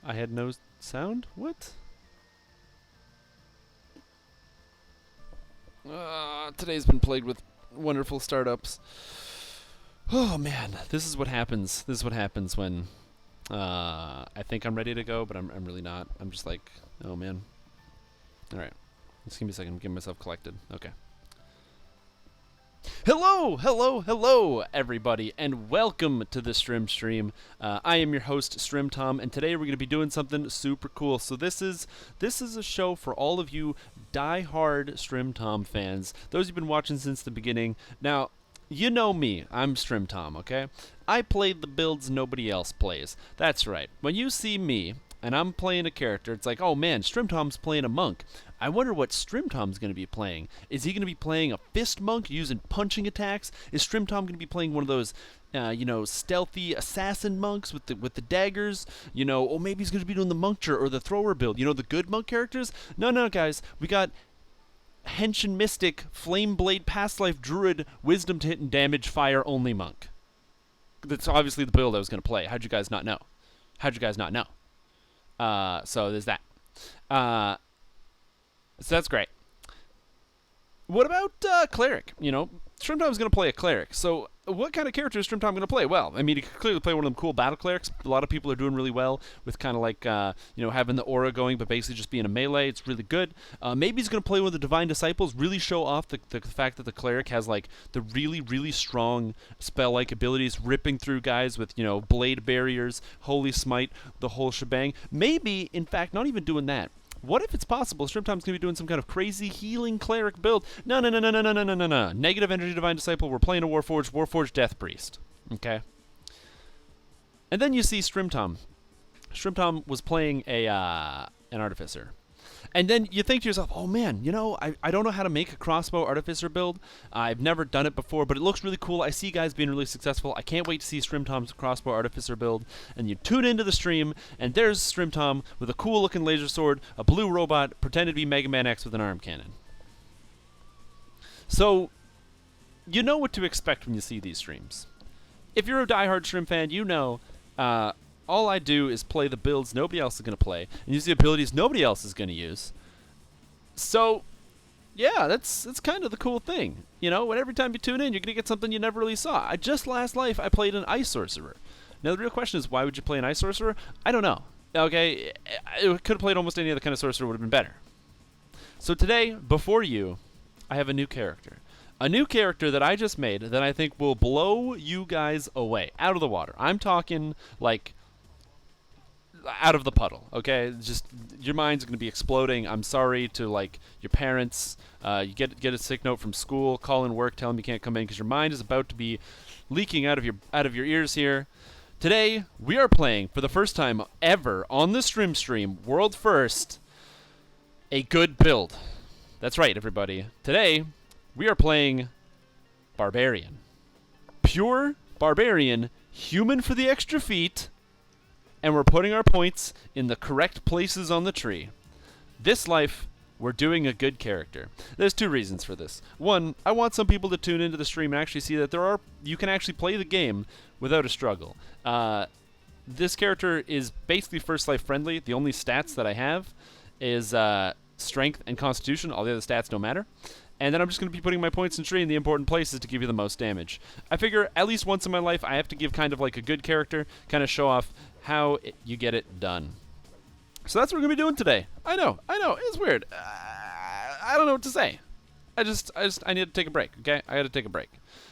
I had no sound? What? Today's been plagued with wonderful startups. Oh man, this is what happens. This is what happens when I think I'm ready to go, but I'm really not. I'm just like, oh man. Alright. Just give me a second. I'm getting myself collected. Okay. Hello, hello, hello, everybody, and welcome to the Strimstream. I am your host, Strimtom, and today we're going to be doing something super cool. So this is a show for all of you die-hard Strimtom fans, those who've been watching since the beginning. Now, you know me, I'm Strimtom, okay? I played the builds nobody else plays. That's right. When you see me, and I'm playing a character, it's like, oh man, Strimtom's playing a monk. I wonder what Strimtom's going to be playing. Is he going to be playing a fist monk using punching attacks? Is Strimtom going to be playing one of those, stealthy assassin monks with the daggers? Or maybe he's going to be doing the monkcher or the thrower build. The good monk characters? No, guys. We got Henshin Mystic, Flame Blade, Past Life Druid, Wisdom to hit and damage, fire only monk. That's obviously the build I was going to play. How'd you guys not know? So there's that. So that's great. What about Cleric? Strimtom's going to play a Cleric. So what kind of character is Strimtom going to play? Well, I mean, he could clearly play one of them cool battle Clerics. A lot of people are doing really well with kind of like, having the aura going, but basically just being a melee. It's really good. Maybe he's going to play one of the Divine Disciples, really show off the fact that the Cleric has, like, the really, really strong spell-like abilities, ripping through guys with, blade barriers, holy smite, the whole shebang. Maybe, in fact, not even doing that. What if it's possible Strimtom's going to be doing some kind of crazy healing cleric build? No. Negative energy divine disciple. We're playing a Warforged death priest. Okay. And then you see Strimtom. Strimtom was playing an artificer. And then you think to yourself, oh man, I don't know how to make a crossbow artificer build. I've never done it before, but it looks really cool. I see guys being really successful. I can't wait to see Strimtom's crossbow artificer build. And you tune into the stream, and there's Strimtom with a cool looking laser sword, a blue robot, pretending to be Mega Man X with an arm cannon. So, you know what to expect when you see these streams. If you're a diehard Strim fan, you know all I do is play the builds nobody else is going to play, and use the abilities nobody else is going to use. So, yeah, that's kind of the cool thing. Every time you tune in, you're going to get something you never really saw. Just last life, I played an Ice Sorcerer. Now, the real question is, why would you play an Ice Sorcerer? I don't know. Okay, I could have played almost any other kind of sorcerer, would have been better. So today, before you, I have a new character. A new character that I just made that I think will blow you guys away, out of the water. I'm talking, like, out of the puddle, okay? Just your mind's going to be exploding. I'm sorry to, like, your parents. You get a sick note from school, call in work, tell them you can't come in because your mind is about to be leaking out of your ears here. Today, we are playing, for the first time ever on the Strimstream, world first, a good build. That's right, everybody. Today, we are playing Barbarian. Pure Barbarian, human for the extra feet, and we're putting our points in the correct places on the tree. This life, we're doing a good character. There's two reasons for this. One, I want some people to tune into the stream and actually see that you can actually play the game without a struggle. This character is basically first life friendly. The only stats that I have is strength and constitution. All the other stats don't matter. And then I'm just going to be putting my points in tree in the important places to give you the most damage. I figure at least once in my life I have to give kind of like a good character, kind of show off how you get it done. So that's what we're going to be doing today. I know, it's weird. I don't know what to say. I need to take a break, okay? I had to take a break.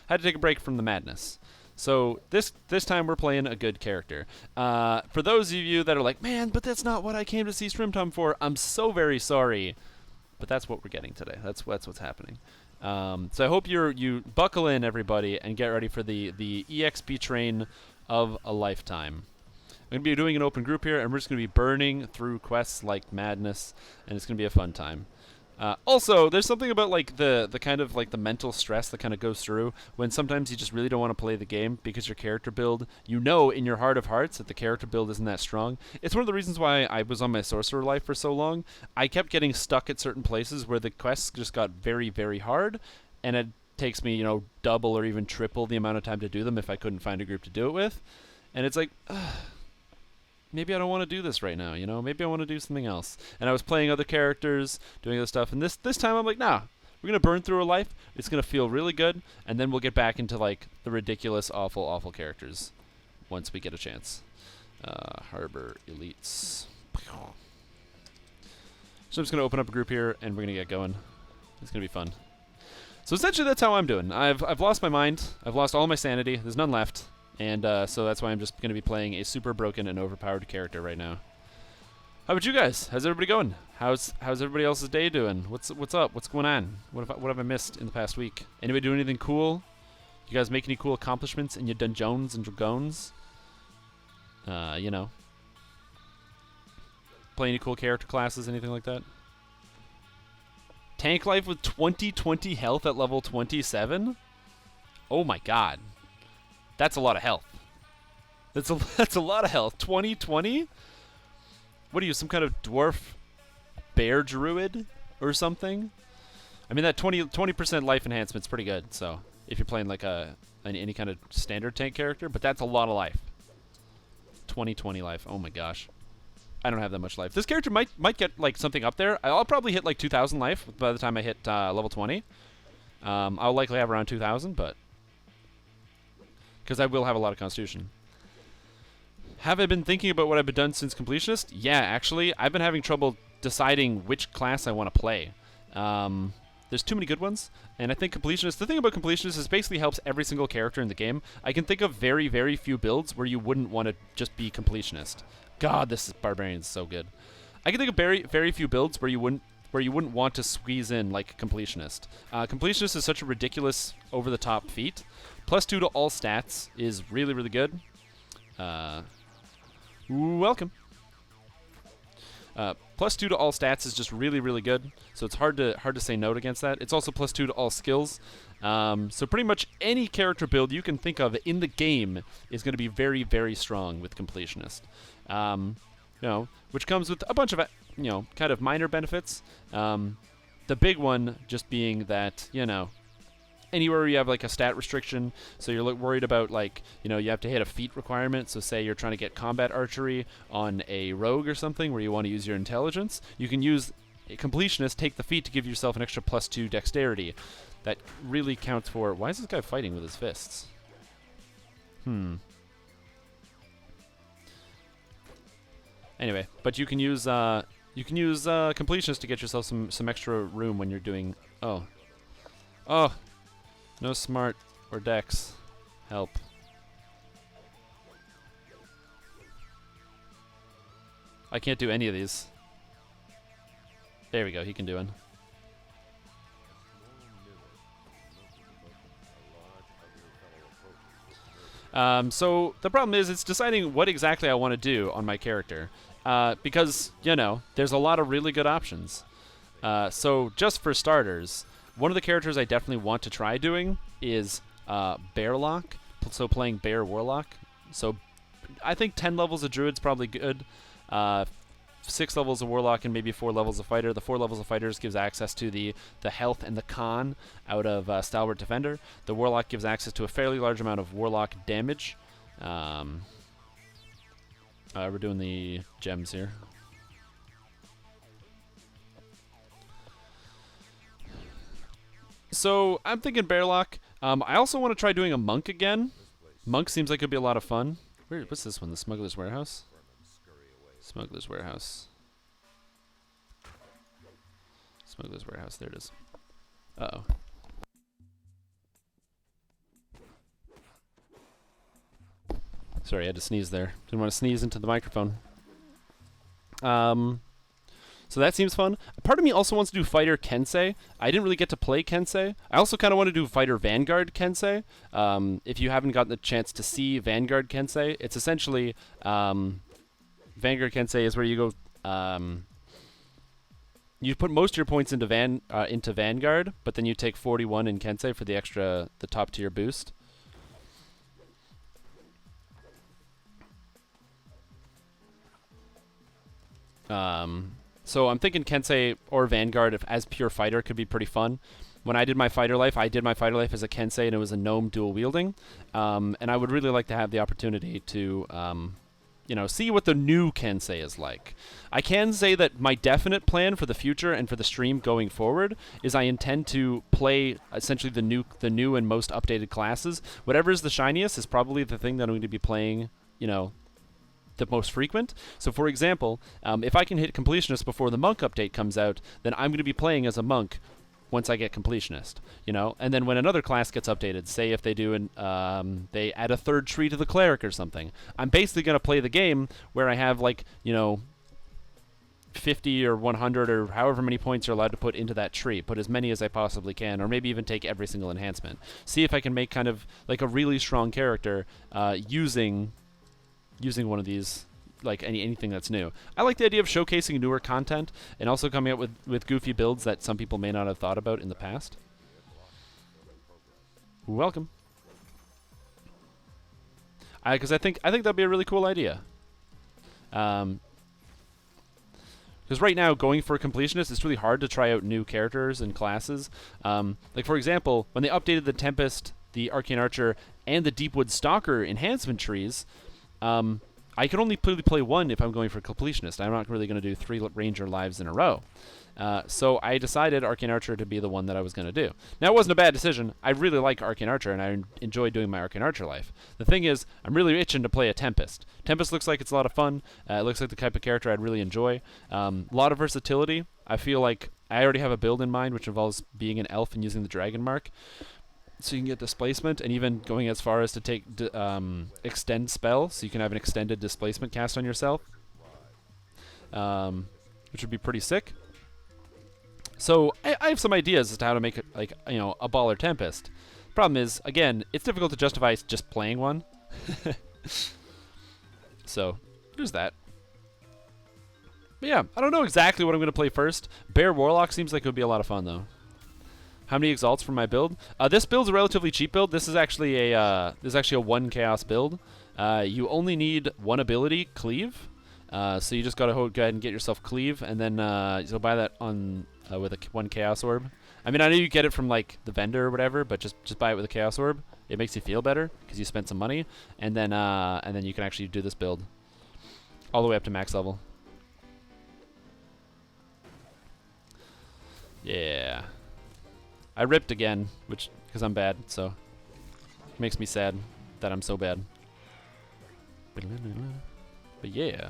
I had to take a break from the madness. So this time we're playing a good character. For those of you that are like, man, but that's not what I came to see Strimtom for, I'm so very sorry. But that's what we're getting today. That's what's happening. So I hope you buckle in, everybody, and get ready for the EXP train of a lifetime. I'm going to be doing an open group here, and we're just going to be burning through quests like madness, and it's going to be a fun time. Also, there's something about like the kind of like the mental stress that kind of goes through when sometimes you just really don't want to play the game because your character build, in your heart of hearts that the character build isn't that strong. It's one of the reasons why I was on my sorcerer life for so long. I kept getting stuck at certain places where the quests just got very, very hard, and it takes me, double or even triple the amount of time to do them if I couldn't find a group to do it with. And it's like, maybe I don't want to do this right now, you know? Maybe I want to do something else. And I was playing other characters, doing other stuff, and this time I'm like, nah, we're going to burn through a life. It's going to feel really good, and then we'll get back into, like, the ridiculous, awful, awful characters once we get a chance. Harbor Elites. So I'm just going to open up a group here, and we're going to get going. It's going to be fun. So essentially that's how I'm doing. I've lost my mind. I've lost all my sanity. There's none left. And so that's why I'm just going to be playing a super broken and overpowered character right now. How about you guys? How's everybody going? How's everybody else's day doing? What's up? What's going on? What have I missed in the past week? Anybody do anything cool? You guys make any cool accomplishments in your dungeons and dragons? You know. Play any cool character classes, anything like that? Tank life with 20 health at level 27? Oh my god. That's a lot of health. That's a lot of health. 20? What are you, some kind of dwarf bear druid or something? I mean, that 20% life enhancement's pretty good, so if you're playing like any kind of standard tank character, but that's a lot of life. 20 life. Oh my gosh. I don't have that much life. This character might get like something up there. I'll probably hit like 2,000 life by the time I hit level 20. I'll likely have around 2,000, but because I will have a lot of constitution. Have I been thinking about what I've been done since completionist? Yeah, actually, I've been having trouble deciding which class I want to play. There's too many good ones, and I think completionist. The thing about completionist is it basically helps every single character in the game. I can think of very, very few builds where you wouldn't want to just be completionist. God, this barbarian is so good. I can think of very, very few builds where you wouldn't want to squeeze in like completionist. Completionist is such a ridiculous, over-the-top feat. +2 to all stats is really, really good. Welcome. +2 to all stats is just really, really good. So it's hard to say no against that. It's also +2 to all skills. So pretty much any character build you can think of in the game is going to be very, very strong with completionist. You know, which comes with a bunch of kind of minor benefits. The big one just being that anywhere you have like a stat restriction, so you're worried about like, you have to hit a feat requirement. So say you're trying to get combat archery on a rogue or something where you want to use your intelligence, you can use a completionist, take the feat to give yourself an extra +2 dexterity. That really counts for. Why is this guy fighting with his fists? Anyway, but you can use completionist to get yourself some extra room when you're doing. Oh. No smart or dex. Help. I can't do any of these. There we go, he can do it. So the problem is it's deciding what exactly I want to do on my character. Because, there's a lot of really good options. So just for starters, one of the characters I definitely want to try doing is Bearlock, so playing Bear Warlock. So I think 10 levels of Druid's probably good. 6 levels of Warlock and maybe 4 levels of Fighter. The 4 levels of Fighters gives access to the health and the con out of Stalwart Defender. The Warlock gives access to a fairly large amount of Warlock damage. We're doing the gems here. So I'm thinking Bearlock. I also want to try doing a Monk again. Monk seems like it'd be a lot of fun. What's this one? The Smuggler's Warehouse? Smuggler's Warehouse. Smuggler's Warehouse. There it is. Uh-oh. Sorry, I had to sneeze there. Didn't want to sneeze into the microphone. So that seems fun. Part of me also wants to do Fighter Kensei. I didn't really get to play Kensei. I also kind of want to do Fighter Vanguard Kensei. If you haven't gotten the chance to see Vanguard Kensei, it's essentially Vanguard Kensei is where you go. You put most of your points into Vanguard, but then you take 41 in Kensei for the top tier boost. So I'm thinking Kensei or Vanguard as pure fighter could be pretty fun. When I did my fighter life, as a Kensei, and it was a gnome dual wielding. And I would really like to have the opportunity to see what the new Kensei is like. I can say that my definite plan for the future and for the stream going forward is I intend to play essentially the new and most updated classes. Whatever is the shiniest is probably the thing that I'm going to be playing, the most frequent. So for example, if I can hit completionist before the monk update comes out, then I'm going to be playing as a monk once I get completionist, and then when another class gets updated, say if they do they add a third tree to the cleric or something, I'm basically going to play the game where I have 50 or 100 or however many points you're allowed to put into that tree, put as many as I possibly can, or maybe even take every single enhancement. See if I can make kind of like a really strong character using one of these, like anything that's new. I like the idea of showcasing newer content and also coming up with goofy builds that some people may not have thought about in the past. Welcome. Because I think that'd be a really cool idea. Because right now, going for a completionist, it's really hard to try out new characters and classes. Like for example, when they updated the Tempest, the Arcane Archer, and the Deepwood Stalker enhancement trees, I can only play one if I'm going for completionist. I'm not really going to do 3 Ranger lives in a row. So I decided Arcane Archer to be the one that I was going to do. Now, it wasn't a bad decision. I really like Arcane Archer, and I enjoy doing my Arcane Archer life. The thing is, I'm really itching to play a Tempest. Tempest looks like it's a lot of fun. It looks like the type of character I'd really enjoy. A lot of versatility. I feel like I already have a build in mind, which involves being an elf and using the Dragon Mark. So you can get displacement, and even going as far as to take extend spell, so you can have an extended displacement cast on yourself, which would be pretty sick. So I have some ideas as to how to make it like a baller Tempest. Problem is, again, it's difficult to justify just playing one. So there's that. But yeah, I don't know exactly what I'm going to play first. Bear Warlock seems like it would be a lot of fun though. How many exalts for my build? This build's a relatively cheap build. This is actually a 1 chaos build. You only need 1 ability, Cleave. So you just gotta go ahead and get yourself Cleave, and then you'll buy that on with 1 chaos orb. I mean, I know you get it from like the vendor or whatever, but just buy it with a chaos orb. It makes you feel better because you spent some money, and then you can actually do this build all the way up to max level. Yeah. I ripped again, because I'm bad, so it makes me sad that I'm so bad. But yeah.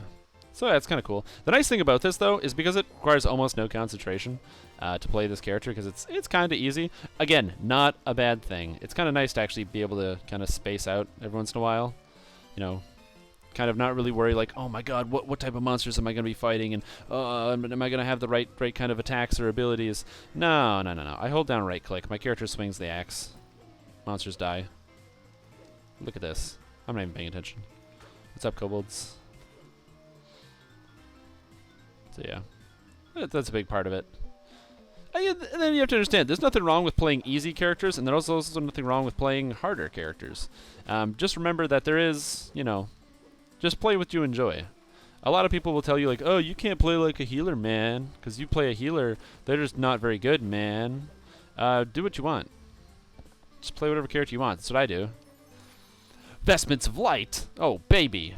So that's kind of cool. The nice thing about this, though, is because it requires almost no concentration to play this character, because it's kind of easy. Again, not a bad thing. It's kind of nice to actually be able to kind of space out every once in a while. Kind of not really worry like, oh my god, what type of monsters am I going to be fighting, and am I going to have the right kind of attacks or abilities? No. I hold down right click. My character swings the axe. Monsters die. Look at this. I'm not even paying attention. What's up, kobolds? So yeah, that's a big part of it. And then you have to understand, there's nothing wrong with playing easy characters, and there's also nothing wrong with playing harder characters. Just remember that there is, just play what you enjoy. A lot of people will tell you like, oh, you can't play like a healer, man, because you play a healer, they're just not very good, man. Do what you want. Just play whatever character you want. That's what I do. Vestments of Light. Oh, baby.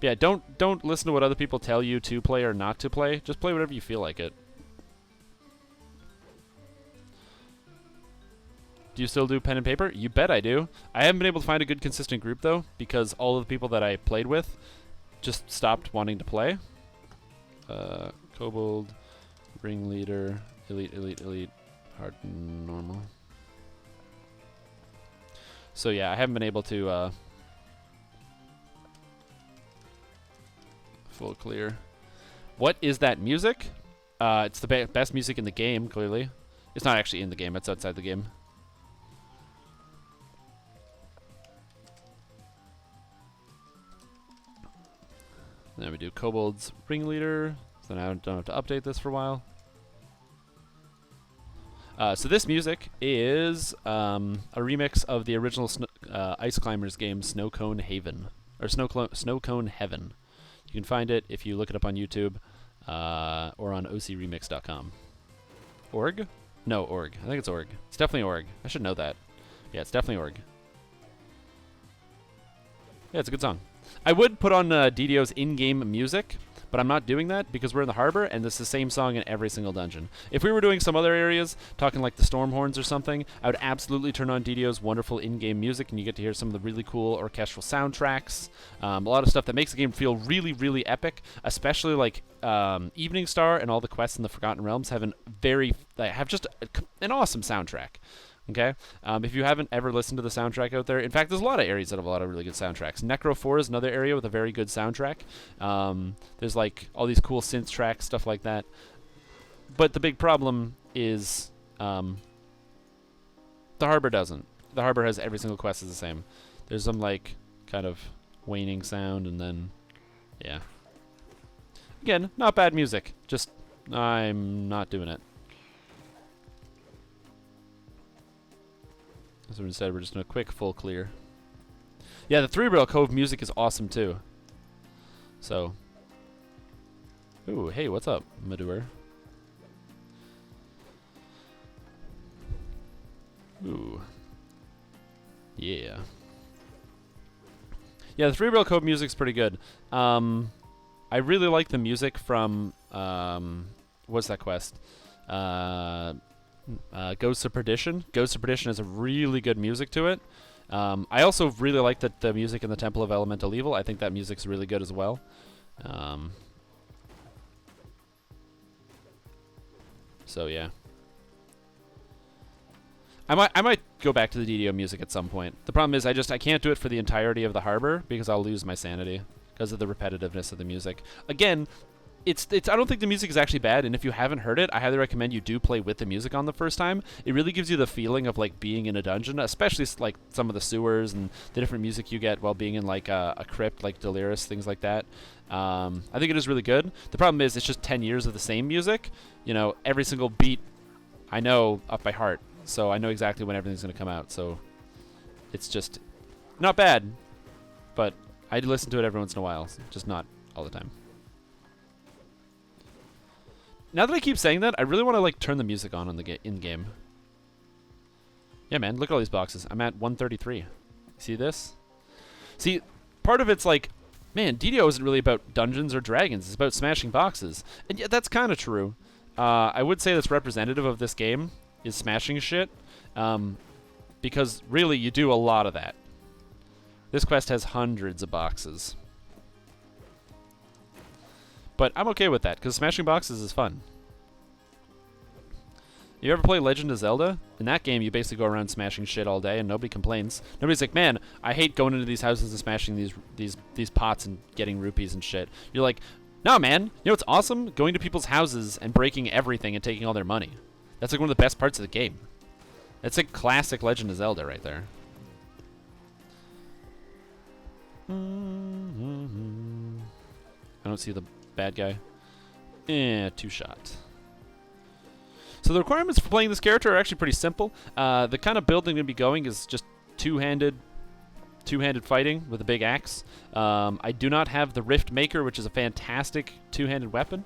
But yeah, don't listen to what other people tell you to play or not to play. Just play whatever you feel like it. Do you still do pen and paper? You bet I do. I haven't been able to find a good consistent group, though, because all of the people that I played with just stopped wanting to play. Kobold, Ringleader, Elite, Hard, Normal. So yeah, I haven't been able to full clear. What is that music? It's the best music in the game, clearly. It's not actually in the game, it's outside the game. Then we do Kobold's Ringleader. So now I don't have to update this for a while. So this music is a remix of the original Ice Climbers game, Snow Cone Haven, or Snow Cone Heaven. You can find it if you look it up on YouTube or on ocremix.com. Org? No, org. I think it's org. It's definitely org. I should know that. Yeah, it's definitely org. Yeah, it's a good song. I would put on DDO's in-game music, but I'm not doing that because we're in the harbor, and it's the same song in every single dungeon. If we were doing some other areas, talking like the Stormhorns or something, I would absolutely turn on DDO's wonderful in-game music, and you get to hear some of the really cool orchestral soundtracks, a lot of stuff that makes the game feel really, really epic, especially like Evening Star and all the quests in the Forgotten Realms have just an awesome soundtrack. Okay, if you haven't ever listened to the soundtrack out there, in fact, there's a lot of areas that have a lot of really good soundtracks. Necro 4 is another area with a very good soundtrack. There's like all these cool synth tracks, stuff like that. But the big problem is the harbor doesn't. The harbor has every single quest is the same. There's some like kind of waning sound, and then yeah. Again, not bad music. Just I'm not doing it. So instead, we're just doing a quick full clear. Yeah, the Three Rail Cove music is awesome too. So, ooh, hey, what's up, Madur? Ooh, yeah. Yeah, the Three Rail Cove music's pretty good. I really like the music from what's that quest? Ghosts of Perdition. Ghosts of Perdition has a really good music to it. I also really like the music in the Temple of Elemental Evil. I think that music's really good as well. So yeah. I might go back to the DDO music at some point. The problem is I can't do it for the entirety of the harbor because I'll lose my sanity because of the repetitiveness of the music. Again, it's I don't think the music is actually bad, and if you haven't heard it, I highly recommend you do play with the music on the first time. It really gives you the feeling of like being in a dungeon, especially like some of the sewers and the different music you get while being in like a crypt, like Delirious, things like that. I think it is really good. The problem is it's just 10 years of the same music. You know, every single beat I know up by heart, so I know exactly when everything's going to come out. So it's just not bad, but I listen to it every once in a while, just not all the time. Now that I keep saying that, I really want to like turn the music on the in-game. Yeah, man, look at all these boxes. I'm at 133. See this? See, part of it's like, man, DDO isn't really about dungeons or dragons. It's about smashing boxes. And yeah, that's kind of true. I would say that's representative of this game, is smashing shit. Because really, you do a lot of that. This quest has hundreds of boxes. But I'm okay with that, because smashing boxes is fun. You ever play Legend of Zelda? In that game, you basically go around smashing shit all day, and nobody complains. Nobody's like, man, I hate going into these houses and smashing these pots and getting rupees and shit. You're like, no, man. You know what's awesome? Going to people's houses and breaking everything and taking all their money. That's like one of the best parts of the game. That's like classic Legend of Zelda right there. I don't see the bad guy. Two-shot. So the requirements for playing this character are actually pretty simple. The kind of build I'm going to be going is just two-handed fighting with a big axe. I do not have the Rift Maker, which is a fantastic two-handed weapon.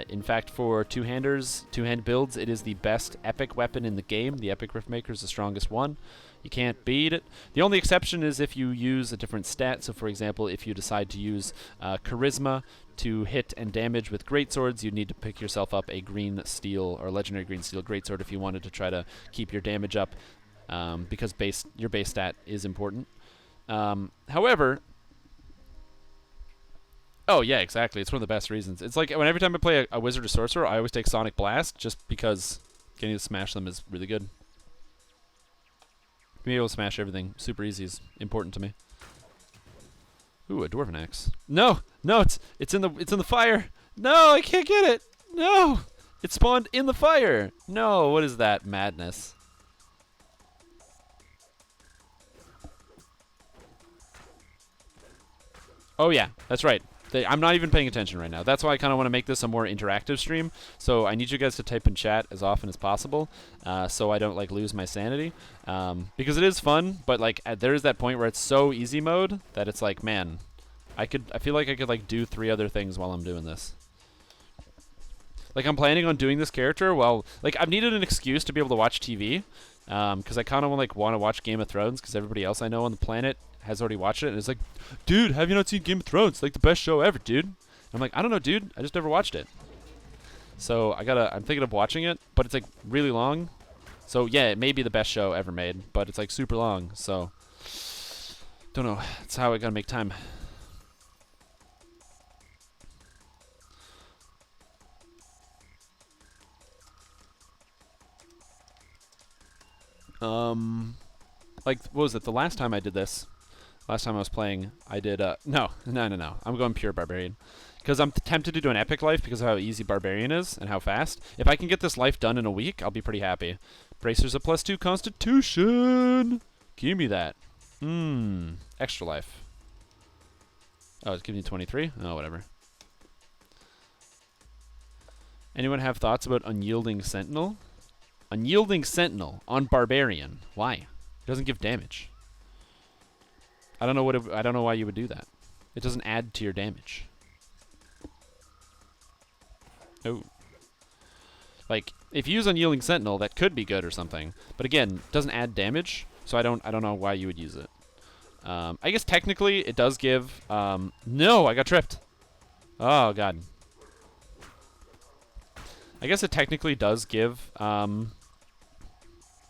In fact, for two-handed builds, it is the best epic weapon in the game. The Epic Rift Maker is the strongest one. You can't beat it. The only exception is if you use a different stat. So, for example, if you decide to use Charisma to hit and damage with greatswords, you'd need to pick yourself up a green steel or legendary green steel greatsword if you wanted to try to keep your damage up, because your base stat is important. However, oh yeah, exactly. It's one of the best reasons. It's like every time I play a wizard or sorcerer, I always take Sonic Blast just because getting to smash them is really good. Being able to smash everything super easy is important to me. Ooh, a dwarven axe. No, it's in the fire. No, I can't get it. No, it spawned in the fire. No, what is that madness? Oh yeah, that's right. I'm not even paying attention right now. That's why I kind of want to make this a more interactive stream. So I need you guys to type in chat as often as possible, so I don't like lose my sanity. Because it is fun, but like there is that point where it's so easy mode that it's like, man, I feel like I could like do 3 other things while I'm doing this. Like I'm planning on doing this character while like I've needed an excuse to be able to watch TV, because I kind of want to watch Game of Thrones because everybody else I know on the planet has already watched it and is like, dude, have you not seen Game of Thrones? It's like the best show ever, dude. And I'm like, I don't know, dude. I just never watched it. So I'm thinking of watching it, but it's like really long. So yeah, it may be the best show ever made, but it's like super long. So don't know. That's how I gotta make time. Like, what was it? The last time I did this, last time I was playing, I did, no. I'm going pure Barbarian. Because I'm tempted to do an epic life because of how easy Barbarian is and how fast. If I can get this life done in a week, I'll be pretty happy. Bracers a +2 Constitution. Give me that. Extra life. Oh, it's giving you 23? Oh, whatever. Anyone have thoughts about Unyielding Sentinel? Unyielding Sentinel on Barbarian. Why? It doesn't give damage. I don't know I don't know why you would do that. It doesn't add to your damage. Oh. Like, if you use Unyielding Sentinel, that could be good or something. But again, it doesn't add damage, so I don't know why you would use it. I guess technically it does give no, I got tripped. Oh god. I guess it technically does give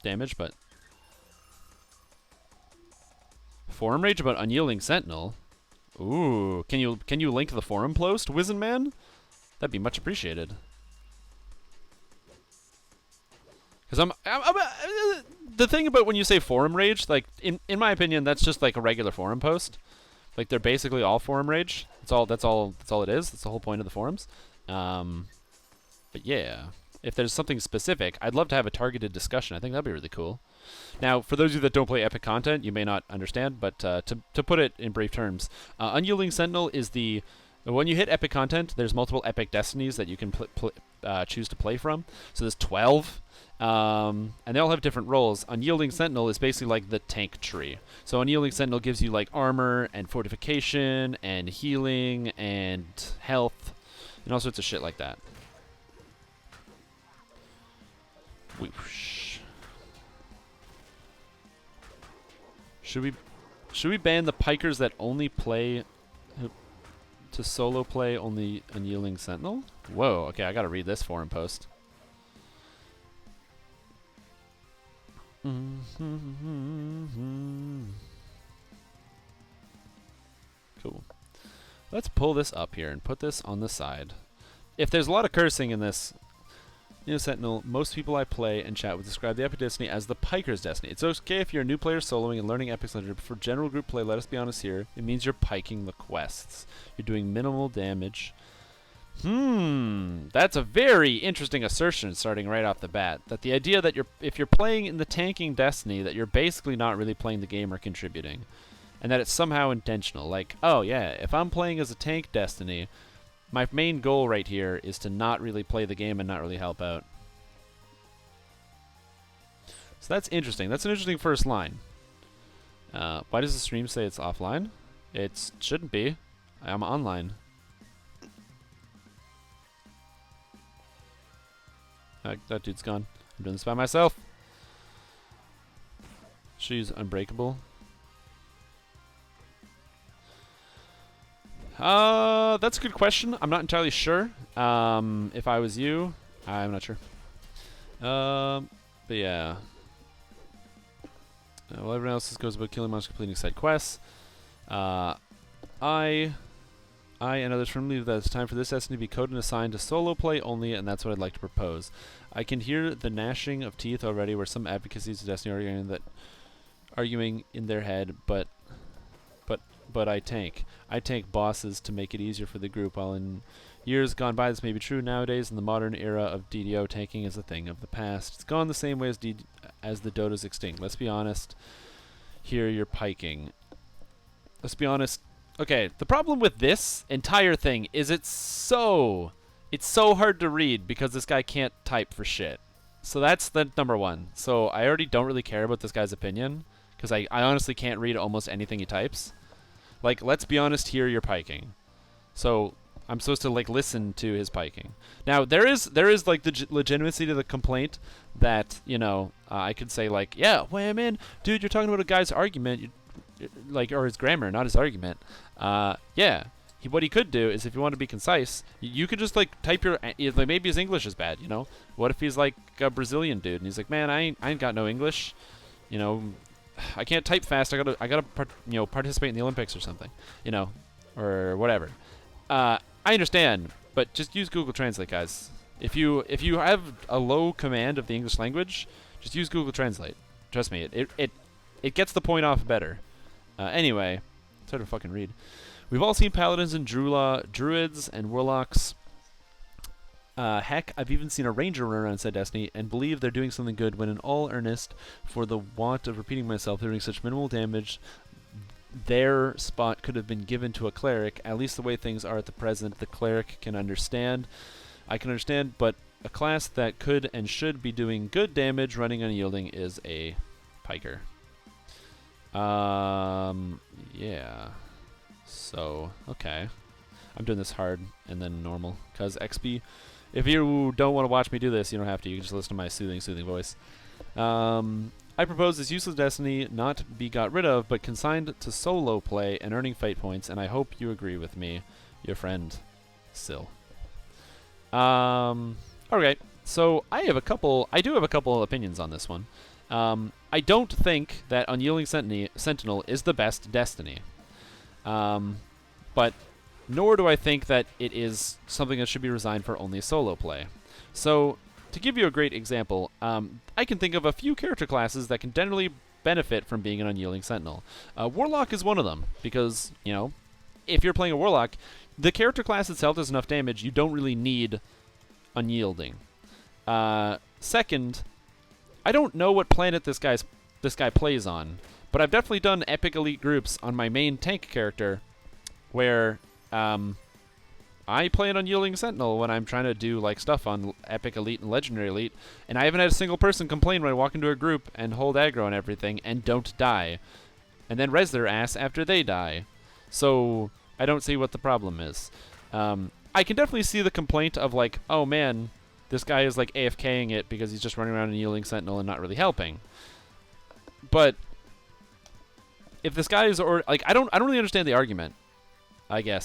damage, but forum rage about Unyielding Sentinel. Ooh, can you link the forum post, Wizen Man? That'd be much appreciated. Because the thing about when you say forum rage, like in my opinion, that's just like a regular forum post. Like they're basically all forum rage. That's all it is. That's the whole point of the forums. But yeah, if there's something specific, I'd love to have a targeted discussion. I think that'd be really cool. Now, for those of you that don't play epic content, you may not understand, but to put it in brief terms, Unyielding Sentinel is when you hit epic content, there's multiple epic destinies that you can choose to play from. So there's 12, and they all have different roles. Unyielding Sentinel is basically like the tank tree. So Unyielding Sentinel gives you like armor and fortification and healing and health and all sorts of shit like that. Whoosh. Should we ban the pikers that only play to solo play only Unyielding Sentinel? Whoa, okay, I gotta read this forum post. Cool. Let's pull this up here and put this on the side. If there's a lot of cursing in this, Sentinel, most people I play and chat would describe the Epic Destiny as the Piker's Destiny. It's okay if you're a new player soloing and learning Epic Legendary, but for general group play, let us be honest here, it means you're piking the quests. You're doing minimal damage. That's a very interesting assertion starting right off the bat. That the idea that if you're playing in the tanking Destiny, that you're basically not really playing the game or contributing. And that it's somehow intentional. Like, oh yeah, if I'm playing as a tank Destiny, my main goal right here is to not really play the game and not really help out. So that's interesting. That's an interesting first line. Why does the stream say it's offline? It shouldn't be. I'm online. That dude's gone. I'm doing this by myself. She's unbreakable. That's a good question. I'm not entirely sure. If I was you, I'm not sure. But yeah. Well, everyone else goes about killing monsters, completing side quests. I and others firmly believe that it's time for this destiny to be coded and assigned to solo play only, and that's what I'd like to propose. I can hear the gnashing of teeth already, where some advocacies of Destiny are arguing in their head, but I tank. I tank bosses to make it easier for the group. While in years gone by, this may be true nowadays. In the modern era of DDO, tanking is a thing of the past. It's gone the same way as the Dota's extinct. Let's be honest. Here you're piking. Let's be honest. Okay, the problem with this entire thing is it's so hard to read because this guy can't type for shit. So that's the number one. So I already don't really care about this guy's opinion because I honestly can't read almost anything he types. Like, let's be honest, here you're piking. So I'm supposed to like listen to his piking. Now there is like the legitimacy to the complaint that I could say like, yeah, well, man, dude, you're talking about a guy's argument. like, or his grammar, not his argument. Yeah. What he could do is, if you want to be concise, you could just like type your, like, maybe his English is bad, you know? What if he's like a Brazilian dude and he's like, man, I ain't got no English, you know, I can't type fast. I gotta participate in the Olympics or something, you know, or whatever. I understand, but just use Google Translate, guys. If you have a low command of the English language, just use Google Translate. Trust me, it gets the point off better. Anyway, it's hard to fucking read. We've all seen paladins and druids and warlocks. Heck, I've even seen a ranger run around said Destiny and believe they're doing something good when in all earnest, for the want of repeating myself, they're doing such minimal damage. Their spot could have been given to a cleric. At least the way things are at the present, the cleric can understand. I can understand, but a class that could and should be doing good damage running unyielding is a piker. Yeah. So, okay. I'm doing this hard and then normal, because XP. If you don't want to watch me do this, you don't have to. You can just listen to my soothing voice. I propose this useless destiny not be got rid of, but consigned to solo play and earning fate points, and I hope you agree with me, your friend, Syl. Okay, so I do have a couple opinions on this one. I don't think that Unyielding Sentinel is the best destiny. But nor do I think that it is something that should be resigned for only solo play. So, to give you a great example, I can think of a few character classes that can generally benefit from being an Unyielding Sentinel. Warlock is one of them, because, you know, if you're playing a Warlock, the character class itself does enough damage, you don't really need Unyielding. Second, I don't know what planet this guy plays on, but I've definitely done epic elite groups on my main tank character where I play an Unyielding Sentinel when I'm trying to do like stuff on epic elite and legendary elite, and I haven't had a single person complain when I walk into a group and hold aggro and everything and don't die, and then res their ass after they die. So I don't see what the problem is. I can definitely see the complaint of like, oh man, this guy is like AFKing it because he's just running around and Unyielding Sentinel and not really helping. But if this guy is, or like, I don't really understand the argument. I think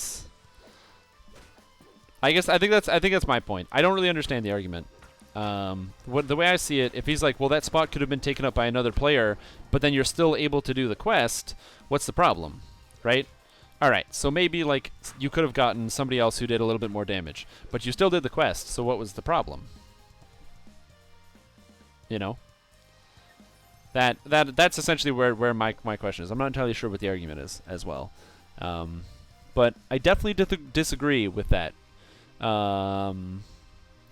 that's my point. I don't really understand the argument. The way I see it, if he's like, well, that spot could have been taken up by another player, but then you're still able to do the quest, what's the problem, right? All right, so maybe like you could have gotten somebody else who did a little bit more damage, but you still did the quest. So what was the problem? You know, that's essentially where my question is. I'm not entirely sure what the argument is as well, but I definitely disagree with that.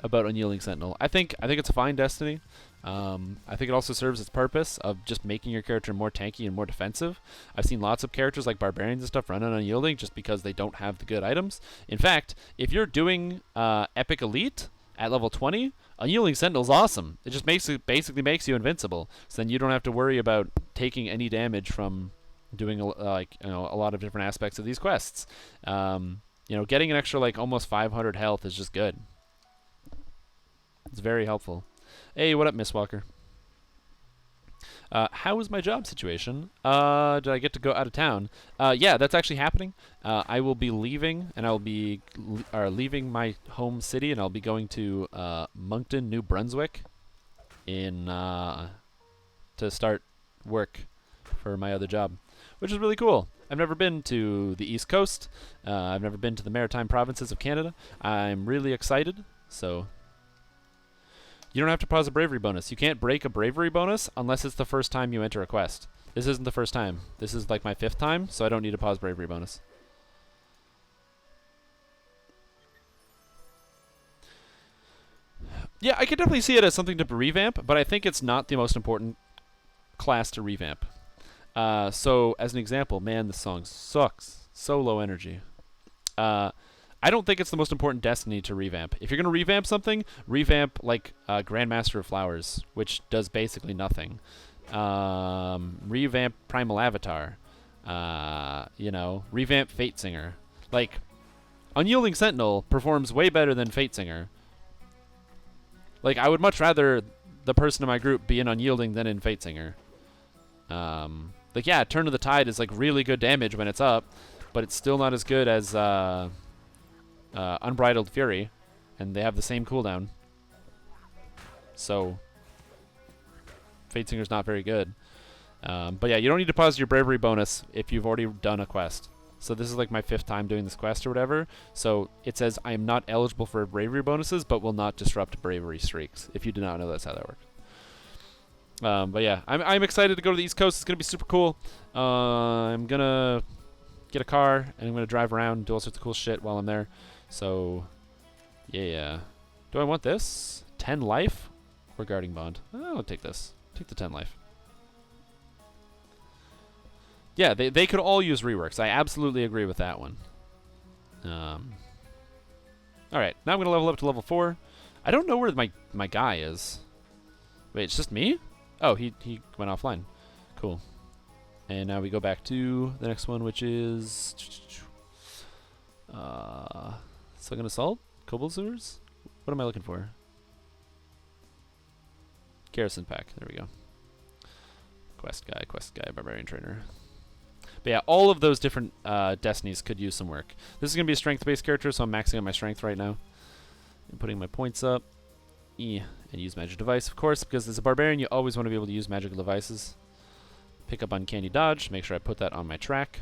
About Unyielding Sentinel. I think it's a fine destiny. I think it also serves its purpose of just making your character more tanky and more defensive. I've seen lots of characters like barbarians and stuff run on Unyielding just because they don't have the good items. In fact, if you're doing Epic Elite at level 20, Unyielding Sentinel's awesome. It just basically makes you invincible. So then you don't have to worry about taking any damage from doing a lot of different aspects of these quests. Getting an extra like almost 500 health is just good. It's very helpful. Hey, what up, Miss Walker? How is my job situation? Did I get to go out of town? Yeah, that's actually happening. I will be leaving, and I'll be leaving my home city, and I'll be going to Moncton, New Brunswick, to start work for my other job, which is really cool. I've never been to the East Coast. I've never been to the Maritime Provinces of Canada. I'm really excited, so... You don't have to pause a bravery bonus. You can't break a bravery bonus unless it's the first time you enter a quest. This isn't the first time. This is like my 5th time, so I don't need to pause bravery bonus. Yeah, I could definitely see it as something to revamp, but I think it's not the most important class to revamp. So, as an example, man, this song sucks. So low energy. I don't think it's the most important destiny to revamp. If you're going to revamp something, revamp like Grandmaster of Flowers, which does basically nothing. Revamp Primal Avatar. Revamp Fate Singer. Like, Unyielding Sentinel performs way better than Fate Singer. Like, I would much rather the person in my group be in Unyielding than in Fate Singer. Like, yeah, Turn of the Tide is like really good damage when it's up, but it's still not as good as Unbridled Fury, and they have the same cooldown. So Fatesinger's not very good. But yeah, you don't need to pause your bravery bonus if you've already done a quest. So this is like my 5th time doing this quest or whatever. So it says I am not eligible for bravery bonuses, but will not disrupt bravery streaks. If you do not know, that's how that works. But yeah, I'm excited to go to the East Coast. It's gonna be super cool. I'm gonna get a car and I'm gonna drive around and do all sorts of cool shit while I'm there. So yeah, do I want this 10 life or guarding bond? I'll take this. Take the 10 life. Yeah, they could all use reworks. I absolutely agree with that one. All right, now I'm gonna level up to level 4. I don't know where my guy is. Wait, it's just me? Oh, he went offline. Cool. And now we go back to the next one, which is Sunken Assault? Cobalt Sewers? What am I looking for? Garrison Pack. There we go. Quest guy, Barbarian Trainer. But yeah, all of those different destinies could use some work. This is going to be a strength-based character, so I'm maxing out my strength right now. And putting my points up. And use magic device, of course, because as a barbarian, you always want to be able to use magical devices. Pick up Uncanny Dodge, make sure I put that on my track.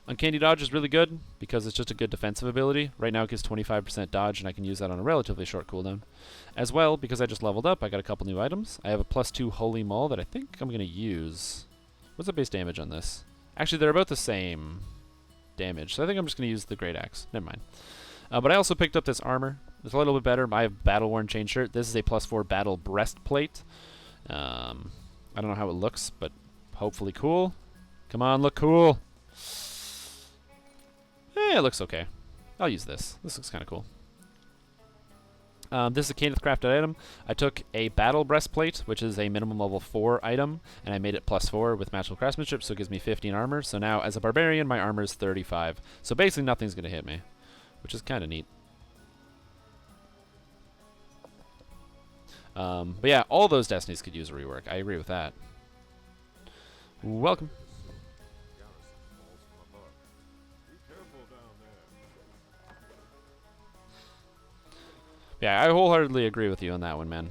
Uncanny Dodge is really good because it's just a good defensive ability. Right now it gives 25% dodge, and I can use that on a relatively short cooldown. As well, because I just leveled up, I got a couple new items. I have a +2 Holy Maul that I think I'm going to use. What's the base damage on this? Actually, they're about the same damage, so I think I'm just going to use the Great Axe. Never mind. But I also picked up this armor. It's a little bit better. I have Battle-Worn Chain Shirt. This is a +4 Battle Breastplate. I don't know how it looks, but hopefully cool. Come on, look cool. It looks okay. I'll use this. This looks kind of cool. This is a Caneth crafted item. I took a Battle Breastplate, which is a minimum level 4 item, and I made it +4 with Magical Craftsmanship, so it gives me 15 armor. So now, as a barbarian, my armor is 35. So basically nothing's going to hit me, which is kind of neat. But yeah, all those destinies could use a rework. I agree with that. Welcome. Yeah, I wholeheartedly agree with you on that one, man.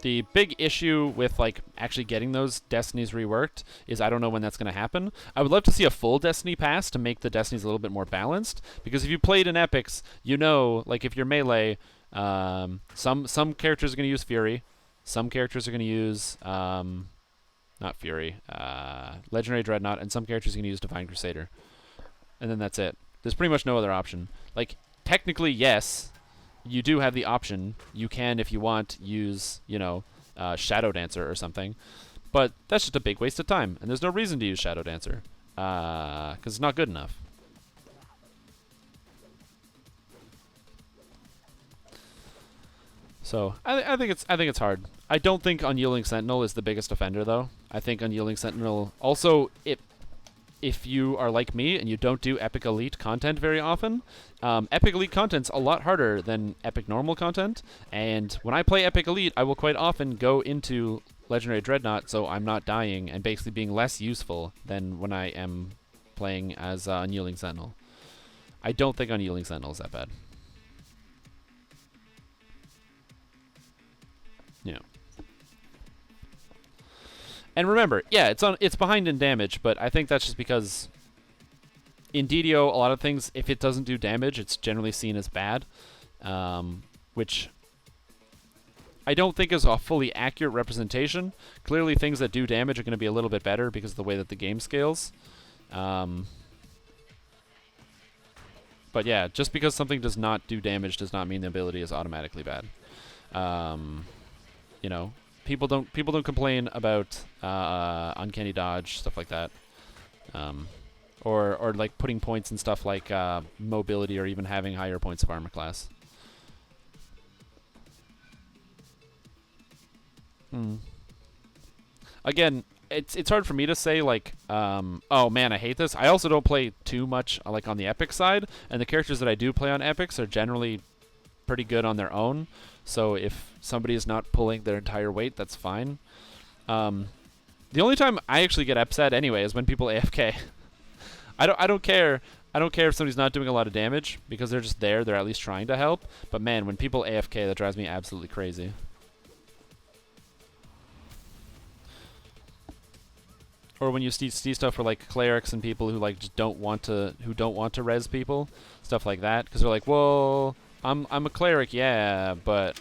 The big issue with like actually getting those destinies reworked is I don't know when that's going to happen. I would love to see a full Destiny pass to make the destinies a little bit more balanced, because if you played in Epics, you know, like if you're melee, some characters are going to use Fury, some characters are going to use not Fury, Legendary Dreadnought, and some characters are going to use Divine Crusader, and then that's it. There's pretty much no other option. Like, technically, yes, you do have the option. You can, if you want, use, you know, Shadow Dancer or something. But that's just a big waste of time. And there's no reason to use Shadow Dancer. Because it's not good enough. So, I think it's hard. I don't think Unyielding Sentinel is the biggest offender, though. I think Unyielding Sentinel... Also, if you are like me and you don't do Epic Elite content very often, Epic Elite content's a lot harder than Epic normal content, and when I play Epic Elite, I will quite often go into Legendary Dreadnought so I'm not dying and basically being less useful than when I am playing as Unyielding Sentinel. I don't think Unyielding Sentinel is that bad. Yeah. And remember, yeah, it's behind in damage, but I think that's just because in DDO, a lot of things, if it doesn't do damage, it's generally seen as bad, which I don't think is a fully accurate representation. Clearly, things that do damage are going to be a little bit better because of the way that the game scales. But yeah, just because something does not do damage does not mean the ability is automatically bad. You know. People don't complain about Uncanny Dodge, stuff like that, or like putting points and stuff like mobility, or even having higher points of armor class. Again, it's hard for me to say like, oh man, I hate this. I also don't play too much like on the Epic side, and the characters that I do play on Epics are generally pretty good on their own. So if somebody is not pulling their entire weight, that's fine. The only time I actually get upset anyway is when people AFK. I don't care. I don't care if somebody's not doing a lot of damage because they're just there. They're at least trying to help. But man, when people AFK, that drives me absolutely crazy. Or when you see stuff for like clerics and people who like just don't want to res people, stuff like that, because they're like, well, I'm a cleric, yeah, but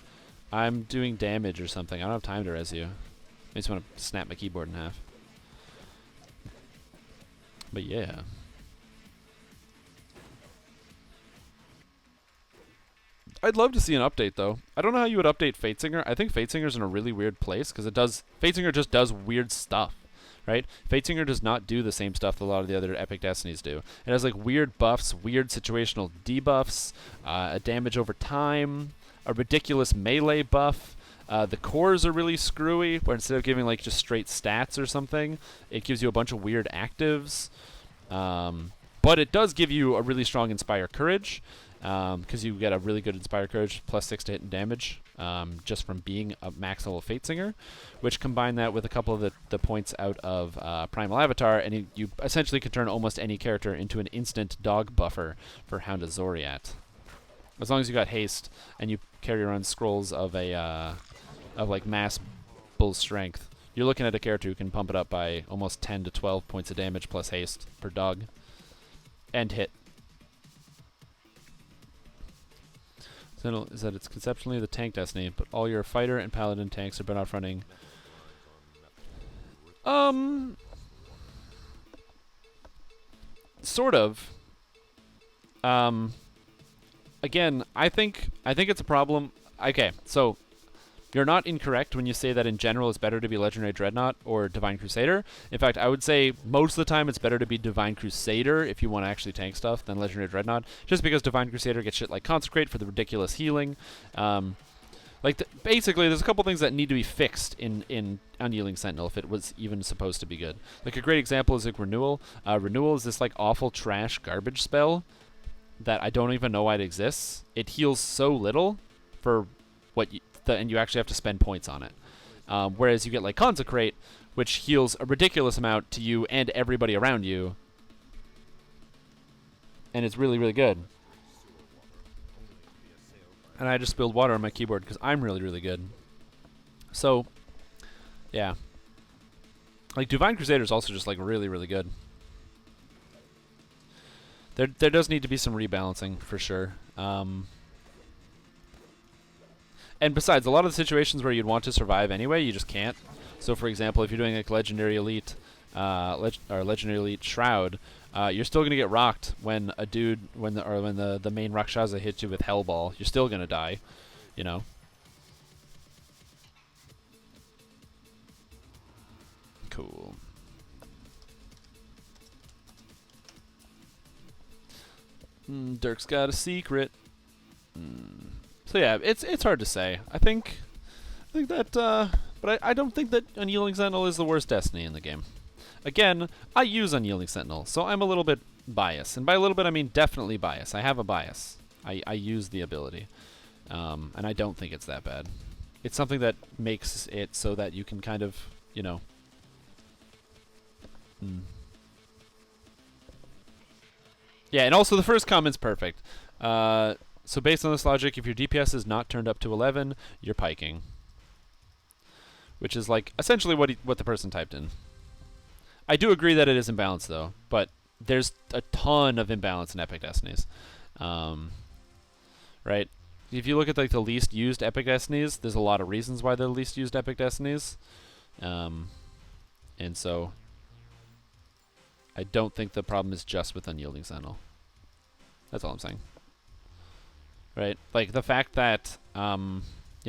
I'm doing damage or something. I don't have time to res you. I just want to snap my keyboard in half. But yeah. I'd love to see an update though. I don't know how you would update Fatesinger. I think Fatesinger's in a really weird place because Fatesinger just does weird stuff. Right? Fatesinger does not do the same stuff that a lot of the other Epic Destinies do. It has like weird buffs, weird situational debuffs, a damage over time, a ridiculous melee buff. The cores are really screwy, where instead of giving like just straight stats or something, it gives you a bunch of weird actives. But it does give you a really strong Inspire Courage, because you get a really good Inspire Courage +6 to hit and damage, just from being a max level Fatesinger, which combine that with a couple of the points out of Primal Avatar, and you essentially can turn almost any character into an instant dog buffer for Hound of Zoriat. As long as you got haste and you carry around scrolls of like mass bull strength, you're looking at a character who can pump it up by almost 10 to 12 points of damage plus haste per dog and hit. Is that it's conceptually the tank destiny, but all your fighter and paladin tanks are better off running. Sort of. Again, I think it's a problem. Okay, so you're not incorrect when you say that in general it's better to be Legendary Dreadnought or Divine Crusader. In fact, I would say most of the time it's better to be Divine Crusader if you want to actually tank stuff than Legendary Dreadnought, just because Divine Crusader gets shit like Consecrate for the ridiculous healing. Basically, there's a couple things that need to be fixed in Unyielding Sentinel if it was even supposed to be good. Like a great example is like Renewal. Renewal is this like awful trash garbage spell that I don't even know why it exists. It heals so little for what and you actually have to spend points on it. Whereas you get like Consecrate, which heals a ridiculous amount to you and everybody around you. And it's really, really good. And I just spilled water on my keyboard because I'm really, really good. So, yeah. Like, Divine Crusader is also just like really, really good. There does need to be some rebalancing, for sure. And besides, a lot of the situations where you'd want to survive anyway, you just can't. So, for example, if you're doing like Legendary Elite, Legendary Elite Shroud, you're still gonna get rocked when the main Rakshasa hits you with Hellball. You're still gonna die, you know. Cool. Dirk's got a secret. So yeah, it's hard to say. I think that, but I don't think that Unyielding Sentinel is the worst Destiny in the game. Again, I use Unyielding Sentinel, so I'm a little bit biased, and by a little bit I mean definitely biased. I have a bias. I use the ability, and I don't think it's that bad. It's something that makes it so that you can kind of, you know. Yeah, and also the first comment's perfect. So based on this logic, if your DPS is not turned up to 11, you're piking. Which is like essentially what the person typed in. I do agree that it is imbalanced though, but there's a ton of imbalance in Epic Destinies. Right? If you look at like the least used Epic Destinies, there's a lot of reasons why they're the least used Epic Destinies. And so I don't think the problem is just with Unyielding Sentinel. That's all I'm saying. Right? Like the fact that, you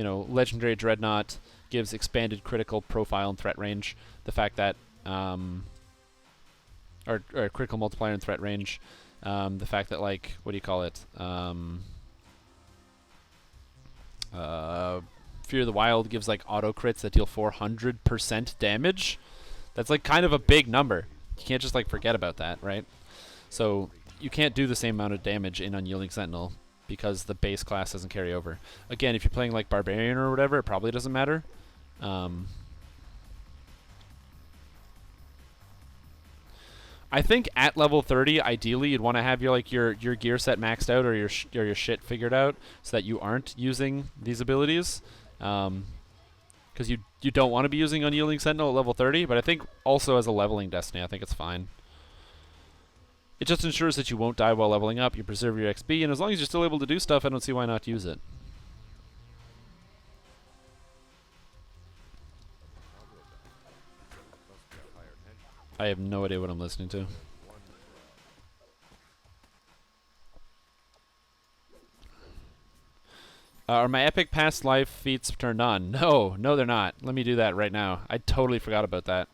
know, Legendary Dreadnought gives expanded critical profile and threat range. The fact that, or critical multiplier and threat range. The fact that, like, what do you call it? Fear of the Wild gives like auto crits that deal 400% damage. That's like kind of a big number. You can't just like forget about that, right? So you can't do the same amount of damage in Unyielding Sentinel because the base class doesn't carry over. Again, if you're playing like Barbarian or whatever, it probably doesn't matter. I think at level 30, ideally, you'd want to have your gear set maxed out or your shit figured out so that you aren't using these abilities. Because you don't want to be using Unyielding Sentinel at level 30, but I think also as a leveling destiny, I think it's fine. It just ensures that you won't die while leveling up, you preserve your XP, and as long as you're still able to do stuff, I don't see why not use it. I have no idea what I'm listening to. Are my epic past life feats turned on? No, they're not. Let me do that right now. I totally forgot about that.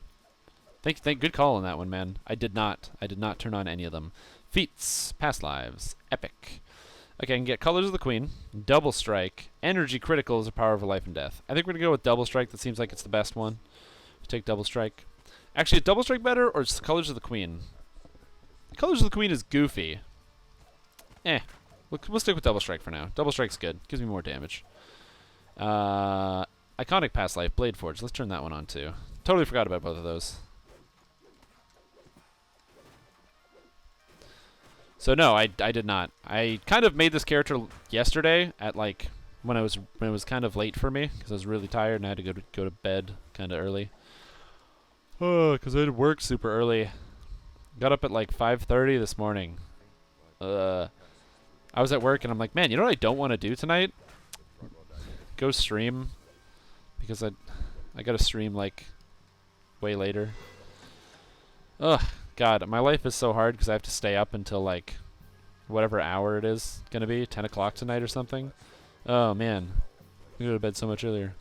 Good call on that one, man. I did not turn on any of them. Feats, past lives, epic. Okay, I can get Colors of the Queen, Double Strike, Energy Critical is a power over life and death. I think we're gonna go with Double Strike. That seems like it's the best one. Take Double Strike. Actually, is Double Strike better or is Colors of the Queen? Colors of the Queen is goofy. We'll stick with Double Strike for now. Double Strike's good. Gives me more damage. Iconic Past Life, Blade Forge. Let's turn that one on too. Totally forgot about both of those. So no, I did not. I kind of made this character yesterday at like when it was kind of late for me because I was really tired and I had to go to bed kind of early. Oh, because I had work super early. Got up at like 5:30 this morning. I was at work and I'm like, man, you know what I don't want to do tonight? Go stream, because I gotta stream like way later. Ugh, God, my life is so hard because I have to stay up until like whatever hour it is gonna be, 10 o'clock tonight or something. Oh man, I go to bed so much earlier.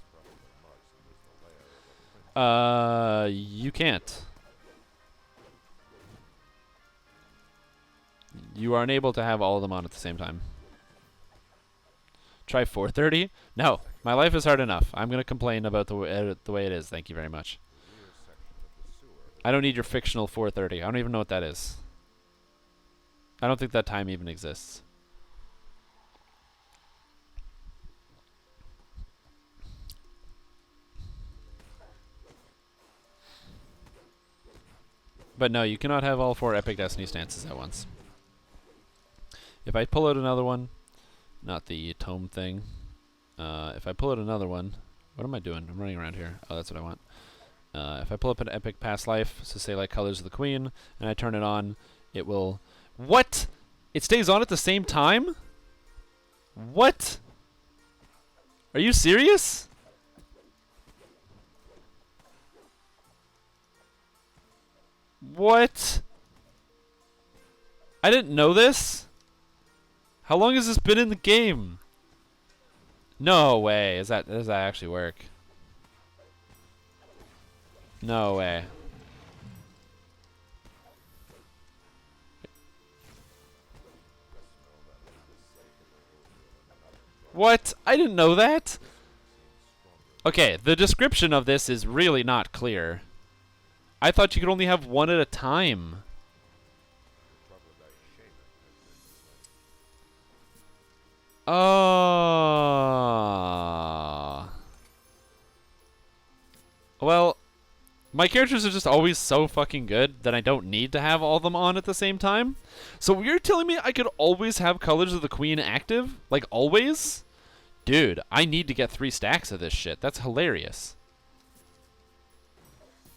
You can't. You are unable to have all of them on at the same time. Try 4:30? No, my life is hard enough. I'm gonna complain about the way it is. Thank you very much. I don't need your fictional 4:30. I don't even know what that is. I don't think that time even exists. But no, you cannot have all 4 Epic Destiny stances at once. If I pull out another one, not the tome thing. If I pull out another one, what am I doing? I'm running around here. Oh, that's what I want. If I pull up an Epic Past Life, so say like Colors of the Queen, and I turn it on, it will... What? It stays on at the same time? What? Are you serious? What? I didn't know this? How long has this been in the game? No way. Does that actually work? No way. What? I didn't know that? Okay, the description of this is really not clear. I thought you could only have one at a time. Oh. Well, my characters are just always so fucking good that I don't need to have all of them on at the same time. So you're telling me I could always have Colors of the Queen active? Like, always? Dude, I need to get 3 stacks of this shit. That's hilarious.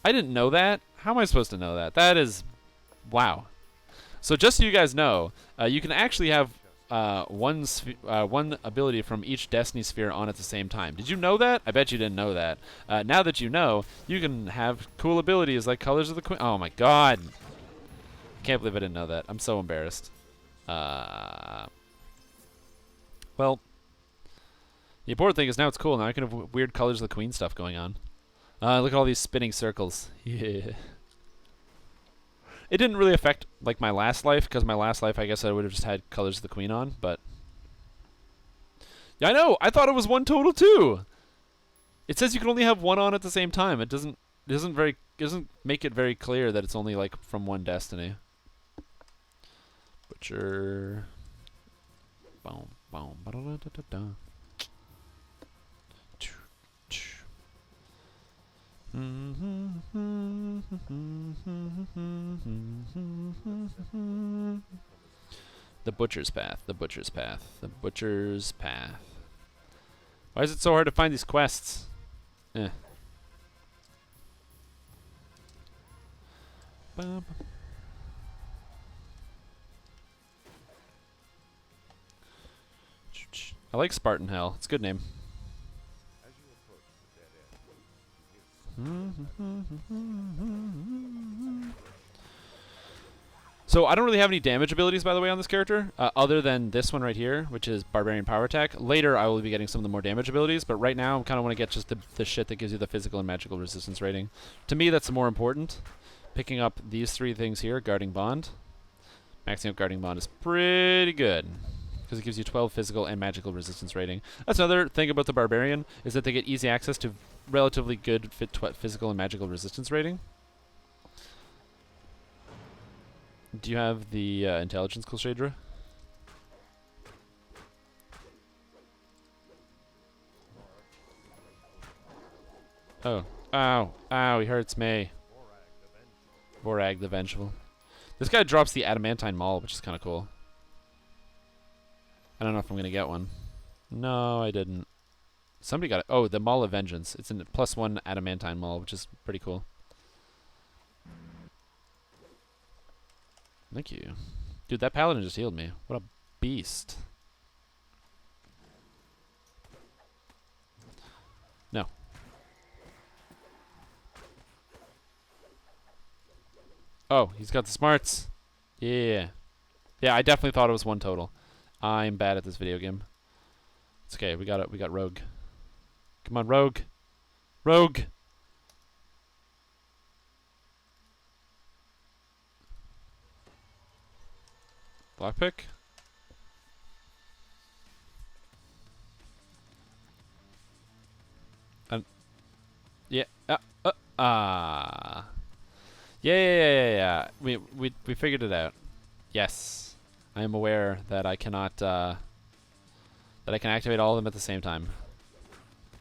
I didn't know that. How am I supposed to know that? That is... Wow. So just so you guys know, you can actually have one ability from each Destiny Sphere on at the same time. Did you know that? I bet you didn't know that. Now that you know, you can have cool abilities like Colors of the Queen. Oh my god. Can't believe I didn't know that. I'm so embarrassed. Well, the important thing is now it's cool. Now I can have weird Colors of the Queen stuff going on. Look at all these spinning circles. Yeah. It didn't really affect like my last life, because my last life I guess I would have just had Colors of the Queen on, but yeah, I know. I thought it was one total too. It says you can only have one on at the same time. It doesn't make it very clear that it's only like from one Destiny. Butcher. Boom, boom, ba-da-da-da-da-da. The Butcher's Path, the Butcher's Path, the Butcher's Path. Why is it so hard to find these quests? Eh. I like Spartan Hell. It's a good name. So I don't really have any damage abilities, by the way, on this character, other than this one right here, which is Barbarian Power Attack. Later, I will be getting some of the more damage abilities, but right now, I kind of want to get just the shit that gives you the physical and magical resistance rating. To me, that's more important. Picking up these three things here, Guarding Bond. Maxing up Guarding Bond is pretty good, because it gives you 12 physical and magical resistance rating. That's another thing about the Barbarian, is that they get easy access to relatively good physical and magical resistance rating. Do you have the intelligence, Kulshadra? Oh. Ow. Ow, he hurts me. Vorag the Vengeful. This guy drops the Adamantine Maul, which is kind of cool. I don't know if I'm going to get one. No, I didn't. Somebody got it. Oh, the Maul of Vengeance. It's a +1 Adamantine Maul, which is pretty cool. Thank you. Dude, that paladin just healed me. What a beast. No. Oh, he's got the smarts. Yeah. Yeah, I definitely thought it was one total. I'm bad at this video game. It's okay. We got it. We got Rogue. Come on, Rogue. Rogue. Lockpick? Yeah. Yeah. We figured it out. Yes. I am aware that I cannot that I can activate all of them at the same time.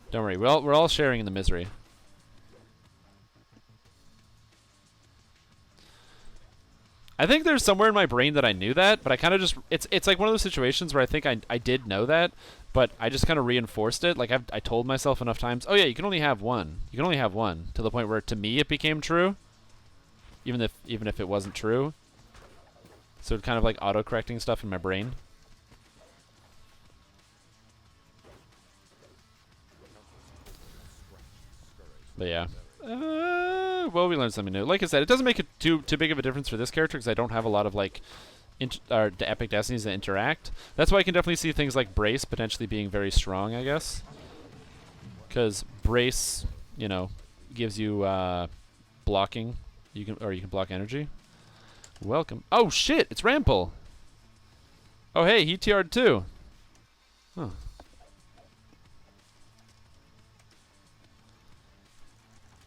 Don't worry. We're all sharing in the misery. I think there's somewhere in my brain that I knew that, but I kind of just it's like one of those situations where I think I did know that, but I just kind of reinforced it. Like I told myself enough times, oh yeah, you can only have one. You can only have one, to the point where to me it became true, even if it wasn't true. So it kind of like auto-correcting stuff in my brain. But yeah. Well, we learned something new. Like I said, it doesn't make it too big of a difference for this character because I don't have a lot of like epic destinies that interact. That's why I can definitely see things like Brace potentially being very strong, I guess. Because Brace, you know, gives you blocking. You can block energy. Welcome. Oh shit! It's Rampel. Oh hey, he TR'd too. Huh.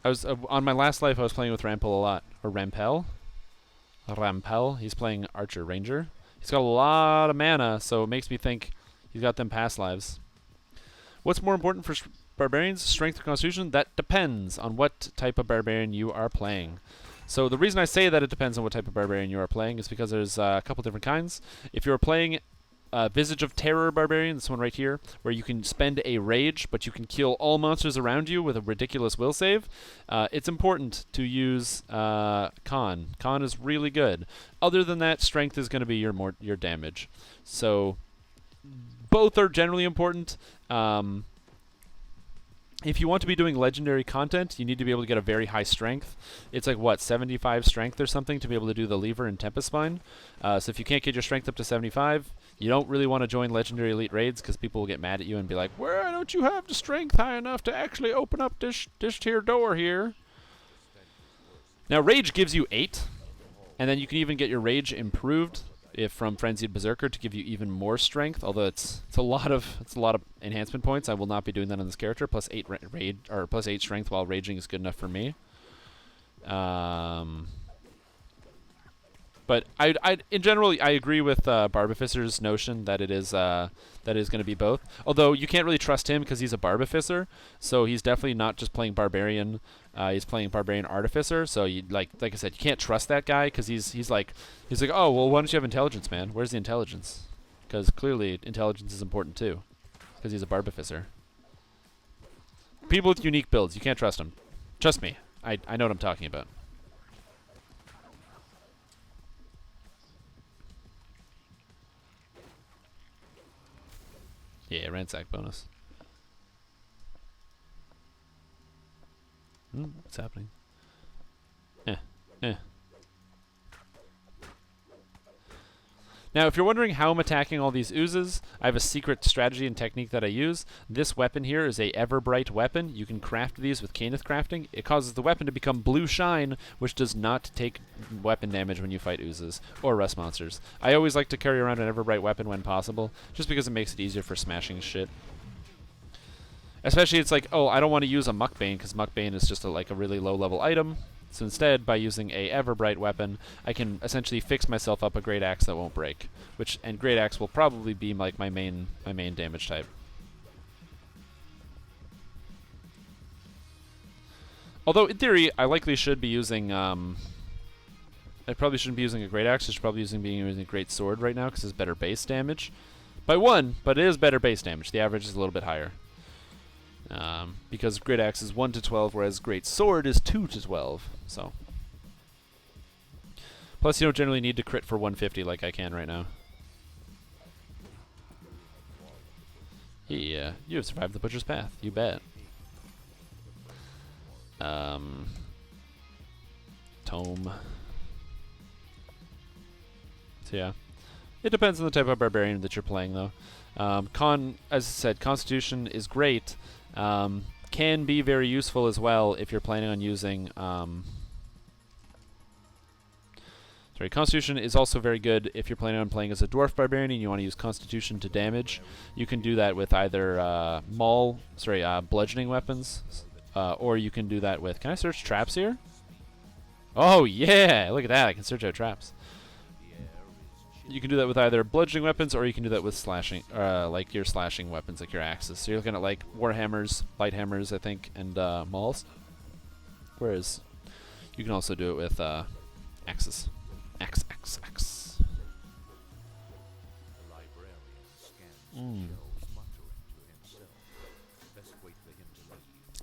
I was on my last life. I was playing with Rampel a lot, or Rampel. Rampel. He's playing Archer Ranger. He's got a lot of mana, so it makes me think he's got them past lives. What's more important for barbarians, strength or constitution? That depends on what type of barbarian you are playing. So the reason I say that it depends on what type of barbarian you are playing is because there's a couple different kinds. If you're playing Visage of Terror Barbarian, this one right here, where you can spend a rage, but you can kill all monsters around you with a ridiculous will save, it's important to use Con. Con is really good. Other than that, strength is going to be your damage. So both are generally important. If you want to be doing legendary content, you need to be able to get a very high strength. It's like, what, 75 strength or something to be able to do the Lever and Tempest Spine. So if you can't get your strength up to 75, you don't really want to join Legendary Elite Raids because people will get mad at you and be like, why don't you have the strength high enough to actually open up this here door here? Now, Rage gives you 8, and then you can even get your Rage improved if from Frenzied Berserker to give you even more strength, although it's a lot of enhancement points. I will not be doing that on this character. Plus 8 rage or plus 8 strength while raging is good enough for me. But in general, I agree with Barbificer's notion that it is going to be both. Although you can't really trust him because he's a Barbificer, so he's definitely not just playing Barbarian. He's playing Barbarian Artificer. So you like I said, you can't trust that guy because he's like, oh well, why don't you have intelligence, man? Where's the intelligence? Because clearly intelligence is important too, because he's a Barbificer. People with unique builds, you can't trust them. Trust me, I know what I'm talking about. Yeah, ransack bonus. What's happening? Now, if you're wondering how I'm attacking all these oozes, I have a secret strategy and technique that I use. This weapon here is a Everbright weapon. You can craft these with Caneth crafting. It causes the weapon to become blue shine, which does not take weapon damage when you fight oozes or rust monsters. I always like to carry around an Everbright weapon when possible, just because it makes it easier for smashing shit. Especially, it's like, oh, I don't want to use a Muckbane, because Muckbane is just a really low-level item. So instead, by using a Everbright weapon, I can essentially fix myself up a Great Axe that won't break. And Great Axe will probably be like my main damage type. Although in theory, I likely should be using. I probably shouldn't be using a Great Axe. I should probably be using a Great Sword right now because it's better base damage. By 1, but it is better base damage. The average is a little bit higher. Because Great Axe is 1 to 12, whereas Great Sword is 2 to 12. So, plus you don't generally need to crit for 150 like I can right now. Yeah, you have survived the Butcher's Path. You bet. Tome. So yeah, it depends on the type of barbarian that you're playing, though. As I said, Constitution is great. Can be very useful as well if you're planning on using. Constitution is also very good if you're planning on playing as a dwarf barbarian and you want to use Constitution to damage. You can do that with either bludgeoning weapons, or you can do that with. Can I search traps here? Oh yeah! Look at that! I can search out traps. You can do that with either bludgeoning weapons, or you can do that with slashing, like your slashing weapons, like your axes. So you're looking at like warhammers, light hammers, I think, and mauls. Whereas you can also do it with axes. Axe.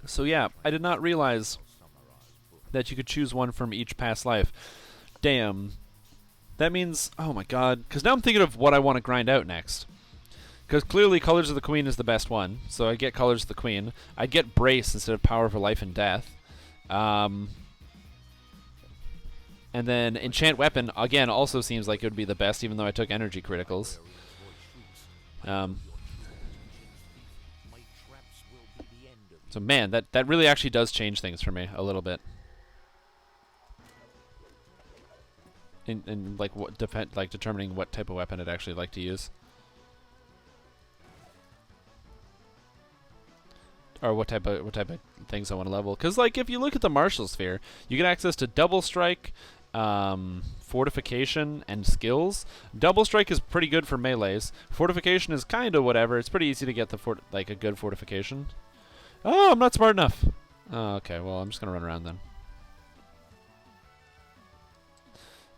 So yeah, I did not realize that you could choose one from each past life. Damn. That means, oh my god, because now I'm thinking of what I want to grind out next. Because clearly Colors of the Queen is the best one, so I get Colors of the Queen. I'd get Brace instead of Power for Life and Death. And then Enchant Weapon, again, also seems like it would be the best, even though I took energy criticals. So man, that really actually does change things for me a little bit. In like determining what type of weapon I'd actually like to use, or what type of things I want to level. Because like if you look at the Martial Sphere, you get access to Double Strike, Fortification, and skills. Double Strike is pretty good for melees. Fortification is kind of whatever. It's pretty easy to get a good fortification. Oh, I'm not smart enough. Oh, okay, well I'm just gonna run around then.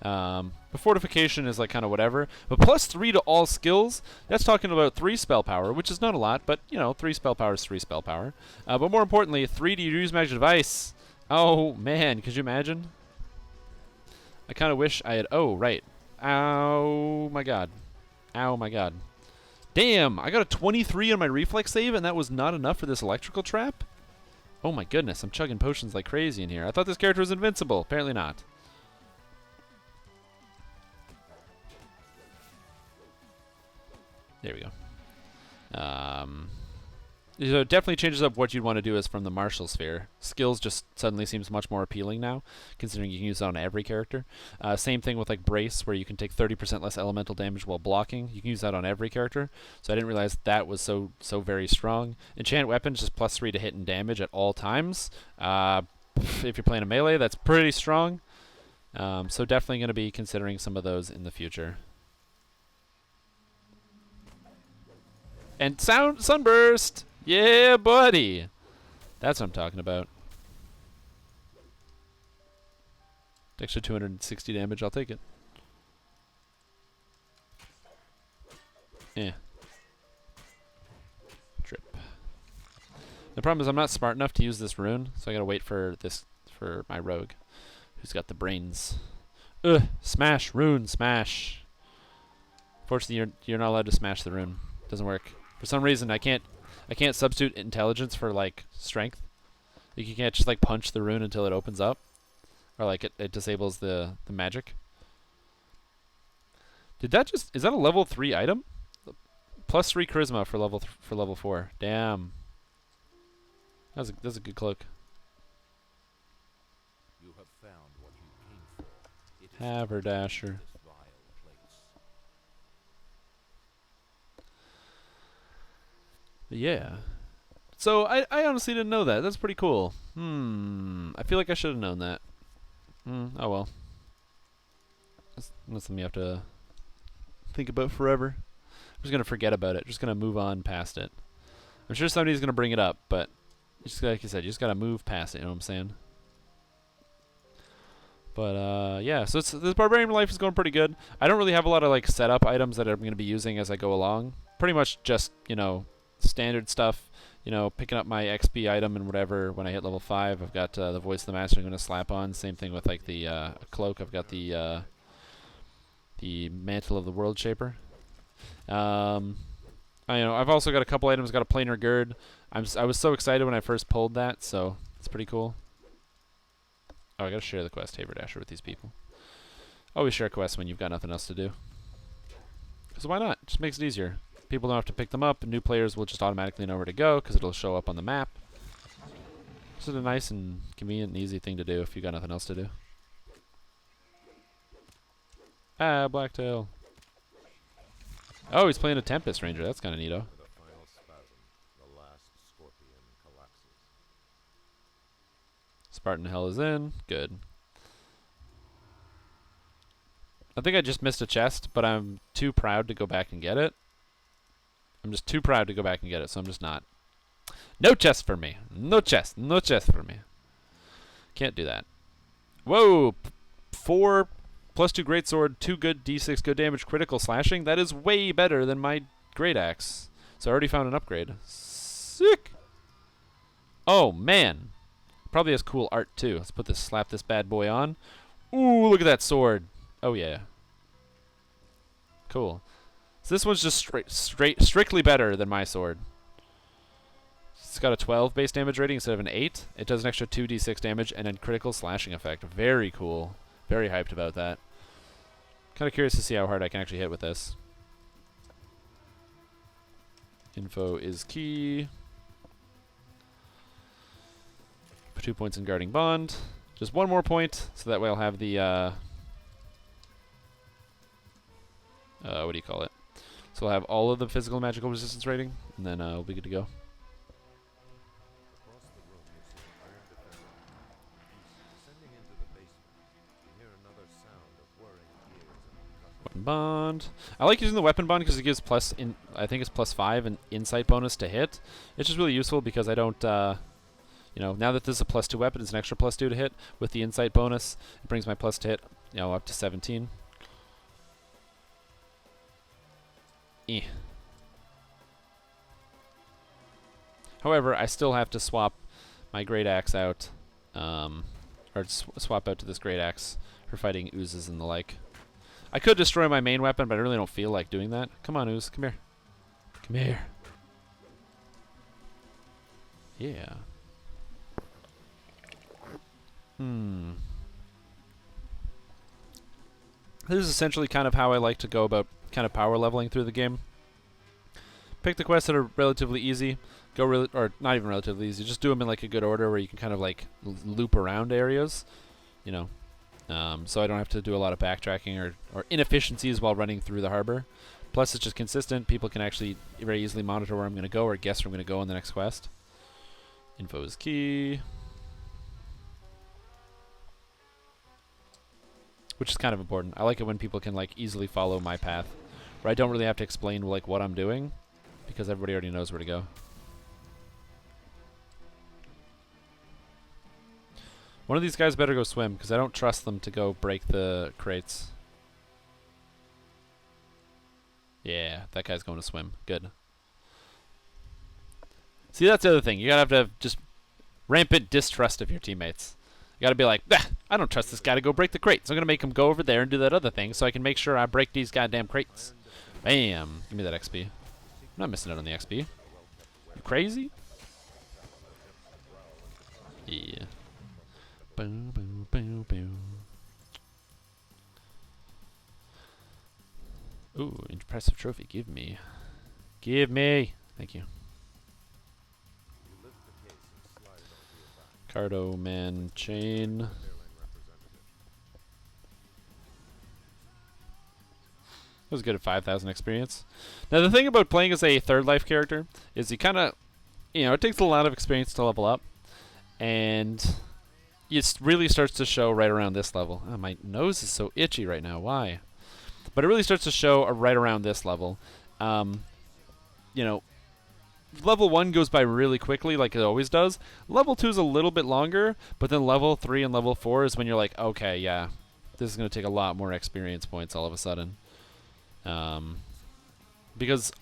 But Fortification is like kind of whatever. But +3 to all skills, that's talking about 3 spell power, which is not a lot, but you know, 3 spell power is 3 spell power. But more importantly, 3 to use magic device. Oh man, could you imagine? I kind of wish I had. Oh right. Ow my god. Ow my god. Damn, I got a 23 on my reflex save, and that was not enough for this electrical trap? Oh my goodness, I'm chugging potions like crazy in here. I thought this character was invincible. Apparently not. There we go. So it definitely changes up what you'd want to do as from the Martial Sphere. Skills just suddenly seems much more appealing now, considering you can use it on every character. Same thing with like Brace, where you can take 30% less elemental damage while blocking. You can use that on every character. So I didn't realize that was so very strong. Enchant Weapons just +3 to hit and damage at all times. If you're playing a melee, that's pretty strong. So definitely going to be considering some of those in the future. And sunburst! Yeah, buddy! That's what I'm talking about. Extra 260 damage, I'll take it. Yeah. Trip. The problem is I'm not smart enough to use this rune, so I gotta wait for my rogue, who's got the brains. Ugh! Smash! Rune! Smash! Fortunately, you're not allowed to smash the rune. Doesn't work. For some reason, I can't substitute intelligence for like strength. Like, you can't just like punch the rune until it opens up, or like it disables the magic. Is that a level 3 item? Plus 3 charisma for level 4. Damn. That's a good cloak. You have found what you came for. It is Haberdasher. this vile place. Yeah. So I honestly didn't know that. That's pretty cool. I feel like I should have known that. Oh well. That's something you have to think about forever. I'm just gonna forget about it. Just gonna move on past it. I'm sure somebody's gonna bring it up, but just like you said, you just gotta move past it. You know what I'm saying? But yeah. So this barbarian life is going pretty good. I don't really have a lot of like setup items that I'm gonna be using as I go along. Pretty much just standard stuff. Picking up my XP item and whatever when I hit level 5. I've got the Voice of the Master I'm going to slap on. Same thing with like the cloak. I've got the Mantle of the World Shaper. I've also got a couple items. Got a Planar Gird. I was so excited when I first pulled that, so it's pretty cool. Oh, I got to share the quest Haberdasher with these people. Always share quests when you've got nothing else to do. Because why not? It just makes it easier. People don't have to pick them up, and new players will just automatically know where to go because it'll show up on the map. This is a nice and convenient and easy thing to do if you got nothing else to do. Ah, Blacktail. Oh, he's playing a Tempest Ranger. That's kind of neato. With a final spasm, the last scorpion collapses. Spartan Hell is in. Good. I think I just missed a chest, but I'm too proud to go back and get it. I'm just too proud to go back and get it, so I'm just not. No chest for me. No chest. No chest for me. Can't do that. Whoa! 4 plus 2 greatsword, 2 good d6 good damage, critical slashing. That is way better than my great axe. So I already found an upgrade. Sick! Oh, man. Probably has cool art, too. Let's slap this bad boy on. Ooh, look at that sword. Oh, yeah. Cool. So this one's just strictly better than my sword. It's got a 12 base damage rating instead of an 8. It does an extra 2d6 damage and then critical slashing effect. Very cool. Very hyped about that. Kind of curious to see how hard I can actually hit with this. Info is key. 2 points in Guarding Bond. Just 1 more point, so that way I'll have the what do you call it? So I'll have all of the physical and magical resistance rating, and then we'll be good to go. Across the room, you see an iron defender. Descending into the basement, you hear another sound of whirring gears and percussion. Weapon bond. I like using the weapon bond because it gives I think it's +5 and insight bonus to hit. It's just really useful because I don't, now that this is a +2 weapon, it's an extra +2 to hit. With the insight bonus, it brings my plus to hit, up to 17. Eh. However, I still have to swap my great axe out, or swap out to this great axe for fighting oozes and the like. I could destroy my main weapon, but I really don't feel like doing that. Come on, ooze, come here. Come here. Yeah. This is essentially kind of how I like to go about kind of power leveling through the game. Pick the quests that are relatively easy. Or not even relatively easy. Just do them in like a good order where you can kind of like loop around areas, so I don't have to do a lot of backtracking or inefficiencies while running through the harbor. Plus, it's just consistent. People can actually very easily monitor where I'm going to go or guess where I'm going to go in the next quest. Info is key. which is kind of important. I like it when people can like easily follow my path, where I don't really have to explain like what I'm doing, because everybody already knows where to go. One of these guys better go swim, because I don't trust them to go break the crates. Yeah, that guy's going to swim. Good. See, that's the other thing. You gotta have to have just rampant distrust of your teammates. You gotta be like, bah, I don't trust this guy to go break the crates. I'm gonna make him go over there and do that other thing so I can make sure I break these goddamn crates. Bam. Give me that XP. I'm not missing out on the XP. You crazy? Yeah. Boom, boom, boom, boom. Ooh, impressive trophy. Give me. Give me. Thank you. Cardo man chain. That was good at 5,000 experience. Now the thing about playing as a third life character is you kind of, it takes a lot of experience to level up, and it really starts to show right around this level. Oh, my nose is so itchy right now. Why? But it really starts to show right around this level. Level 1 goes by really quickly like it always does. Level 2 is a little bit longer, but then level 3 and level 4 is when you're like, okay, yeah, this is going to take a lot more experience points all of a sudden. Because,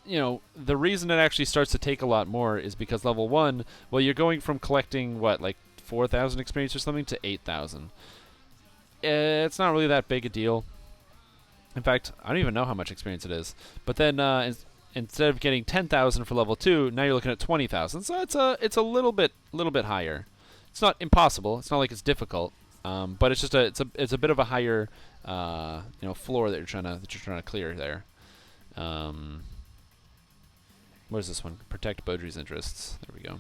the reason it actually starts to take a lot more is because level 1, well, you're going from collecting, like 4,000 experience or something to 8,000. It's not really that big a deal. In fact, I don't even know how much experience it is. But then, instead of getting 10,000 for level 2, now you're looking at 20,000. So it's a little bit higher. It's not impossible. It's not like it's difficult. But it's just it's a bit of a higher floor that you're trying to clear there. What is this one? Protect Beaudry's interests. There we go.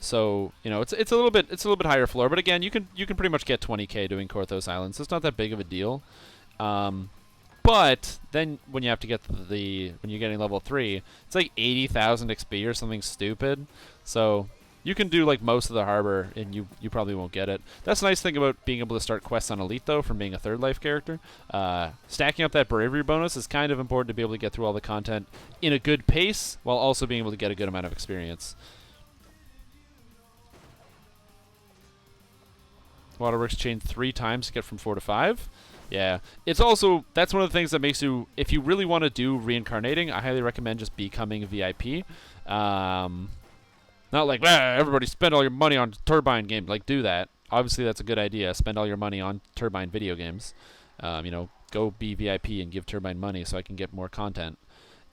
So it's a little bit higher floor, but again, you can pretty much get 20k doing Korthos Island, so it's not that big of a deal. But then when you have to get when you're getting level 3, it's like 80,000 XP or something stupid. So you can do like most of the harbor, and you probably won't get it. That's the nice thing about being able to start quests on Elite, though, from being a third life character. Stacking up that bravery bonus is kind of important to be able to get through all the content in a good pace, while also being able to get a good amount of experience. Waterworks chain 3 times to get from 4 to 5. Yeah. It's also, that's one of the things that makes you, if you really want to do reincarnating, I highly recommend just becoming a VIP. Not like, everybody spend all your money on Turbine game. Like, do that. Obviously, that's a good idea. Spend all your money on Turbine video games. Go be VIP and give Turbine money so I can get more content.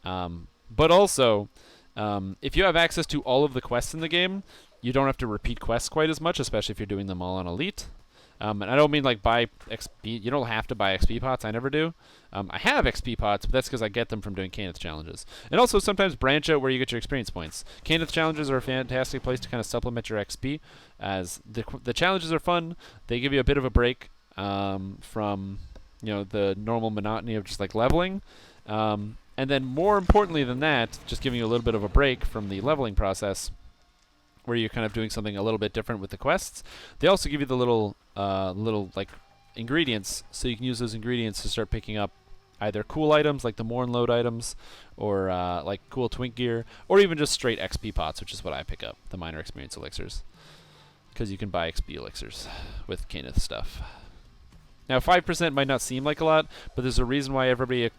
But also, if you have access to all of the quests in the game, you don't have to repeat quests quite as much, especially if you're doing them all on Elite. And I don't mean like buy XP. You don't have to buy XP pots. I never do. I have XP pots, but that's because I get them from doing Caneth challenges. And also sometimes branch out where you get your experience points. Caneth challenges are a fantastic place to kind of supplement your XP, as the challenges are fun. They give you a bit of a break from the normal monotony of just like leveling. And then more importantly than that, just giving you a little bit of a break from the leveling process, where you're kind of doing something a little bit different with the quests. They also give you the little like ingredients, so you can use those ingredients to start picking up either cool items like the Morn Load items, or like cool Twink gear, or even just straight XP pots, which is what I pick up, the minor experience elixirs, because you can buy XP elixirs with Caneth stuff. Now 5% might not seem like a lot, but there's a reason why everybody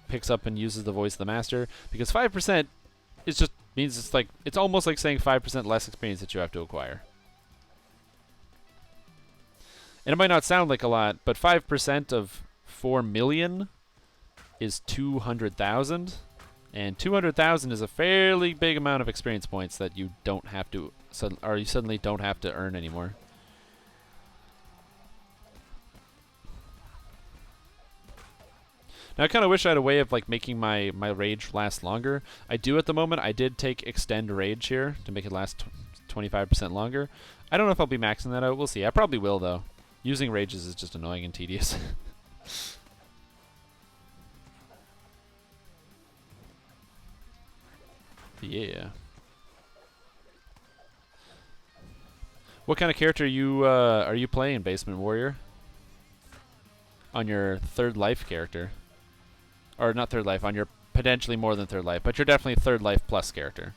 picks up and uses the Voice of the Master, because 5% is just means it's almost like saying 5% less experience that you have to acquire. And it might not sound like a lot, but 5% of 4 million is 200,000, and 200,000 is a fairly big amount of experience points that you don't have to, or you suddenly don't have to earn anymore. Now, I kind of wish I had a way of like making my rage last longer. I do at the moment. I did take extend rage here to make it last 25% longer. I don't know if I'll be maxing that out. We'll see. I probably will, though. Using rages is just annoying and tedious. Yeah. What kind of character are you playing, Basement Warrior? On your third life character, or not third life, on your potentially more than third life, but you're definitely third life plus character.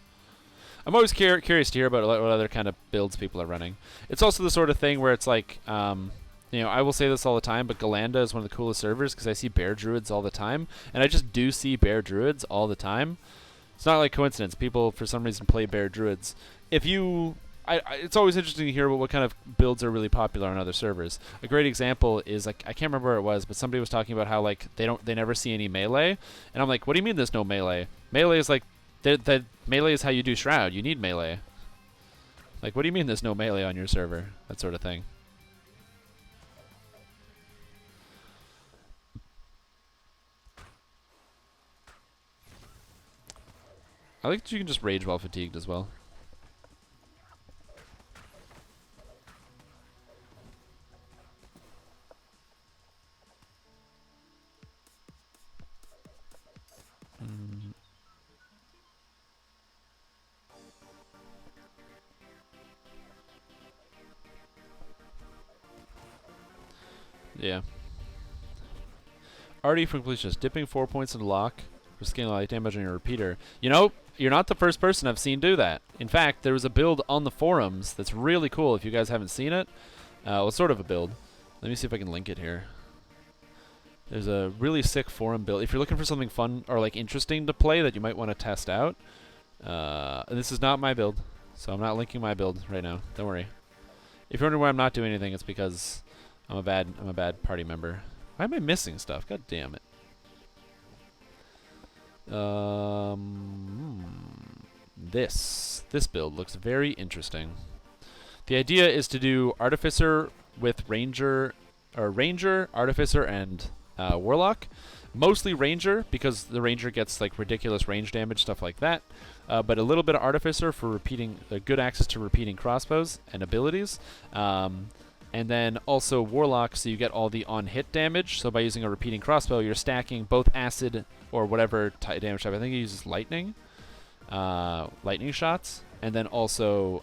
I'm always curious to hear about what other kind of builds people are running. It's also the sort of thing where it's like, you know, I will say this all the time, but Galanda is one of the coolest servers because I see bear druids all the time, and I just do see bear druids all the time. It's not like coincidence. People, for some reason, play bear druids. If you... it's always interesting to hear about what kind of builds are really popular on other servers. A great example is, like, I can't remember where it was, but somebody was talking about how, like, they never see any melee, and I'm like, what do you mean there's no melee? Melee is like, the melee is how you do Shroud. You need melee. Like, what do you mean there's no melee on your server? That sort of thing. I like that you can just rage while fatigued as well. Yeah. Already for completion, just dipping 4 points into lock for scaling light damage on your repeater. You know, you're not the first person I've seen do that. In fact, there was a build on the forums that's really cool if you guys haven't seen it. Well, sort of a build. Let me see if I can link it here. There's a really sick forum build. If you're looking for something fun or like interesting to play that you might want to test out, this is not my build, so I'm not linking my build right now. Don't worry. If you're wondering why I'm not doing anything, it's because I'm a bad party member. Why am I missing stuff? God damn it. This build looks very interesting. The idea is to do Artificer with Ranger, Artificer, and Warlock. Mostly Ranger, because the Ranger gets like ridiculous range damage, stuff like that. But a little bit of Artificer for repeating, good access to repeating crossbows and abilities. And then also Warlock, so you get all the on-hit damage. So by using a repeating crossbow, you're stacking both acid or whatever damage type. I think he uses lightning shots, and then also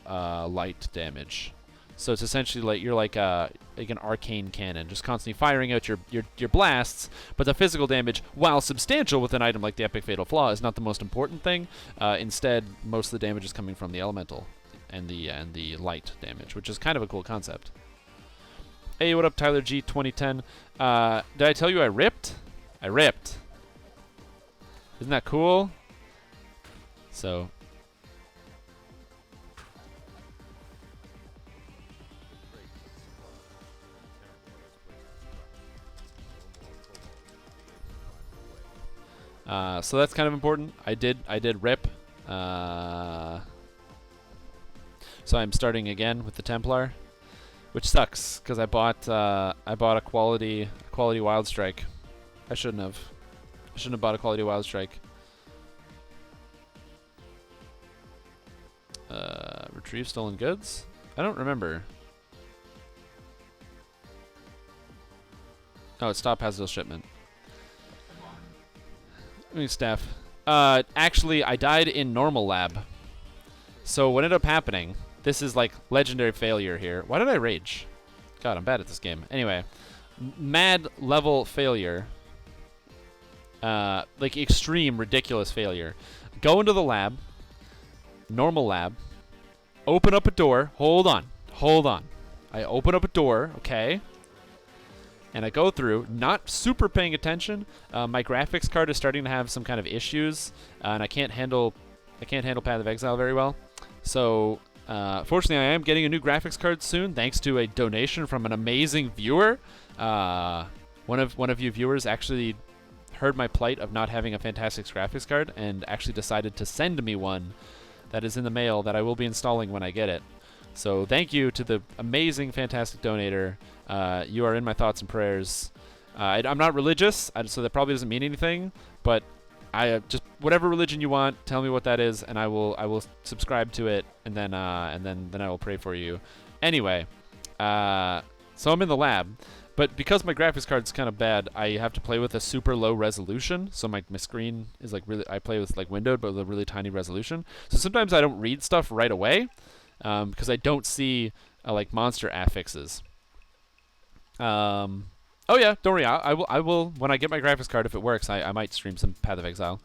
light damage. So it's essentially like you're like an arcane cannon, just constantly firing out your blasts. But the physical damage, while substantial with an item like the Epic Fatal Flaw, is not the most important thing. Instead, most of the damage is coming from the elemental and the light damage, which is kind of a cool concept. Hey, what up, Tyler G 2010? Did I tell you I ripped? I ripped. Isn't that cool? So. So that's kind of important. I did rip. So I'm starting again with the Templar, which sucks because I bought a quality Wild Strike. I shouldn't have bought a quality Wild Strike. Retrieve stolen goods? I don't remember. Oh, it's stop hazardous shipment. Staff. Actually, I died in normal lab. So what ended up happening, this is like legendary failure here. Why did I rage? God, I'm bad at this game. Anyway, mad level failure. Like extreme ridiculous failure. Go into the lab, normal lab, open up a door. Hold on. I open up a door, okay? And I go through, not super paying attention. My graphics card is starting to have some kind of issues, and I can't handle Path of Exile very well. So, fortunately, I am getting a new graphics card soon, thanks to a donation from an amazing viewer. One of you viewers actually heard my plight of not having a fantastic graphics card, and actually decided to send me one that is in the mail that I will be installing when I get it. So thank you to the amazing, fantastic donator. You are in my thoughts and prayers. I'm not religious, so that probably doesn't mean anything. But I just whatever religion you want, tell me what that is, and I will subscribe to it, and then I will pray for you. Anyway, so I'm in the lab, but because my graphics card's kind of bad, I have to play with a super low resolution. So my screen is like really, I play with like windowed, but with a really tiny resolution. So sometimes I don't read stuff right away. Because I don't see like monster affixes. Oh yeah, don't worry. I will when I get my graphics card. If it works, I might stream some Path of Exile.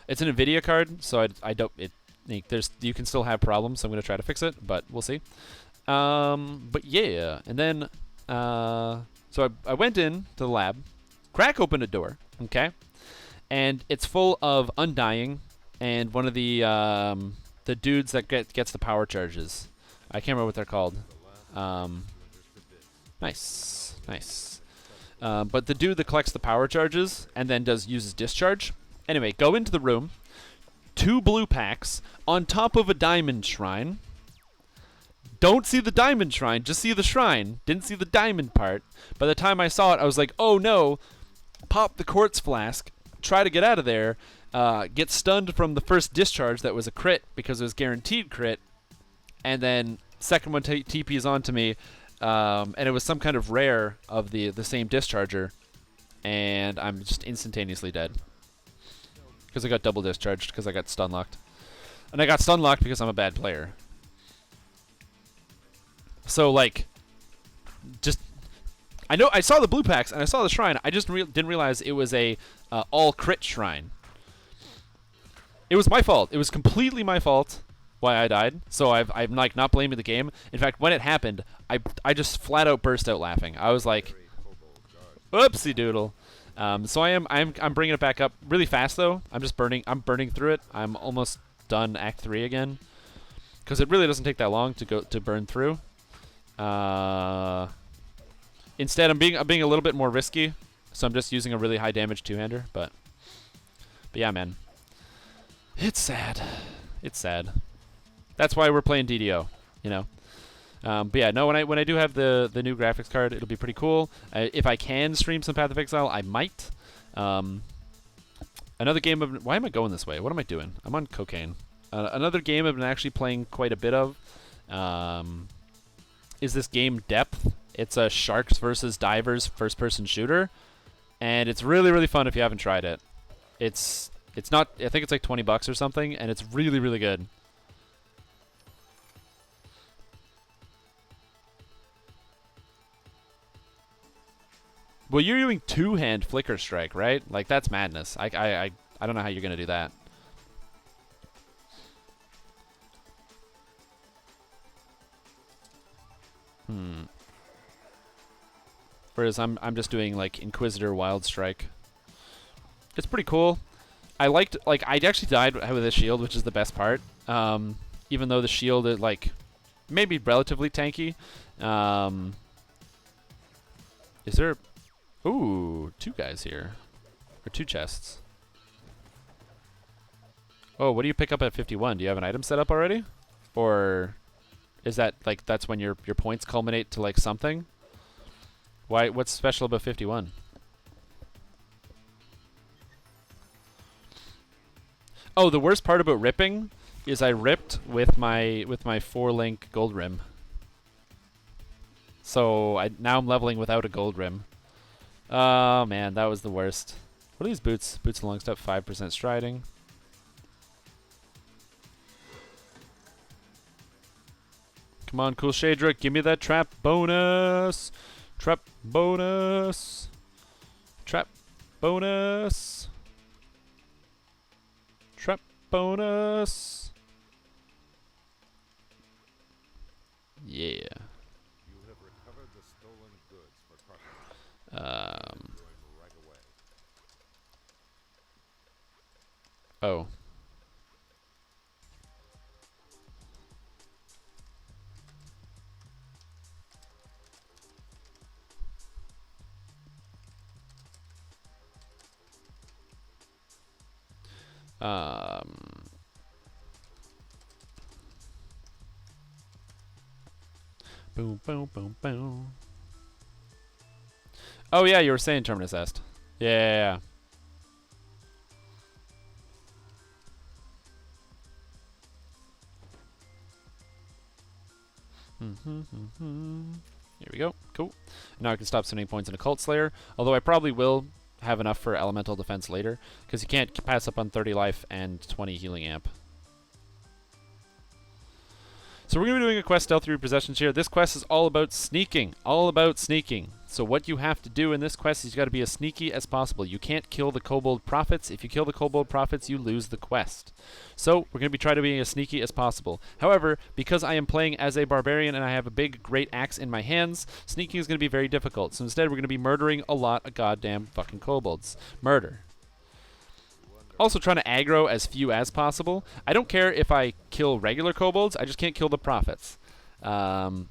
It's an Nvidia card, so I don't. You can still have problems. So I'm gonna try to fix it, but we'll see. But yeah, and then so I went in to the lab, crack open a door, okay, and it's full of Undying and one of the dudes that gets the power charges. I can't remember what they're called. Nice. But the dude that collects the power charges and then uses discharge. Anyway, go into the room. 2 blue packs on top of a diamond shrine. Don't see the diamond shrine, just see the shrine. Didn't see the diamond part. By the time I saw it, I was like, oh no. Pop the quartz flask. Try to get out of there. Get stunned from the first discharge that was a crit because it was guaranteed crit. And then second one TPs onto me. And it was some kind of rare of the same discharger, and I'm just instantaneously dead because I got double discharged because I got stun locked, and I got stun locked because I'm a bad player. So like, I saw the blue packs and I saw the shrine. I just didn't realize it was a all crit shrine. It was my fault. It was completely my fault why I died. So I'm like not blaming the game. In fact, when it happened, I just flat out burst out laughing. I was like, "Oopsie doodle." So I'm bringing it back up really fast though. I'm burning through it. I'm almost done Act 3 again because it really doesn't take that long to burn through. Instead, I'm being a little bit more risky. So I'm just using a really high damage two-hander. But yeah, man, it's sad. It's sad. That's why we're playing DDO, you know. But yeah, no. When I do have the new graphics card, it'll be pretty cool. If I can stream some Path of Exile, I might. Another game of why am I going this way? What am I doing? I'm on cocaine. Another game I've been actually playing quite a bit of is this game Depth. It's a sharks versus divers first-person shooter, and it's really really fun if you haven't tried it. It's not. I think it's like $20 or something, and it's really really good. Well, you're doing two-hand flicker strike, right? Like that's madness. I don't know how you're gonna do that. Whereas I'm just doing like Inquisitor Wild Strike. It's pretty cool. I actually died with a shield, which is the best part. Even though the shield is like maybe relatively tanky. Is there? Ooh, 2 guys here. Or 2 chests. Oh, what do you pick up at 51? Do you have an item set up already? Or is that like that's when your points culminate to like something? Why what's special about 51? Oh, the worst part about ripping is I ripped with my 4-link gold rim. So now I'm leveling without a gold rim. Oh man, that was the worst. What are these boots? Boots and long step, 5% striding. Come on, cool Shadra, give me that trap bonus. Trap bonus. Trap bonus. Trap bonus. Yeah. Oh. Boom, boom, boom, boom. Oh yeah, you were saying Terminus Est. Yeah. Here we go. Cool. Now I can stop sending points into Cult Slayer. Although I probably will have enough for Elemental Defense later, because you can't pass up on 30 life and 20 healing amp. So we're going to be doing a quest, Stealthy Repossessions here. This quest is all about sneaking. All about sneaking. So what you have to do in this quest is you got to be as sneaky as possible. You can't kill the kobold prophets. If you kill the kobold prophets, you lose the quest. So we're going to be trying to be as sneaky as possible. However, because I am playing as a barbarian and I have a big, great axe in my hands, sneaking is going to be very difficult. So instead, we're going to be murdering a lot of goddamn fucking kobolds. Murder. Also trying to aggro as few as possible. I don't care if I kill regular kobolds, I just can't kill the prophets. So I'm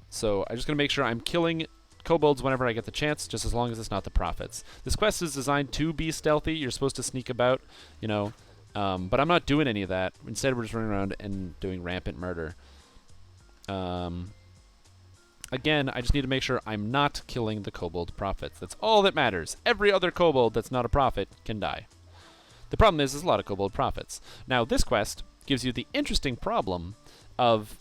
just going to make sure I'm killing kobolds whenever I get the chance, just as long as it's not the prophets. This quest is designed to be stealthy. You're supposed to sneak about, you know, but I'm not doing any of that. Instead, we're just running around and doing rampant murder. Again, I just need to make sure I'm not killing the kobold prophets. That's all that matters. Every other kobold that's not a prophet can die. The problem is there's a lot of kobold prophets. Now, this quest gives you the interesting problem of,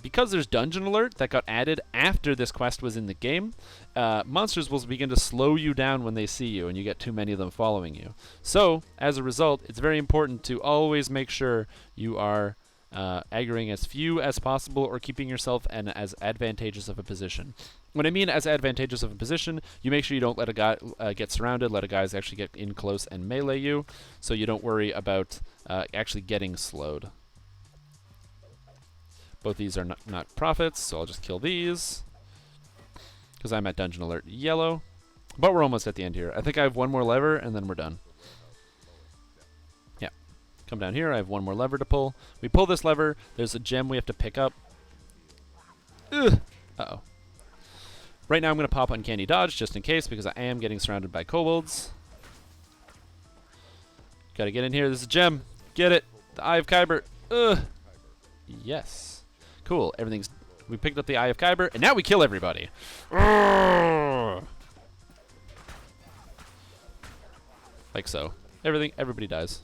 because there's Dungeon Alert that got added after this quest was in the game, monsters will begin to slow you down when they see you, and you get too many of them following you. So, as a result, it's very important to always make sure you are aggroing as few as possible or keeping yourself in as advantageous of a position. When I mean as advantageous of a position, you make sure you don't let a guy get surrounded, let a guys actually get in close and melee you, so you don't worry about actually getting slowed. Both these are not prophets, so I'll just kill these, because I'm at Dungeon Alert yellow. But we're almost at the end here. I think I have one more lever, and then we're done. Yeah. Come down here, I have one more lever to pull. We pull this lever, there's a gem we have to pick up. Ugh. Uh-oh. Right now I'm going to pop Uncanny Dodge, just in case, because I am getting surrounded by kobolds. Gotta get in here. This is a gem. Get it. The Eye of Kyber. Ugh. Yes. Cool. Everything's... We picked up the Eye of Kyber, and now we kill everybody. Like so. Everybody dies.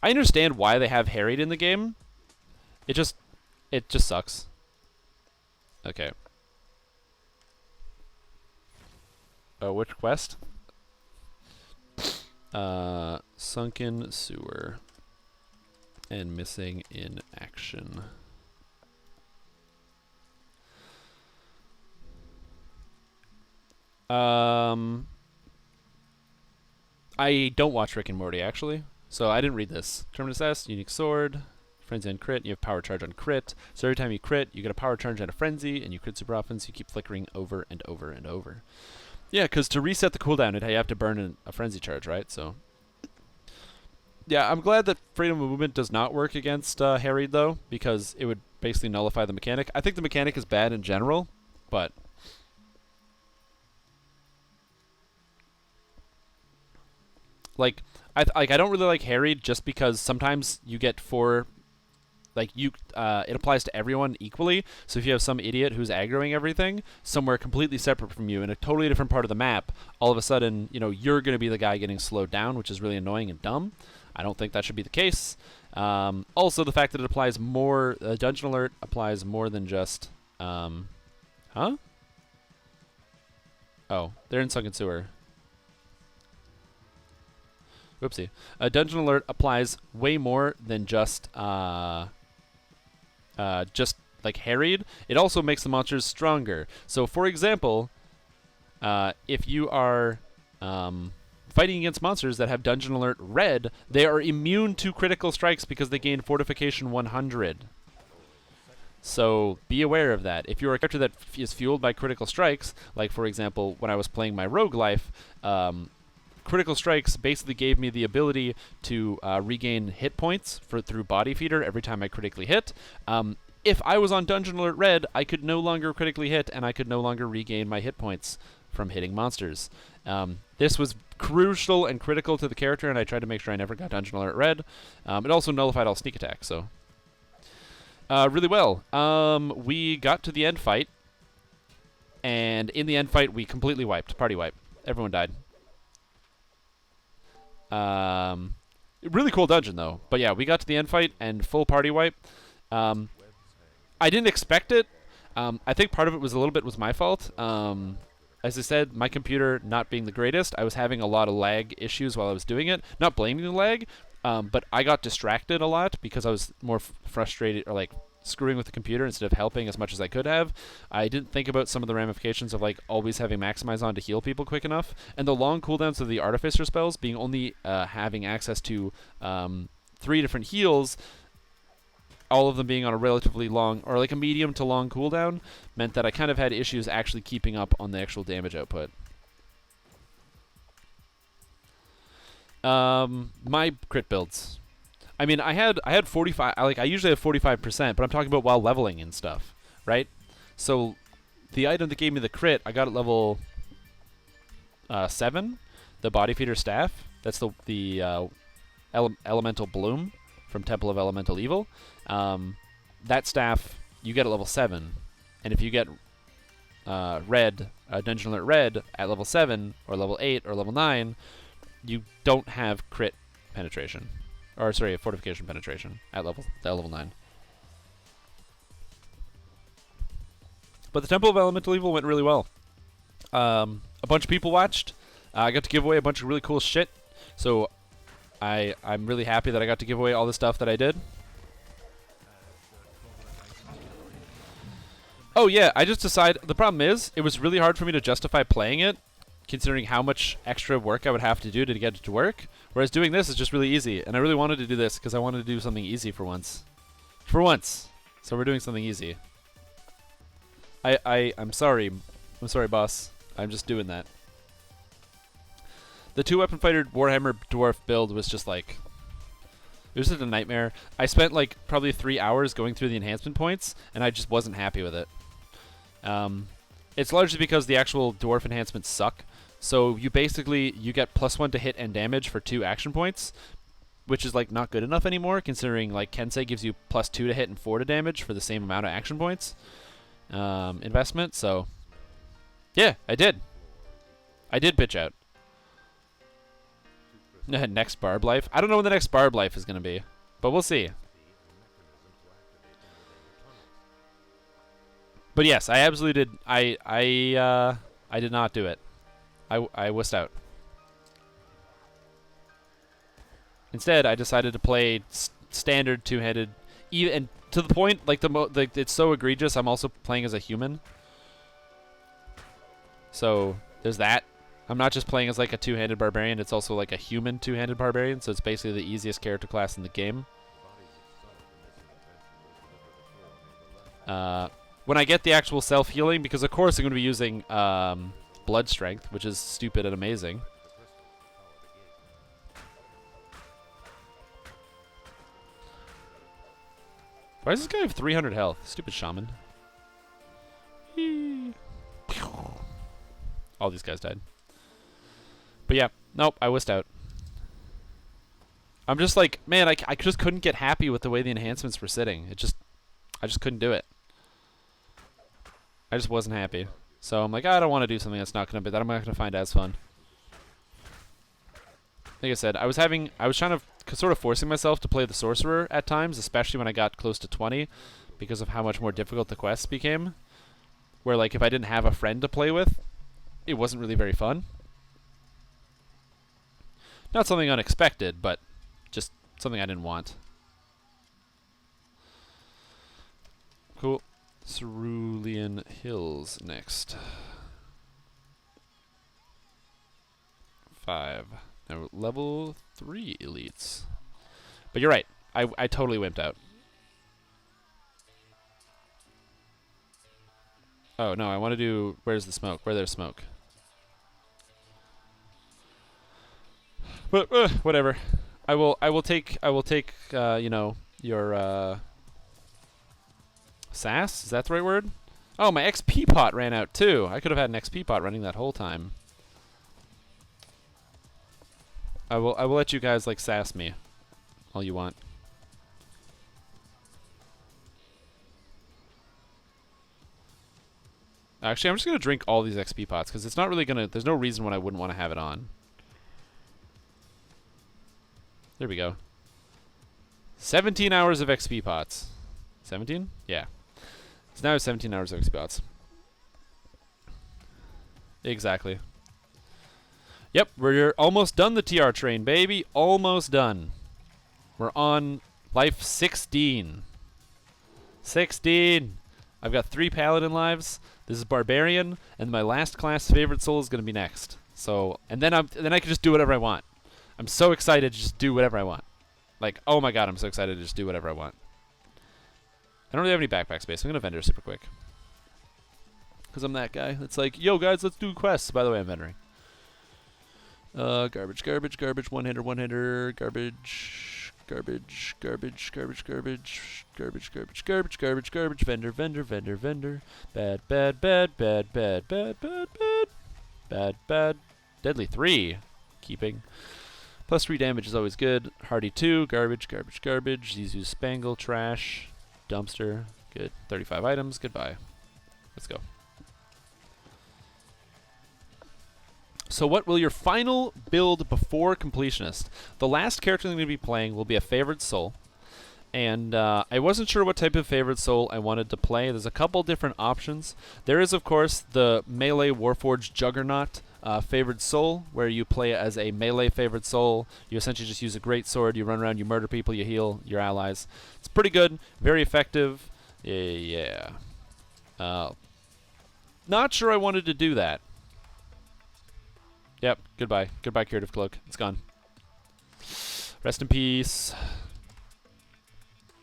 I understand why they have harried in the game. It just sucks. Okay. Oh, which quest? Sunken sewer. And missing in action. I don't watch Rick and Morty, actually. So I didn't read this. Terminus S, unique sword. Frenzy and crit, you have power charge on crit. So every time you crit, you get a power charge and a frenzy, and you crit super often, so you keep flickering over and over and over. Yeah, because to reset the cooldown, you have to burn a frenzy charge, right? So, yeah, I'm glad that freedom of movement does not work against harried, though, because it would basically nullify the mechanic. I think the mechanic is bad in general, but... Like, I don't really like harried just because sometimes you get 4... Like, it applies to everyone equally. So if you have some idiot who's aggroing everything somewhere completely separate from you in a totally different part of the map, all of a sudden, you know, you're going to be the guy getting slowed down, which is really annoying and dumb. I don't think that should be the case. Also, the fact that it applies more, Dungeon Alert applies more than just, huh? Oh, they're in Sunken Sewer. Whoopsie. Dungeon Alert applies way more than just like harried. It also makes the monsters stronger. So, for example, if you are fighting against monsters that have Dungeon Alert red, they are immune to critical strikes because they gain Fortification 100. So be aware of that. If you're a character that is fueled by critical strikes, like for example, when I was playing my rogue life, critical strikes basically gave me the ability to regain hit points through Body Feeder every time I critically hit. If I was on Dungeon Alert Red, I could no longer critically hit, and I could no longer regain my hit points from hitting monsters. This was crucial and critical to the character, and I tried to make sure I never got Dungeon Alert Red. It also nullified all sneak attacks, so... really well. We got to the end fight, and in the end fight, we completely wiped. Party wipe. Everyone died. Really cool dungeon, though. But yeah, we got to the end fight, and full party wipe. I didn't expect it. I think part of it was a little bit was my fault. As I said, my computer not being the greatest, I was having a lot of lag issues while I was doing it. Not blaming the lag. But I got distracted a lot because I was more frustrated or like screwing with the computer instead of helping as much as I could have. I didn't think about some of the ramifications of like always having maximize on to heal people quick enough, and the long cooldowns of the artificer spells being only having access to 3 different heals, all of them being on a relatively long or like a medium to long cooldown, meant that I kind of had issues actually keeping up on the actual damage output. My crit builds. I mean, I had 45. I usually have 45%, but I'm talking about while leveling and stuff, right? So, the item that gave me the crit, I got at level 7, the Body Feeder Staff. That's the Elemental Bloom from Temple of Elemental Evil. That staff you get at level 7, and if you get Dungeon Alert Red at level 7 or level 8 or level 9, you don't have crit penetration. Or, sorry, fortification penetration at level 9. But the Temple of Elemental Evil went really well. A bunch of people watched. I got to give away a bunch of really cool shit. So I'm really happy that I got to give away all the stuff that I did. Oh yeah, I just decided, the problem is, it was really hard for me to justify playing it, considering how much extra work I would have to do to get it to work. Whereas doing this is just really easy, and I really wanted to do this because I wanted to do something easy for once. For once. So we're doing something easy. I'm sorry. I'm sorry, boss. I'm just doing that. The 2-weapon fighter Warhammer Dwarf build was just like... It was just a nightmare. I spent like probably 3 hours going through the enhancement points, and I just wasn't happy with it. It's largely because the actual dwarf enhancements suck. So you basically, you get +1 to hit and damage for 2 action points, which is like not good enough anymore, considering like Kensei gives you +2 to hit and 4 to damage for the same amount of action points investment. So yeah, I did bitch out. Next Barb Life. I don't know when the next Barb Life is going to be, but we'll see. But yes, I absolutely did. I did not do it. I wussed out. Instead, I decided to play standard two-handed, and to the point, like it's so egregious. I'm also playing as a human, so there's that. I'm not just playing as like a two-handed barbarian. It's also like a human two-handed barbarian. So it's basically the easiest character class in the game. When I get the actual self-healing, because of course I'm going to be using blood strength, which is stupid and amazing. Why does this guy have 300 health? Stupid shaman. All these guys died. But yeah, nope, I wussed out. I'm just like, man, I just couldn't get happy with the way the enhancements were sitting. I just couldn't do it. I just wasn't happy. So I'm like, I don't want to do something that's not going to be, that I'm not going to find as fun. Like I said, I was trying to sort of forcing myself to play the sorcerer at times, especially when I got close to 20, because of how much more difficult the quests became. Where like if I didn't have a friend to play with, it wasn't really very fun. Not something unexpected, but just something I didn't want. Cool. Cerulean Hills next. 5. Now level 3 elites. But you're right. I totally wimped out. Oh no, I want to do, where's the smoke? Where there's smoke. But whatever. I will take you know, your sass? Is that the right word? Oh, my XP pot ran out too. I could have had an XP pot running that whole time. I will let you guys like sass me all you want. Actually, I'm just gonna drink all these XP pots because it's not really gonna. There's no reason why I wouldn't want to have it on. There we go. 17 hours of XP pots. 17? Yeah. So now I have 17 hours of XP pots. Exactly. Yep, we're almost done the TR train, baby. Almost done. We're on life 16. 16! I've got 3 paladin lives. This is barbarian, and my last class favorite soul is going to be next. So, and then I can just do whatever I want. I'm so excited to just do whatever I want. Like, oh my god, I'm so excited to just do whatever I want. I don't really have any backpack space. I'm going to vendor super quick. Because I'm that guy. It's like, yo guys, let's do quests. By the way, I'm vendoring. Garbage, garbage, garbage, one-hitter, garbage, garbage, garbage, garbage, garbage, garbage, garbage, garbage, garbage, garbage, vendor, vendor, vendor, vendor, bad, bad, bad, bad, bad, bad, bad, bad, bad, bad, deadly 3, keeping, plus 3 damage is always good, hardy 2, garbage, garbage, garbage, Zizu Spangle, trash, dumpster, good, 35 items, goodbye, let's go. So what will your final build before completionist? The last character I'm going to be playing will be a favorite soul. And I wasn't sure what type of favorite soul I wanted to play. There's a couple different options. There is, of course, the melee Warforged Juggernaut favorite soul, where you play as a melee favorite soul. You essentially just use a great sword. You run around, you murder people, you heal your allies. It's pretty good, very effective. Yeah. Not sure I wanted to do that. Yep, goodbye. Goodbye, Curative Cloak. It's gone. Rest in peace.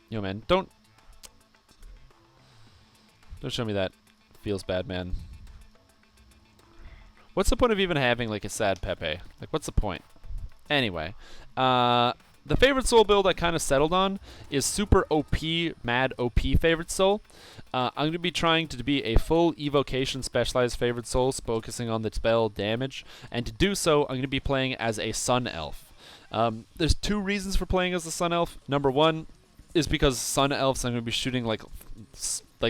Yo, man, don't show me that. Feels bad, man. What's the point of even having, like, a sad Pepe? Like, what's the point? Anyway, the favorite soul build I kind of settled on is super OP, mad OP favorite soul. I'm going to be trying to be a full evocation specialized favorite soul, focusing on the spell damage. And to do so, I'm going to be playing as a Sun Elf. There's 2 reasons for playing as a Sun Elf. Number 1 is because Sun Elves, I'm going to be shooting like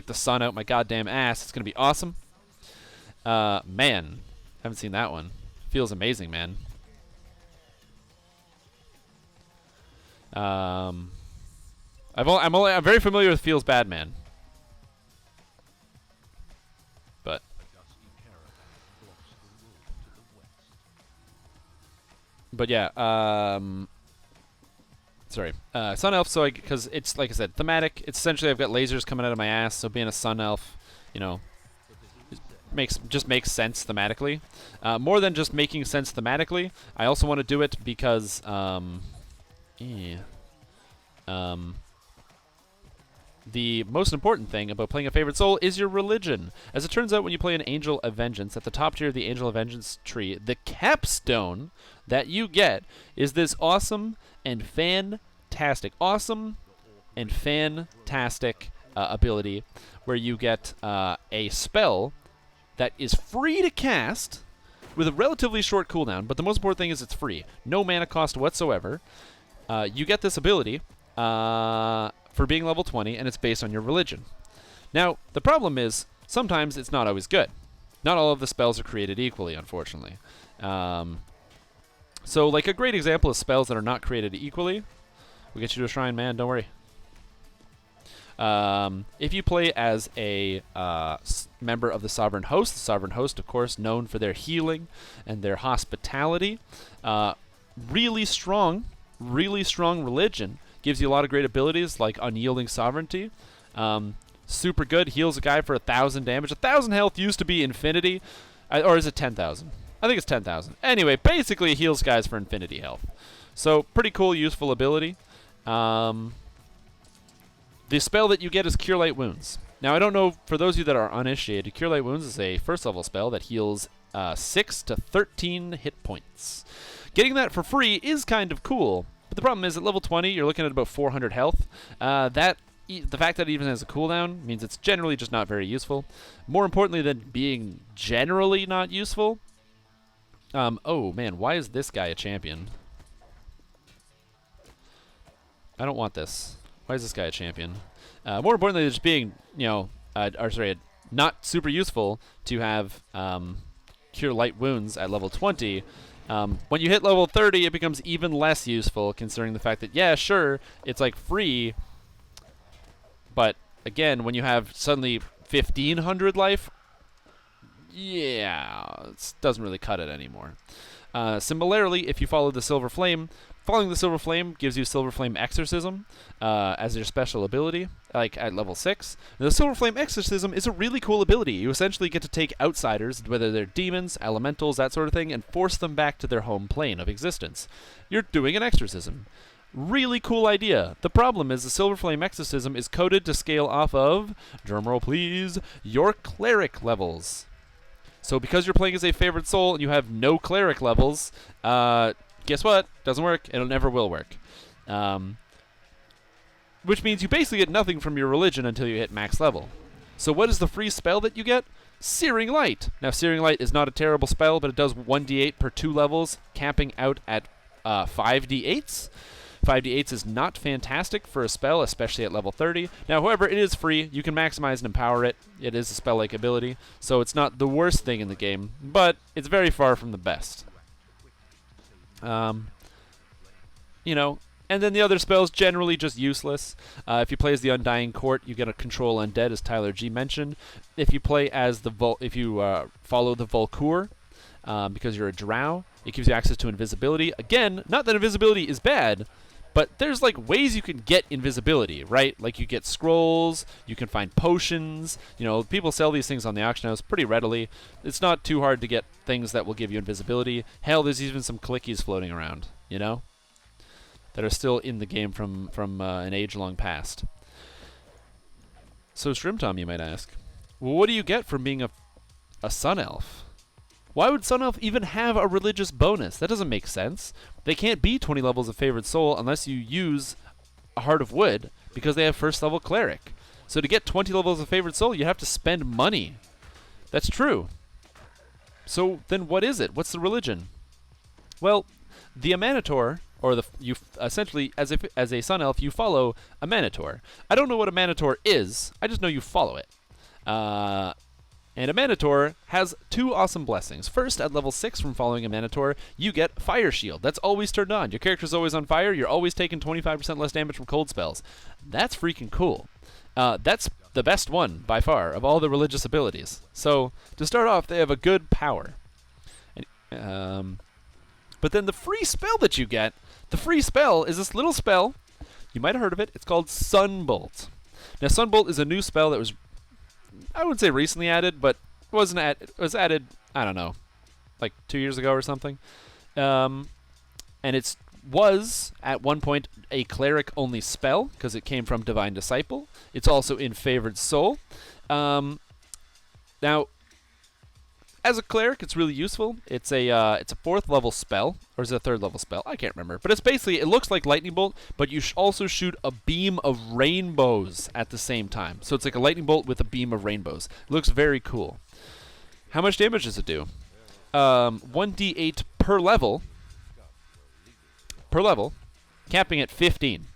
the sun out my goddamn ass. It's going to be awesome. Man, haven't seen that one. Feels amazing, man. I'm very familiar with Feels Bad, man. But yeah, sorry, Sun Elf. So because it's like I said, thematic. It's essentially I've got lasers coming out of my ass. So being a Sun Elf, you know, makes sense thematically. More than just making sense thematically, I also want to do it because the most important thing about playing a favorite soul is your religion. As it turns out, when you play an Angel of Vengeance, at the top tier of the Angel of Vengeance tree, the capstone that you get is this awesome and fantastic ability where you get a spell that is free to cast with a relatively short cooldown, but the most important thing is it's free. No mana cost whatsoever. You get this ability for being level 20, and it's based on your religion. Now, the problem is, sometimes it's not always good. Not all of the spells are created equally, unfortunately. So, like, a great example of spells that are not created equally. We'll get you to a shrine, man, don't worry. If you play as a member of the Sovereign Host, of course, known for their healing and their hospitality, really strong religion, gives you a lot of great abilities like Unyielding Sovereignty. Super good, heals a guy for 1,000 damage. 1,000 health used to be infinity, or is it 10,000? I think it's 10,000. Anyway, basically it heals guys for infinity health. So, pretty cool, useful ability. The spell that you get is Cure Light Wounds. Now, I don't know, for those of you that are uninitiated, Cure Light Wounds is a first level spell that heals 6 to 13 hit points. Getting that for free is kind of cool, but the problem is at level 20, you're looking at about 400 health. The fact that it even has a cooldown means it's generally just not very useful. More importantly than being generally not useful, oh man, why is this guy a champion? I don't want this. Why is this guy a champion? More importantly, just being, not super useful to have Cure Light Wounds at level 20. When you hit level 30, it becomes even less useful, considering the fact that, yeah, sure, it's like free, but again, when you have suddenly 1,500 life, yeah, it doesn't really cut it anymore. Similarly, if you follow the Silver Flame, following the Silver Flame gives you Silver Flame Exorcism as your special ability, like at level 6. And the Silver Flame Exorcism is a really cool ability. You essentially get to take outsiders, whether they're demons, elementals, that sort of thing, and force them back to their home plane of existence. You're doing an exorcism. Really cool idea. The problem is the Silver Flame Exorcism is coded to scale off of, drumroll please, your cleric levels. So because you're playing as a favorite soul and you have no cleric levels, guess what? Doesn't work, and it never will work. Which means you basically get nothing from your religion until you hit max level. So what is the free spell that you get? Searing Light. Now, Searing Light is not a terrible spell, but it does 1d8 per 2 levels, capping out at 5d8s. 5d8s is not fantastic for a spell, especially at level 30. Now, however, it is free. You can maximize and empower it. It is a spell-like ability, so it's not the worst thing in the game, but it's very far from the best. You know, and then the other spells generally just useless. If you play as the Undying Court, you get to control undead, as Tyler G mentioned. If you play as the follow the Volkur, because you're a drow, it gives you access to invisibility. Again, not that invisibility is bad, but there's like ways you can get invisibility, right? Like you get scrolls, you can find potions. You know, people sell these things on the auction house pretty readily. It's not too hard to get things that will give you invisibility. Hell, there's even some clickies floating around, you know, that are still in the game from an age-long past. So, Strimtom, you might ask, well, what do you get from being a Sun Elf? Why would Sun Elf even have a religious bonus? That doesn't make sense. They can't be 20 levels of Favorite Soul unless you use a Heart of Wood, because they have first level Cleric. So to get 20 levels of Favorite Soul, you have to spend money. That's true. So then what is it? What's the religion? Well, the Amanator, or you essentially, as a Sun Elf, you follow a Manator. I don't know what a Manator is. I just know you follow it. And a Manator has 2 awesome blessings. First, at level 6 from following a Manator, you get Fire Shield. That's always turned on. Your character's always on fire. You're always taking 25% less damage from cold spells. That's freaking cool. That's the best one, by far, of all the religious abilities. So, to start off, they have a good power. And, but then the free spell that you get, the free spell is this little spell. You might have heard of it. It's called Sunbolt. Now, Sunbolt is a new spell that was, I wouldn't say recently added, but it was added, I don't know, like 2 years ago or something. And it was, at one point, a cleric-only spell, because it came from Divine Disciple. It's also in Favored Soul. Now, as a cleric, it's really useful. It's a 4th level spell, or is it a 3rd level spell? I can't remember. But it's basically, it looks like Lightning Bolt, but you also shoot a beam of rainbows at the same time. So it's like a Lightning Bolt with a beam of rainbows. It looks very cool. How much damage does it do? 1d8 per level, capping at 15.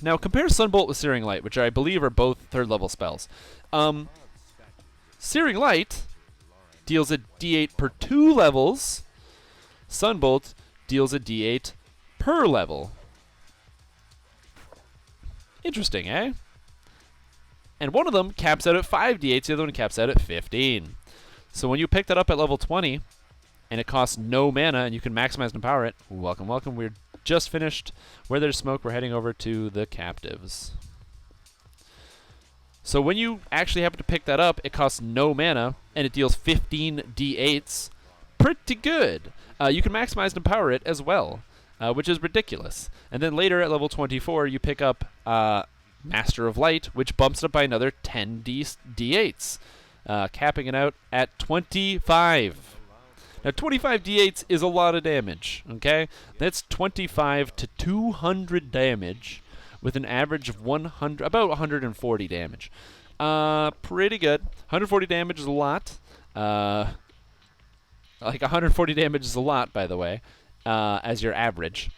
Now compare Sunbolt with Searing Light, which I believe are both 3rd level spells. Searing Light deals a d8 per 2 levels. Sunbolt deals a d8 per level. Interesting, eh? And one of them caps out at 5d8s, the other one caps out at 15. So when you pick that up at level 20, and it costs no mana, and you can maximize and empower it, welcome, welcome. We're just finished. Where there's smoke, we're heading over to the captives. So when you actually happen to pick that up, it costs no mana, and it deals 15 d8s. Pretty good. You can maximize and empower it as well, which is ridiculous. And then later at level 24, you pick up Master of Light, which bumps it up by another 10 d8s, capping it out at 25. Now, 25 d8s is a lot of damage, okay? That's 25 to 200 damage, with an average of about 140 damage. Pretty good. 140 damage is a lot. Like 140 damage is a lot, by the way, as your average.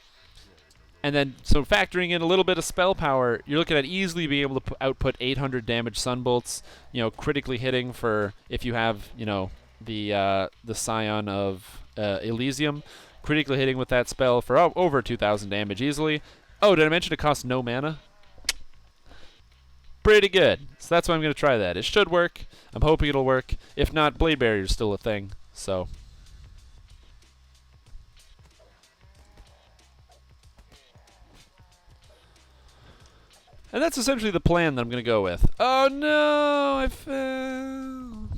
And then, so factoring in a little bit of spell power, you're looking at easily being able to output 800 damage Sunbolts, you know, critically hitting for, if you have, you know, the Scion of Elysium, critically hitting with that spell for over 2,000 damage easily. Oh, did I mention it costs no mana? Pretty good. So that's why I'm going to try that. It should work. I'm hoping it'll work. If not, Blade Barrier is still a thing. So And that's essentially the plan that I'm going to go with. Oh no, I fell.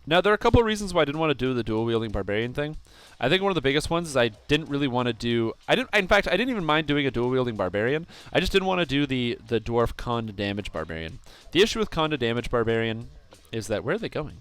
Now, there are a couple of reasons why I didn't want to do the dual-wielding barbarian thing. I think one of the biggest ones is I didn't really want to do... In fact, I didn't even mind doing a dual-wielding barbarian. I just didn't want to do the dwarf con to damage barbarian. The issue with con to damage barbarian is that... Where are they going?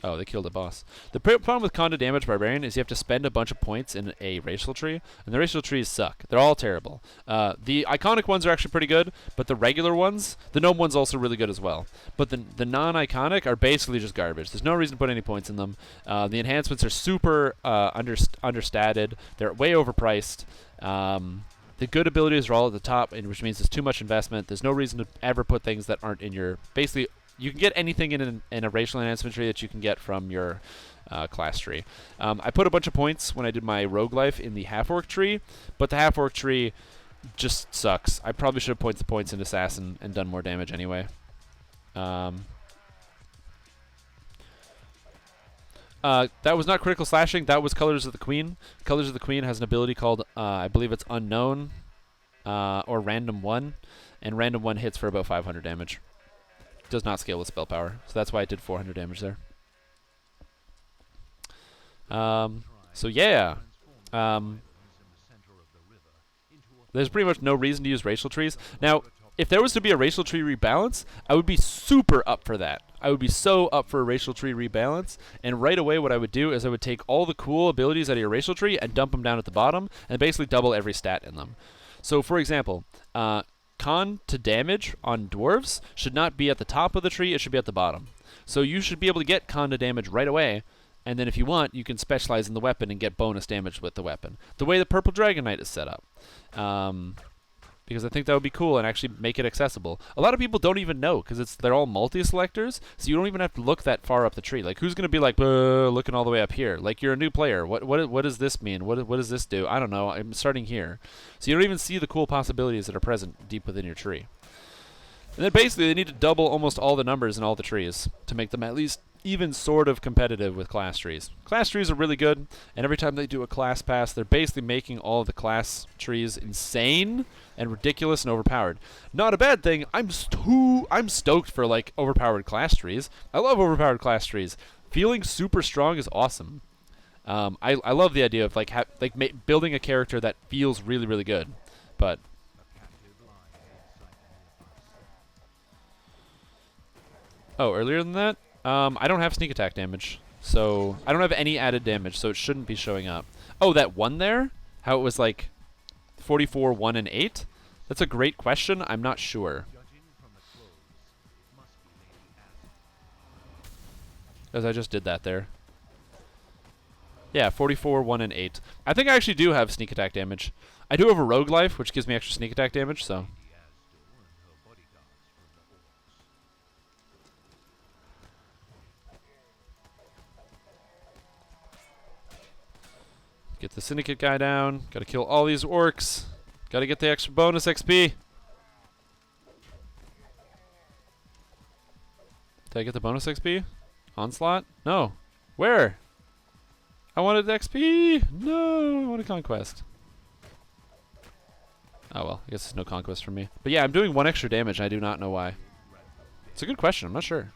Oh, they killed a boss. The problem with con to damage barbarian is you have to spend a bunch of points in a racial tree, and the racial trees suck. They're all terrible. The iconic ones are actually pretty good, but the regular oones, the gnome one's also really good as well. But the non-iconic are basically just garbage. There's no reason to put any points in them. The enhancements are super understated. They're way overpriced. The good abilities are all at the top, which means it's too much investment. There's no reason to ever put things that aren't in your... Basically, you can get anything in a racial enhancement tree that you can get from your class tree. I put a bunch of points when I did my rogue life in the half-orc tree, but the half-orc tree just sucks. I probably should have put the points in assassin and done more damage anyway. That was not critical slashing. That was Colors of the Queen. Colors of the Queen has an ability called, I believe it's Unknown, or Random 1, and Random 1 hits for about 500 damage. Does not scale with spell power, so that's why I did 400 damage there. So yeah, there's pretty much no reason to use racial trees. Now, if there was to be a racial tree rebalance, I would be super up for that. I would be so up for a racial tree rebalance, and right away what I would do is I would take all the cool abilities out of your racial tree and dump them down at the bottom, and basically double every stat in them. So, for example, con to damage on dwarves should not be at the top of the tree, it should be at the bottom. So you should be able to get con to damage right away, and then if you want, you can specialize in the weapon and get bonus damage with the weapon. The way the Purple Dragon Knight is set up. Because I think that would be cool and actually make it accessible. A lot of people don't even know, because they're all multi-selectors, so you don't even have to look that far up the tree. Like, who's going to be like, looking all the way up here? Like, you're a new player. What does this mean? What does this do? I don't know. I'm starting here. So you don't even see the cool possibilities that are present deep within your tree. And then basically, they need to double almost all the numbers in all the trees to make them at least even sort of competitive with class trees. Class trees are really good, and every time they do a class pass, they're basically making all of the class trees insane and ridiculous and overpowered. Not a bad thing. I'm stoked for like overpowered class trees. I love overpowered class trees. Feeling super strong is awesome. I love the idea of building a character that feels really, really good. But earlier than that, I don't have sneak attack damage, so I don't have any added damage, so it shouldn't be showing up. Oh, that one there? How it was like 44, 1, and 8? That's a great question. I'm not sure. As I just did that there. Yeah, 44, 1, and 8. I think I actually do have sneak attack damage. I do have a rogue life, which gives me extra sneak attack damage, so... Get the syndicate guy down. Gotta kill all these orcs. Gotta get the extra bonus XP. Did I get the bonus XP? Onslaught? No. Where? I wanted XP! No, I wanted conquest. Oh well, I guess there's no conquest for me. But yeah, I'm doing 1 extra damage, and I do not know why. It's a good question, I'm not sure.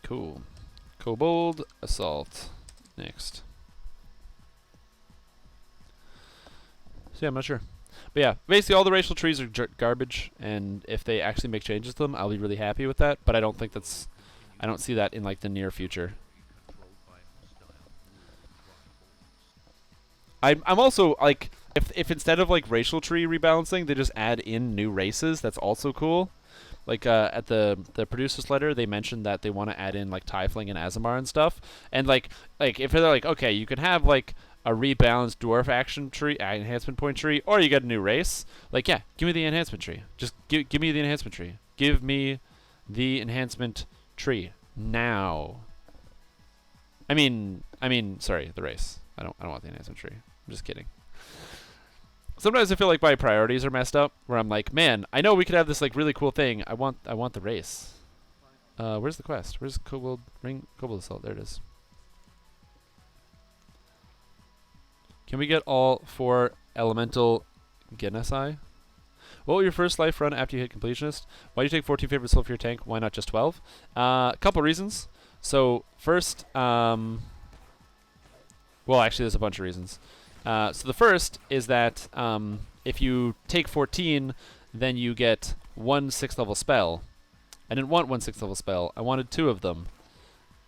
Cool. Kobold Assault. Next. So yeah, I'm not sure. But yeah, basically all the racial trees are garbage, and if they actually make changes to them, I'll be really happy with that, but I don't think that's... I don't see that in like the near future. I'm also like, if instead of like racial tree rebalancing, they just add in new races, that's also cool. Like at the producer's letter, they mentioned that they want to add in like Tiefling and Azamar and stuff. And like if they're like, okay, you can have like a rebalanced dwarf action tree, enhancement point tree, or you get a new race. Like, yeah, give me the enhancement tree. Just give me the enhancement tree. Give me the enhancement tree now. I mean, sorry, the race. I don't want the enhancement tree. I'm just kidding. Sometimes I feel like my priorities are messed up, where I'm like, man, I know we could have this like really cool thing. I want the race. Where's the quest? Where's Kobold Assault? There it is. Can we get all 4 elemental Genasi? What will your first life run after you hit completionist? Why do you take 14 favorite soul for your tank? Why not just 12? A couple reasons. So first, well, actually, there's a bunch of reasons. So the first is that if you take 14, then you get 1 6th level spell. I didn't want 1 6th level spell. I wanted 2 of them.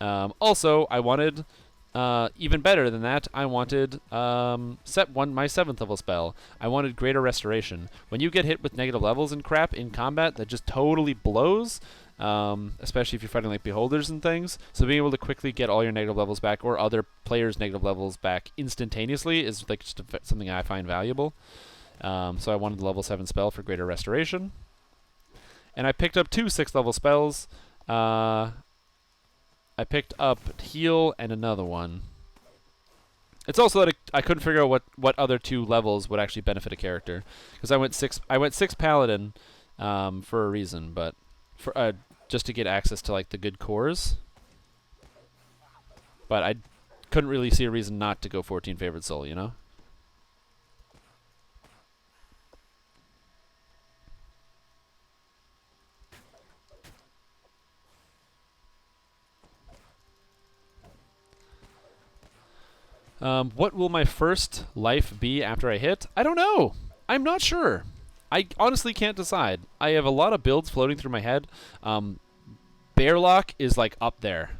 Also, I wanted even better than that. I wanted my 7th level spell. I wanted Greater Restoration. When you get hit with negative levels and crap in combat, that just totally blows. Especially if you're fighting like beholders and things. So being able to quickly get all your negative levels back or other players' negative levels back instantaneously is like just something I find valuable. So I wanted the level 7 spell for Greater Restoration. And I picked up 2 6th level spells. I picked up Heal and another one. It's also that I couldn't figure out what other 2 levels would actually benefit a character, because I went 6 Paladin for a reason, but for just to get access to like the good cores. But I couldn't really see a reason not to go 14 favorite soul, you know? What will my first life be after I hit? I don't know. I'm not sure. I honestly can't decide. I have a lot of builds floating through my head. Bearlock is like up there.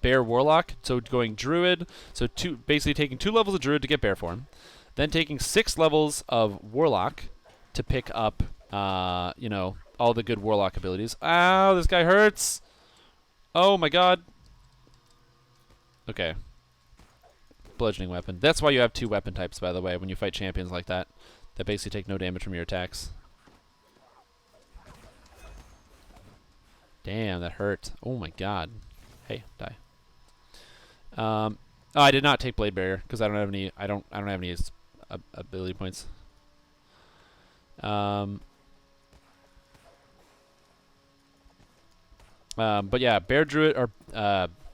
Bear Warlock, so going Druid, so basically taking 2 levels of Druid to get Bear form, then taking 6 levels of Warlock to pick up, you know, all the good Warlock abilities. Ow, this guy hurts! Oh my god. Okay. Bludgeoning weapon. That's why you have 2 weapon types, by the way, when you fight champions like that. That basically take no damage from your attacks. Damn, that hurt. Oh my god. Hey, die. Oh, I did not take Blade Barrier because I don't have any. I don't have any ability points. But yeah, Bear Druid or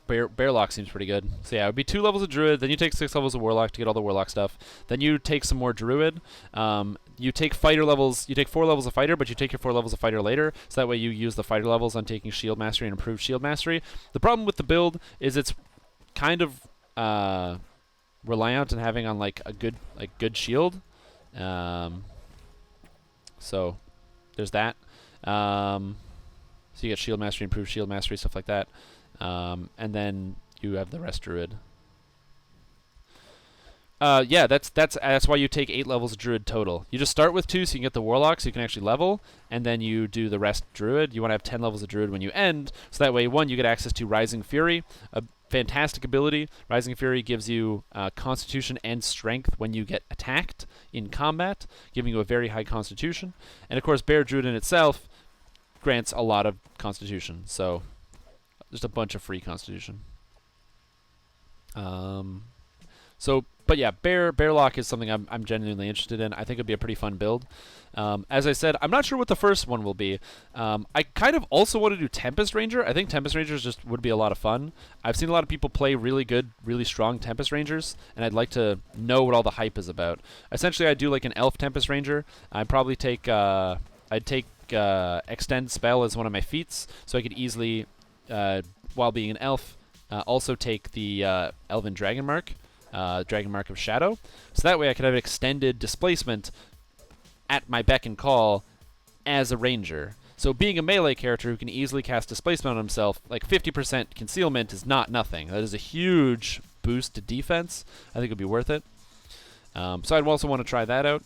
Bearlock seems pretty good. So yeah, it would be 2 levels of Druid, then you take 6 levels of Warlock to get all the Warlock stuff. Then you take some more Druid. You take Fighter levels. You take 4 levels of Fighter, but you take your 4 levels of Fighter later. So that way you use the Fighter levels on taking Shield Mastery and improved Shield Mastery. The problem with the build is it's kind of reliant on having on like a good shield. So there's that. So you get Shield Mastery, improved Shield Mastery, stuff like that. And then you have the rest Druid. Yeah, that's why you take 8 levels of Druid total. You just start with 2 so you can get the Warlock so you can actually level, and then you do the rest Druid. You want to have 10 levels of Druid when you end, so that way, 1, you get access to Rising Fury, a fantastic ability. Rising Fury gives you Constitution and Strength when you get attacked in combat, giving you a very high Constitution. And of course, Bear Druid in itself grants a lot of Constitution, so just a bunch of free Constitution. But yeah, Bearlock is something I'm genuinely interested in. I think it'd be a pretty fun build. As I said, I'm not sure what the first one will be. I kind of also want to do Tempest Ranger. I think Tempest Rangers just would be a lot of fun. I've seen a lot of people play really good, really strong Tempest Rangers, and I'd like to know what all the hype is about. Essentially, I'd do like an Elf Tempest Ranger. I'd probably take Extend Spell as one of my feats, so I could easily, while being an elf, also take the Elven Dragon Mark. Dragon Mark of Shadow. So that way I could have extended displacement at my beck and call as a ranger. So being a melee character who can easily cast displacement on himself, like 50% concealment is not nothing. That is a huge boost to defense. I think it would be worth it. So I'd also want to try that out.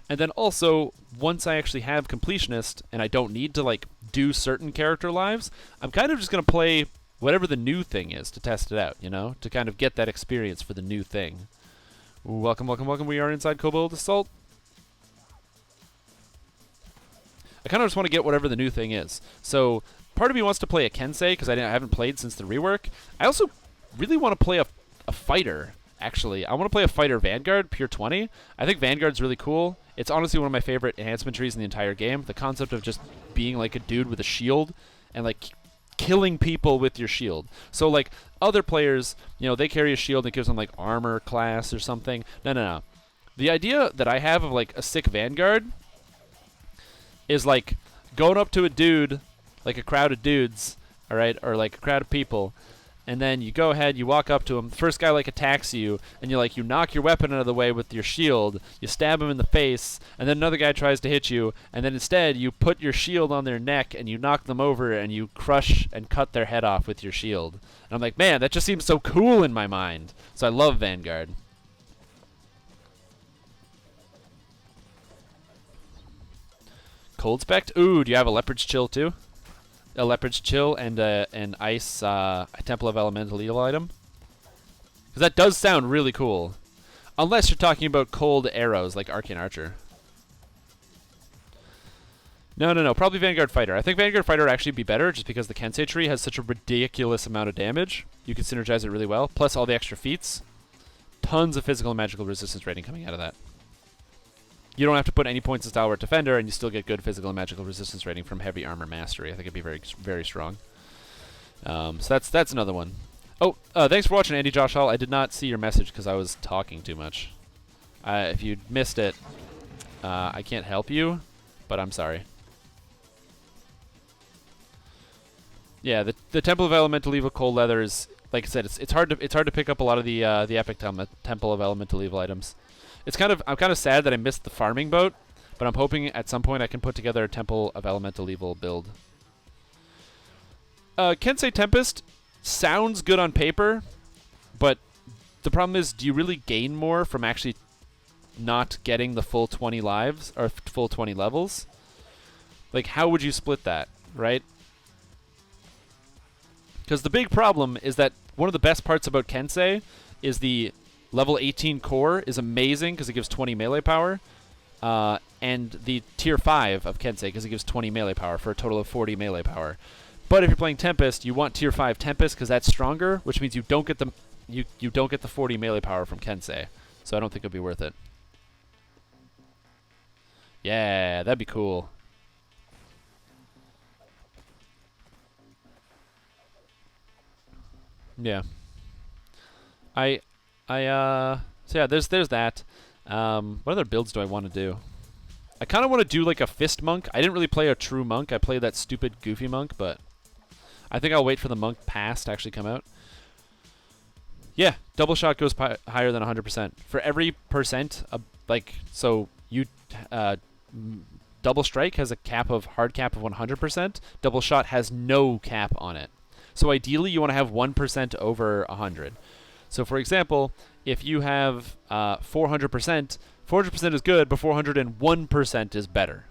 And then also, once I actually have Completionist and I don't need to like do certain character lives, I'm kind of just going to play whatever the new thing is to test it out, you know, to kind of get that experience for the new thing. Ooh, welcome, welcome, welcome. We are inside Kobold Assault. I kind of just want to get whatever the new thing is. So part of me wants to play a Kensei because I haven't played since the rework. I also really want to play a fighter, actually. I want to play a fighter Vanguard, Pure 20. I think Vanguard's really cool. It's honestly one of my favorite enhancement trees in the entire game. The concept of just being like a dude with a shield and like killing people with your shield. So like other players, you know, they carry a shield that gives them like armor class or something. No. The idea that I have of like a sick Vanguard is like going up to a dude, like a crowd of dudes, all right, or like a crowd of people, and then you go ahead, you walk up to him. The first guy like attacks you, and you knock your weapon out of the way with your shield. You stab him in the face, and then another guy tries to hit you, and then instead you put your shield on their neck and you knock them over and you crush and cut their head off with your shield. And I'm like, man, that just seems so cool in my mind. So I love Vanguard. Cold Spect? Ooh, do you have a Leopard's Chill too? A Leopard's Chill and an Ice a Temple of Elemental Evil item? Because that does sound really cool. Unless you're talking about cold arrows like Arcane Archer. No. Probably Vanguard Fighter. I think Vanguard Fighter would actually be better just because the Kensei tree has such a ridiculous amount of damage. You can synergize it really well. Plus all the extra feats. Tons of physical and magical resistance rating coming out of that. You don't have to put any points in Stalwart Defender, and you still get good physical and magical resistance rating from Heavy Armor Mastery. I think it'd be very, very strong. So that's another one. Oh, thanks for watching, Andy Josh Hall. I did not see your message because I was talking too much. If you missed it, I can't help you, but I'm sorry. Yeah, the Temple of Elemental Evil Cold Leather is, like I said, it's hard to pick up a lot of the epic Temple of Elemental Evil items. I'm kind of sad that I missed the farming boat, but I'm hoping at some point I can put together a Temple of Elemental Evil build. Kensei Tempest sounds good on paper, but the problem is, do you really gain more from actually not getting the full 20 lives or full 20 levels? Like, how would you split that, right? Because the big problem is that one of the best parts about Kensei is the level 18 core is amazing because it gives 20 melee power, and the tier 5 of Kensei because it gives 20 melee power for a total of 40 melee power. But if you're playing Tempest, you want tier 5 Tempest because that's stronger, which means you don't get the you don't get the 40 melee power from Kensei. So I don't think it'll be worth it. Yeah, that'd be cool. Yeah. So yeah, there's that. What other builds do I want to do? I kind of want to do like a fist monk. I didn't really play a true monk. I played that stupid goofy monk, but I think I'll wait for the monk pass to actually come out. Yeah, double shot goes higher than 100%. For every percent, double strike has a hard cap of 100%. Double shot has no cap on it. So ideally, you want to have 1% over 100. So for example, if you have 400%, 400% is good, but 401% is better.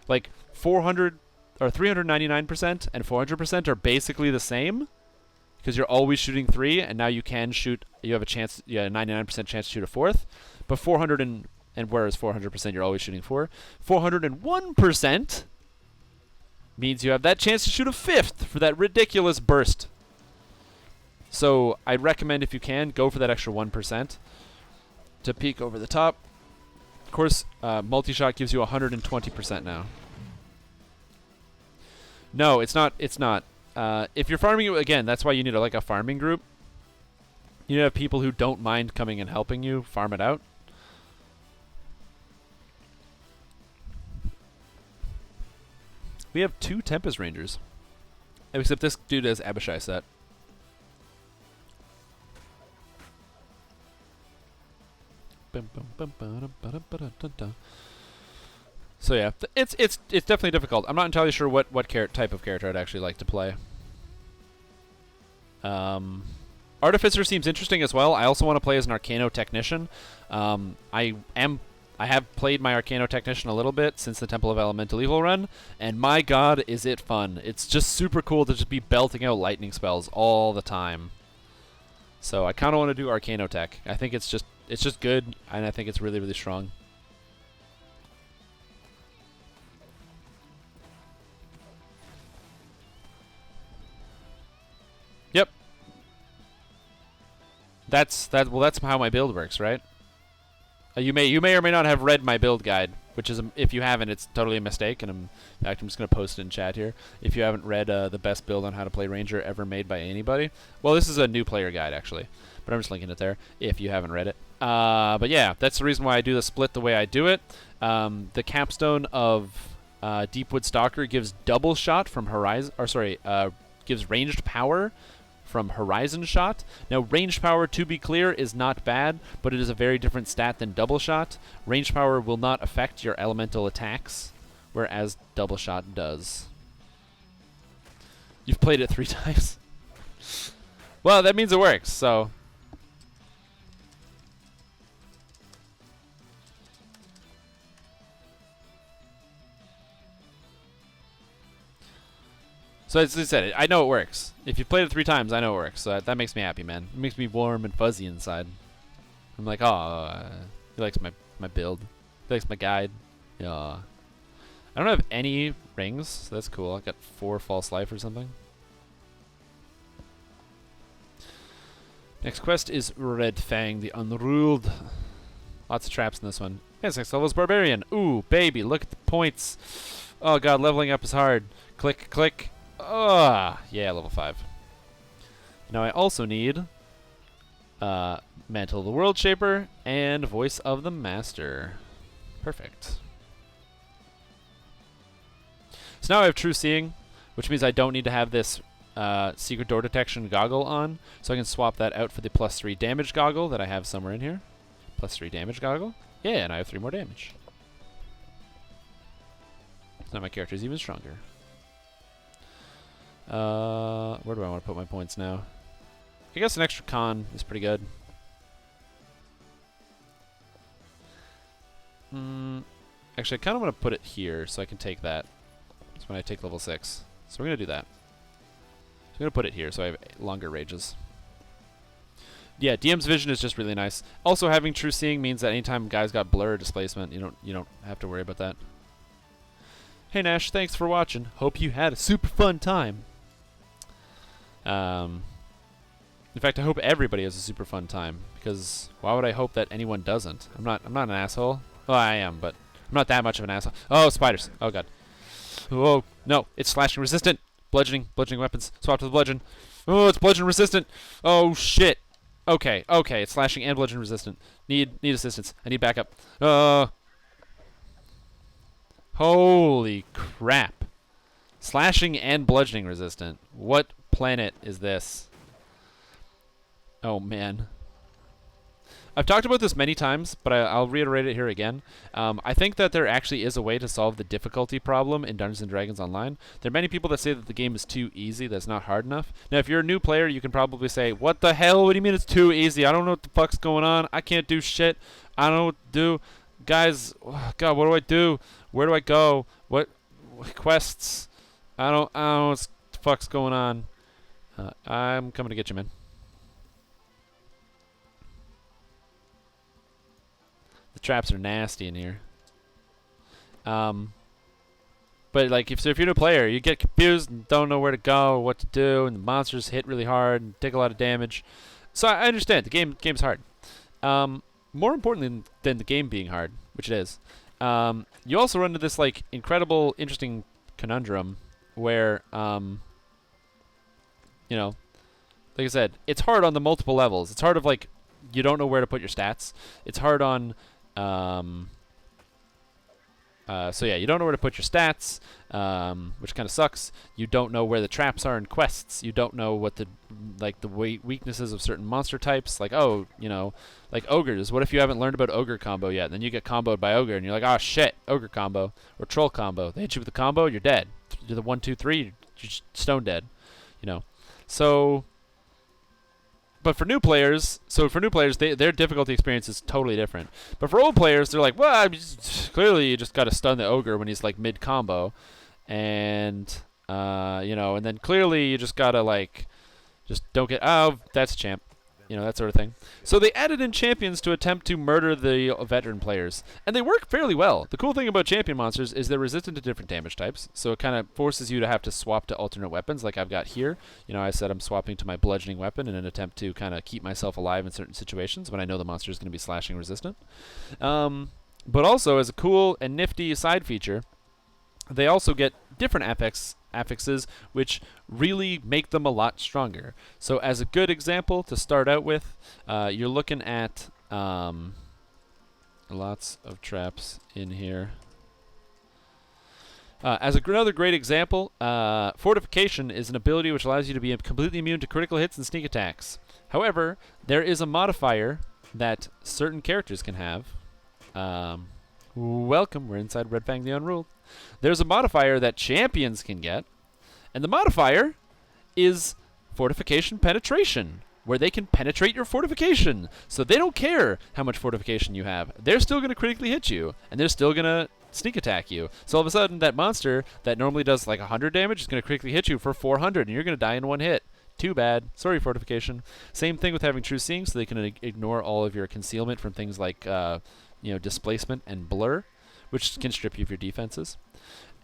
Like 400 or 399% and 400% are basically the same because you're always shooting 3, and now you can shoot. You have a chance, a 99% chance to shoot a 4th. But 400 and whereas 400% you're always shooting 4, 401% means you have that chance to shoot a 5th for that ridiculous burst. So I'd recommend, if you can, go for that extra 1% to peek over the top. Of course, multi-shot gives you 120% now. No, it's not. It's not. If you're farming it, again, that's why you need a farming group. You need to have people who don't mind coming and helping you farm it out. We have 2 Tempest Rangers. Except this dude has Abishai set. So yeah, it's definitely difficult. I'm not entirely sure what type of character I'd actually like to play. Artificer seems interesting as well. I also want to play as an Arcano Technician. I have played my Arcano Technician a little bit since the Temple of Elemental Evil run, and my god, is it fun. It's just super cool to just be belting out lightning spells all the time. So I kind of want to do Arcano Tech. I think it's just good, and I think it's really, really strong. Yep. That's how my build works, right? You may or may not have read my build guide. which is if you haven't, it's totally a mistake. And in fact, I'm just gonna post it in chat here. If you haven't read the best build on how to play Ranger ever made by anybody, well, this is a new player guide actually, but I'm just linking it there if you haven't read it. But yeah, that's the reason why I do the split the way I do it. The capstone of Deepwood Stalker gives double shot from Horizon, or sorry, gives ranged power from Horizon Shot. Now, ranged power, to be clear, is not bad, but it is a very different stat than double shot. Ranged power will not affect your elemental attacks, whereas double shot does. You've played it 3 times. Well, that means it works, so... So as I said, I know it works. If you played it 3 times, I know it works. So that makes me happy, man. It makes me warm and fuzzy inside. I'm like, oh, he likes my build. He likes my guide. Yeah. I don't have any rings, so that's cool. I got 4 false life or something. Next quest is Red Fang the Unruled. Lots of traps in this one. Yes, next level is Barbarian. Ooh, baby, look at the points. Oh god, leveling up is hard. Click, click. Yeah, level 5. Now I also need Mantle of the World Shaper and Voice of the Master. Perfect. So now I have True Seeing, which means I don't need to have this Secret Door Detection goggle on, so I can swap that out for the +3 damage goggle that I have somewhere in here. +3 damage goggle. Yeah, and I have 3 more damage. So now my character is even stronger. Where do I want to put my points now? I guess an extra con is pretty good. Actually, I kind of want to put it here so I can take that. That's when I take level 6. So we're going to do that. So I'm going to put it here so I have longer rages. Yeah, DM's vision is just really nice. Also, having True Seeing means that anytime guys got blur or displacement, you don't have to worry about that. Hey Nash, thanks for watching. Hope you had a super fun time. In fact, I hope everybody has a super fun time, because why would I hope that anyone doesn't? I'm not an asshole. Well, I am, but I'm not that much of an asshole. Oh, spiders. Oh god. Oh no, it's slashing resistant. Bludgeoning weapons. Swap to the bludgeon. Oh, it's bludgeon resistant. Oh shit. Okay, it's slashing and bludgeon resistant. Need assistance. I need backup. Holy crap. Slashing and bludgeoning resistant. What planet is this? Oh, man. I've talked about this many times, but I'll reiterate it here again. I think that there actually is a way to solve the difficulty problem in Dungeons & Dragons Online. There are many people that say that the game is too easy, that's not hard enough. Now, if you're a new player, you can probably say, what the hell? What do you mean it's too easy? I don't know what the fuck's going on. I can't do shit. I don't know what to do. Guys, oh, God, what do I do? Where do I go? What quests? I don't know what the fuck's going on. I'm coming to get you, man. The traps are nasty in here. But like if you're a new player, you get confused and don't know where to go or what to do, and the monsters hit really hard and take a lot of damage. So I understand the game's hard. More importantly than the game being hard, which it is, you also run into this like incredible, interesting conundrum where you know, like I said, it's hard on the multiple levels. It's hard of like you don't know where to put your stats. It's hard on so yeah, you don't know where to put your stats, which kind of sucks. You don't know where the traps are in quests. You don't know what the weaknesses of certain monster types. Like, oh, you know, like ogres. What if you haven't learned about ogre combo yet? Then you get comboed by ogre, and you're like, oh shit, ogre combo or troll combo. They hit you with the combo, you're dead. You're the 1, 2, 3, you're just stone dead. You know, so. But for new players, their difficulty experience is totally different. But for old players, they're like, well, clearly you just got to stun the ogre when he's like mid combo, and you know, and then clearly you just gotta like, just don't get that's a champ, you know, that sort of thing. So they added in champions to attempt to murder the veteran players, and they work fairly well. The cool thing about champion monsters is they're resistant to different damage types, so it kind of forces you to have to swap to alternate weapons, like I've got here. You know, I said I'm swapping to my bludgeoning weapon in an attempt to kind of keep myself alive in certain situations when I know the monster is going to be slashing resistant. But also, as a cool and nifty side feature, they also get different affixes, which really make them a lot stronger. So as a good example to start out with, you're looking at lots of traps in here. Another great example, Fortification is an ability which allows you to be completely immune to critical hits and sneak attacks. However, there is a modifier that certain characters can have. Welcome, we're inside Red Fang the Unruled. There's a modifier that champions can get, and the modifier is Fortification Penetration, where they can penetrate your fortification. So they don't care how much fortification you have. They're still going to critically hit you, and they're still going to sneak attack you. So all of a sudden, that monster that normally does like 100 damage is going to critically hit you for 400, and you're going to die in one hit. Too bad. Sorry, fortification. Same thing with having true seeing, so they can ignore all of your concealment from things like displacement and blur, which can strip you of your defenses.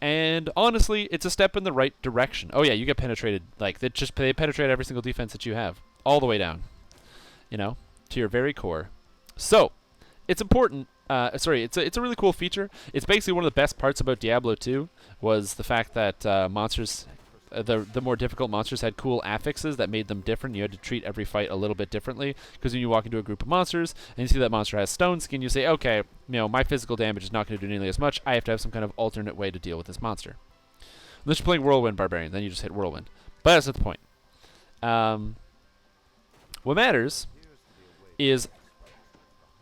And honestly, it's a step in the right direction. Oh yeah, you get penetrated. Like they penetrate every single defense that you have, all the way down, to your very core. So it's important. It's a really cool feature. It's basically one of the best parts about Diablo 2 was the fact that monsters, the more difficult monsters had cool affixes that made them different. You had to treat every fight a little bit differently, because when you walk into a group of monsters and you see that monster has stone skin, you say, okay, my physical damage is not going to do nearly as much. I have to have some kind of alternate way to deal with this monster. Unless you're playing Whirlwind Barbarian, then you just hit Whirlwind. But that's not the point. What matters is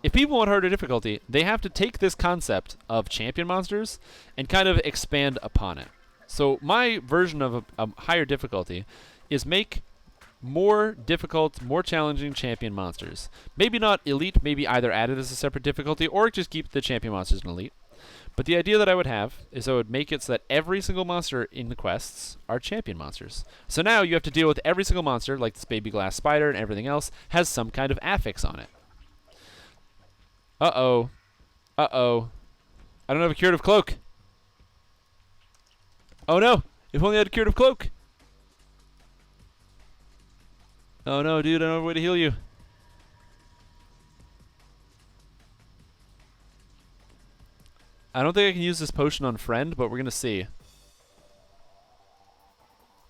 if people want harder difficulty, they have to take this concept of champion monsters and kind of expand upon it. So my version of a higher difficulty is make more difficult, more challenging champion monsters. Maybe not elite, maybe either added as a separate difficulty or just keep the champion monsters in elite. But the idea that I would have is I would make it so that every single monster in the quests are champion monsters. So now you have to deal with every single monster, like this baby glass spider and everything else, has some kind of affix on it. Uh-oh. Uh-oh. I don't have a curative cloak. Oh no! If only I had a curative cloak! Oh no, dude, I don't have a way to heal you. I don't think I can use this potion on friend, but we're gonna see.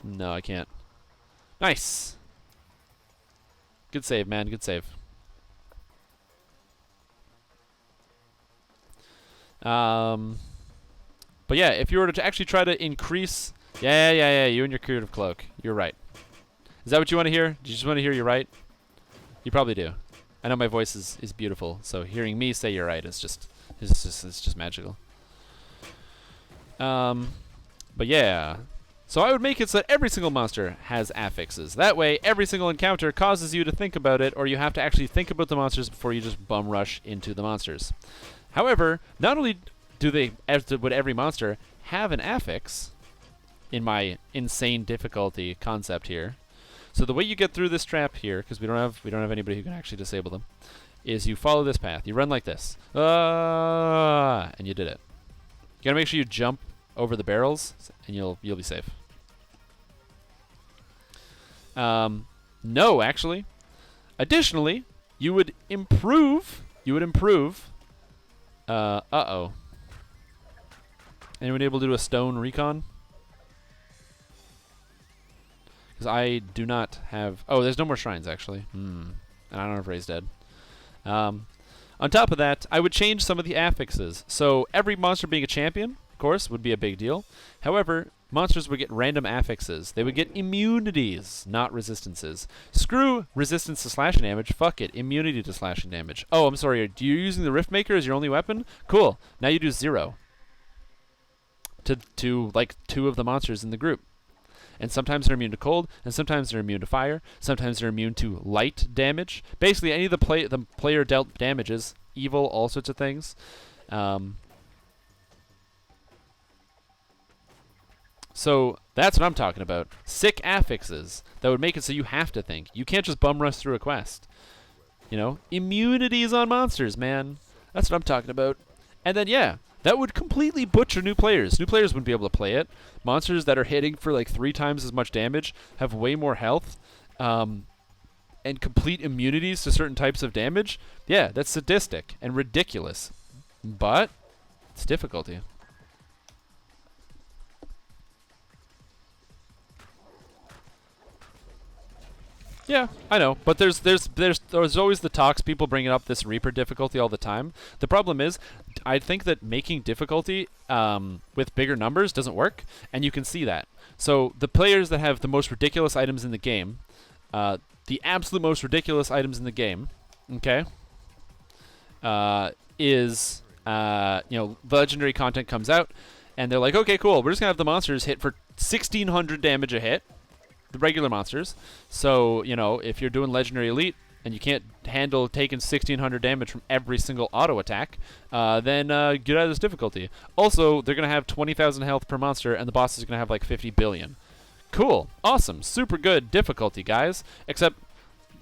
No, I can't. Nice! Good save, man, good save. But yeah, if you were to actually try to increase... Yeah, you and your curative cloak. You're right. Is that what you want to hear? Do you just want to hear you're right? You probably do. I know my voice is beautiful, so hearing me say you're right is just magical. But yeah. So I would make it so that every single monster has affixes. That way, every single encounter causes you to think about it, or you have to actually think about the monsters before you just bum rush into the monsters. However, not only would every monster have an affix in my insane difficulty concept here. So the way you get through this trap here, because we don't have anybody who can actually disable them, is you follow this path. You run like this. And you did it. You gotta make sure you jump over the barrels, and you'll be safe. No, actually. Additionally, you would improve. Uh-oh. Anyone able to do a stone recon? Because I do not have... Oh, there's no more shrines, actually. And I don't have Raised Dead. On top of that, I would change some of the affixes. So every monster being a champion, of course, would be a big deal. However, monsters would get random affixes. They would get immunities, not resistances. Screw resistance to slashing damage. Fuck it. Immunity to slashing damage. Oh, I'm sorry. Are you using the Riftmaker as your only weapon? Cool. Now you do 0. To like 2 of the monsters in the group. And sometimes they're immune to cold, and sometimes they're immune to fire, sometimes they're immune to light damage. Basically, any of the player dealt damages, evil, all sorts of things. So that's what I'm talking about. Sick affixes that would make it so you have to think. You can't just bum rush through a quest. Immunities on monsters, man. That's what I'm talking about. And then, yeah, that would completely butcher new players. New players wouldn't be able to play it. Monsters that are hitting for like 3 times as much damage have way more health, and complete immunities to certain types of damage. Yeah, that's sadistic and ridiculous. but it's difficulty. Yeah, I know, but there's always the talks. People bringing up this Reaper difficulty all the time. The problem is, I think that making difficulty with bigger numbers doesn't work, and you can see that. So the players that have the most ridiculous items in the game, the absolute most ridiculous items in the game, okay, is legendary content comes out, and they're like, okay, cool, we're just gonna have the monsters hit for 1,600 damage a hit. The regular monsters. So, if you're doing Legendary Elite and you can't handle taking 1,600 damage from every single auto attack, then get out of this difficulty. Also, they're going to have 20,000 health per monster, and the boss is going to have like 50 billion. Cool. Awesome. Super good difficulty, guys. Except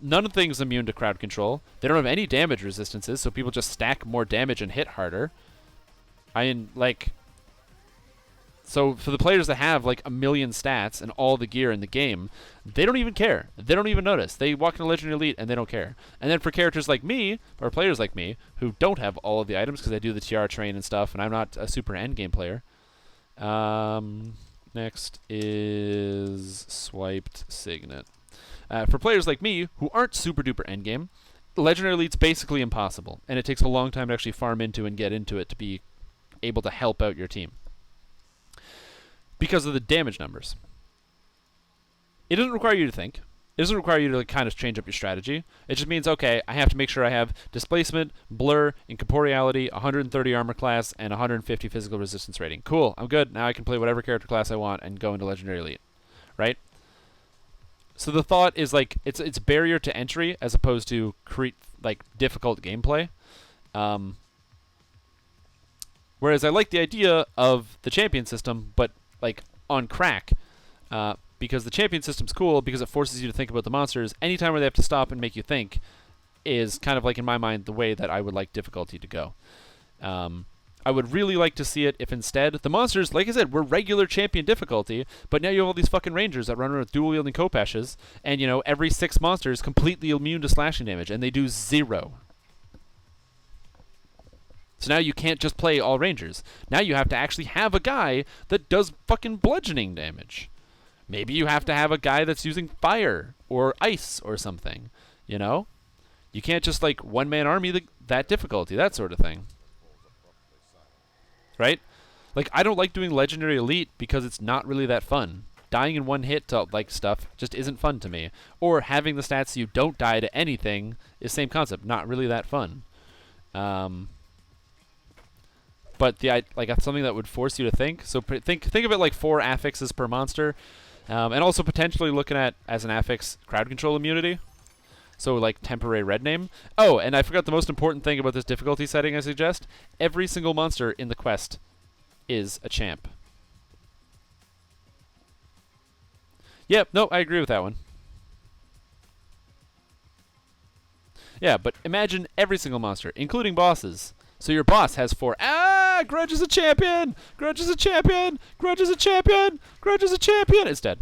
none of the things immune to crowd control. They don't have any damage resistances, so people just stack more damage and hit harder. So for the players that have like 1 million stats and all the gear in the game, they don't even care. They don't even notice. They walk into Legendary Elite and they don't care. And then for characters like me, or players like me, who don't have all of the items because I do the TR train and stuff, and I'm not a super endgame player. Next is Swiped Signet. For players like me, who aren't super duper endgame, Legendary Elite's basically impossible. And it takes a long time to actually farm into and get into it to be able to help out your team. Because of the damage numbers. It doesn't require you to think. It doesn't require you to kind of change up your strategy. It just means, okay, I have to make sure I have displacement, blur, incorporeality, 130 armor class, and 150 physical resistance rating. Cool, I'm good. Now I can play whatever character class I want and go into Legendary Elite. Right? So the thought is like it's barrier to entry as opposed to difficult gameplay. Whereas I like the idea of the champion system, but on crack, because the champion system's cool because it forces you to think about the monsters. Anytime where they have to stop and make you think is kind of in my mind, the way that I would like difficulty to go. I would really like to see it if instead the monsters, like I said, were regular champion difficulty, but now you have all these fucking rangers that run around with dual-wielding Kopeshes, and every 6 monsters completely immune to slashing damage, and they do 0. So now you can't just play all rangers. Now you have to actually have a guy that does fucking bludgeoning damage. Maybe you have to have a guy that's using fire or ice or something. You can't just one-man army that difficulty, that sort of thing. Right? I don't like doing Legendary Elite because it's not really that fun. Dying in one hit to stuff just isn't fun to me. Or having the stats so you don't die to anything is same concept, not really that fun. But something that would force you to think. So think of it like 4 affixes per monster, and also potentially looking at as an affix crowd control immunity. So temporary red name. Oh, and I forgot the most important thing about this difficulty setting I suggest. Every single monster in the quest is a champ. Yep, no, I agree with that one. Yeah, but imagine every single monster, including bosses. So your boss has 4. Grudge is a champion! Grudge is a champion! Grudge is a champion! Grudge is a champion! It's dead.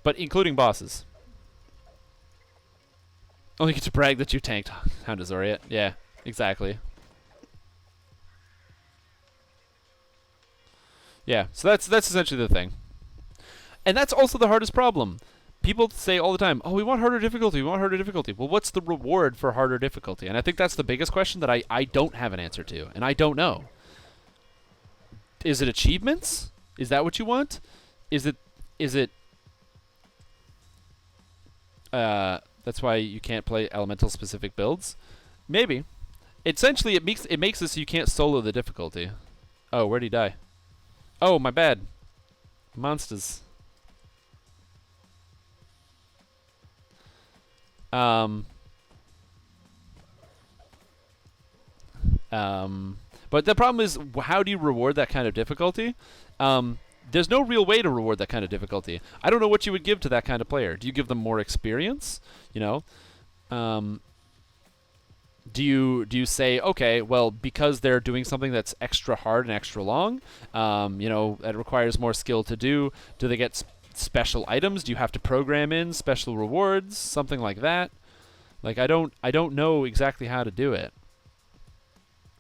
But including bosses. Only get to brag that you tanked Hound of Zoriat. Yeah, exactly. Yeah, so that's essentially the thing. And that's also the hardest problem. People say all the time, oh, we want harder difficulty, we want harder difficulty. Well, what's the reward for harder difficulty? And I think that's the biggest question that I don't have an answer to, and I don't know. Is it achievements? Is that what you want? Is it that's why you can't play elemental specific builds? Maybe. Essentially it makes it so you can't solo the difficulty. Oh, where'd he die? Oh, my bad. Monsters. But the problem is, how do you reward that kind of difficulty? There's no real way to reward that kind of difficulty. I don't know what you would give to that kind of player. Do you give them more experience? Do you say, okay, well, because they're doing something that's extra hard and extra long, that requires more skill to do they get special items? Do you have to program in special rewards? Something like that? I don't know exactly how to do it.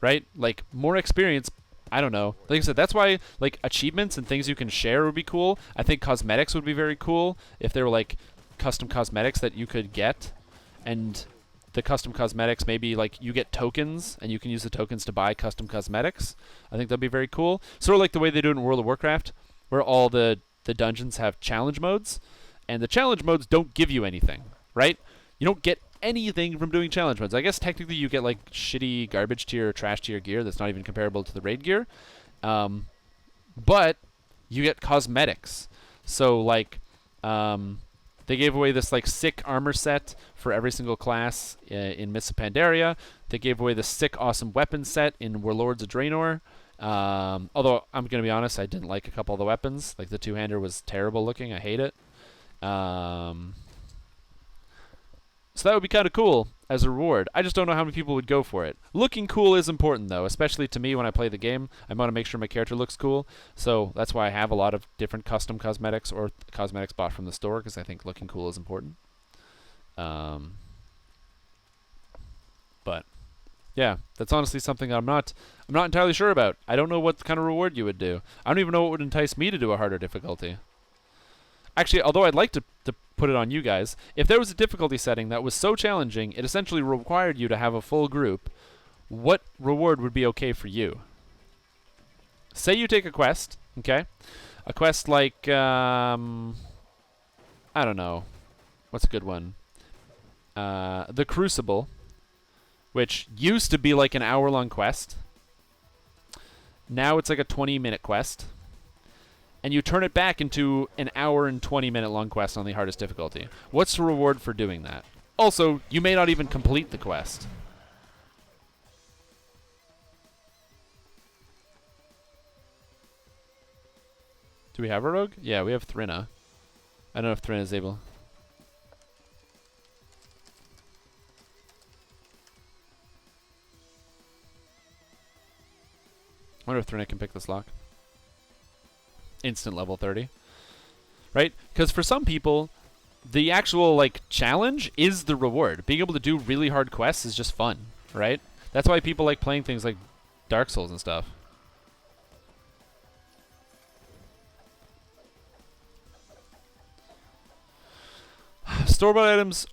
right? Like more experience. I don't know. Like I said, that's why like achievements and things you can share would be cool. I think cosmetics would be very cool if there were like custom cosmetics that you could get, and the custom cosmetics maybe like you get tokens and you can use the tokens to buy custom cosmetics. I think that'd be very cool. Sort of like the way they do it in World of Warcraft, where all the dungeons have challenge modes, and the challenge modes don't give you anything, right? You don't get anything from doing challenge modes. I guess technically you get like shitty garbage tier or trash tier gear that's not even comparable to the raid gear, but you get cosmetics. So like they gave away this like sick armor set for every single class in Mists of Pandaria. They gave away the sick awesome weapon set in Warlords of Draenor. Although I'm gonna be honest, I didn't like a couple of the weapons. Like the two-hander was terrible looking. I hate it. So that would be kind of cool as a reward. I just don't know how many people would go for it. Looking cool is important, though, especially to me when I play the game. I want to make sure my character looks cool. So that's why I have a lot of different custom cosmetics or cosmetics bought from the store, because I think looking cool is important. But yeah, that's honestly something I'm not entirely sure about. I don't know what kind of reward you would do. I don't even know what would entice me to do a harder difficulty. Actually, although I'd like to put it on you guys, if there was a difficulty setting that was so challenging it essentially required you to have a full group, what reward would be okay for you? Say you take a quest, okay? A quest like, I don't know. What's a good one? The Crucible, which used to be like an hour-long quest. Now it's like a 20-minute quest. And you turn it back into an hour and 20-minute long quest on the hardest difficulty. What's the reward for doing that? Also, you may not even complete the quest. Do we have a rogue? Yeah, we have Thrina. I don't know if Thrina is able. I wonder if Thrina can pick this lock. Instant level 30. Right? Because for some people, the actual like challenge is the reward. Being able to do really hard quests is just fun, right? That's why people like playing things like Dark Souls and stuff. Store-bought items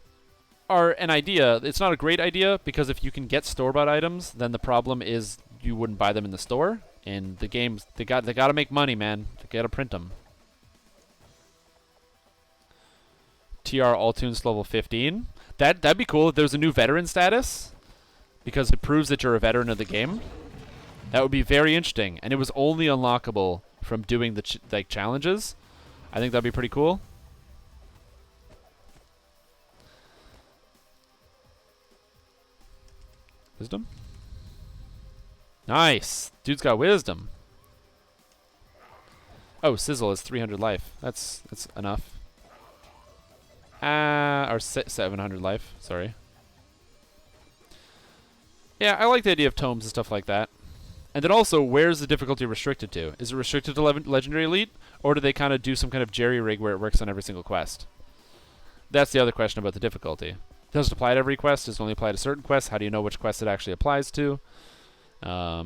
are an idea. It's not a great idea because if you can get store-bought items, then the problem is you wouldn't buy them in the store. And the games, they got to make money, man. They got to print them. TR all tunes level 15. That'd be cool if there's a new veteran status, because it proves that you're a veteran of the game. That would be very interesting, and it was only unlockable from doing the like challenges. I think that'd be pretty cool. Wisdom. Nice. Dude's got wisdom. Oh, Sizzle has 300 life. That's enough. Or 700 life. Sorry. Yeah, I like the idea of tomes and stuff like that. And then also, where's the difficulty restricted to? Is it restricted to Legendary Elite? Or do they kind of do some kind of jerry-rig where it works on every single quest? That's the other question about the difficulty. Does it apply to every quest? Does it only apply to certain quests? How do you know which quest it actually applies to? I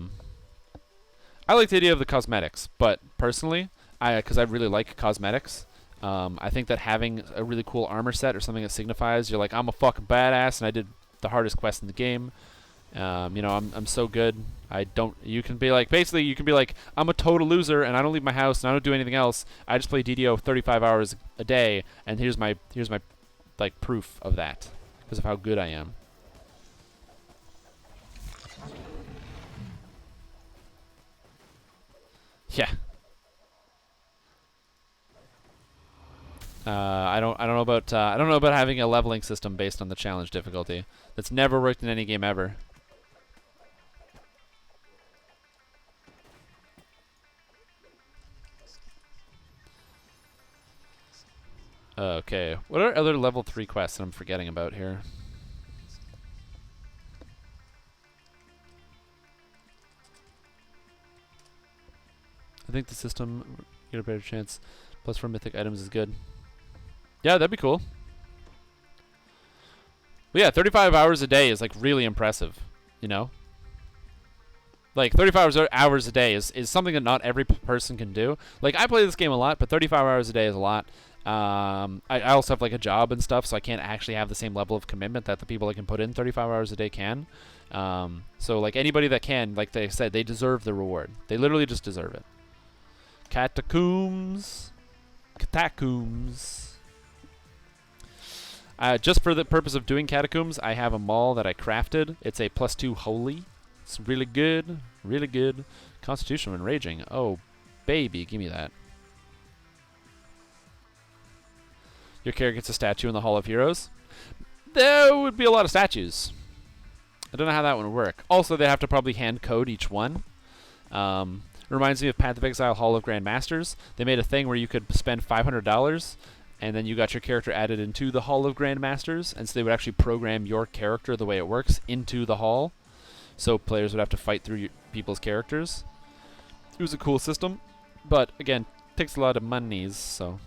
like the idea of the cosmetics, but personally, because I really like cosmetics, I think that having a really cool armor set or something that signifies you're like, I'm a fucking badass and I did the hardest quest in the game. You know, I'm so good. You can be like, basically you can be like, I'm a total loser and I don't leave my house and I don't do anything else. I just play DDO 35 hours a day and here's my like proof of that because of how good I am. Yeah. I don't know about having a leveling system based on the challenge difficulty. That's never worked in any game ever. Okay. What are other level 3 quests that I'm forgetting about here? I think the system get a better chance. Plus 4 mythic items is good. Yeah, that'd be cool. But yeah, 35 hours a day is like really impressive, you know? Like 35 hours a day is something that not every person can do. Like I play this game a lot, but 35 hours a day is a lot. I also have like a job and stuff, so I can't actually have the same level of commitment that the people that can put in 35 hours a day can. So like anybody that can, like they said, they deserve the reward. They literally just deserve it. Catacombs. Just for the purpose of doing catacombs, I have a maul that I crafted. It's a +2 holy. It's really good. Really good. Constitution when raging. Oh, baby, give me that. Your character gets a statue in the Hall of Heroes. There would be a lot of statues. I don't know how that would work. Also, they have to probably hand code each one. Reminds me of Path of Exile Hall of Grand Masters. They made a thing where you could spend $500, and then you got your character added into the Hall of Grand Masters, and so they would actually program your character the way it works into the hall. So players would have to fight through people's characters. It was a cool system, but again, takes a lot of monies, so...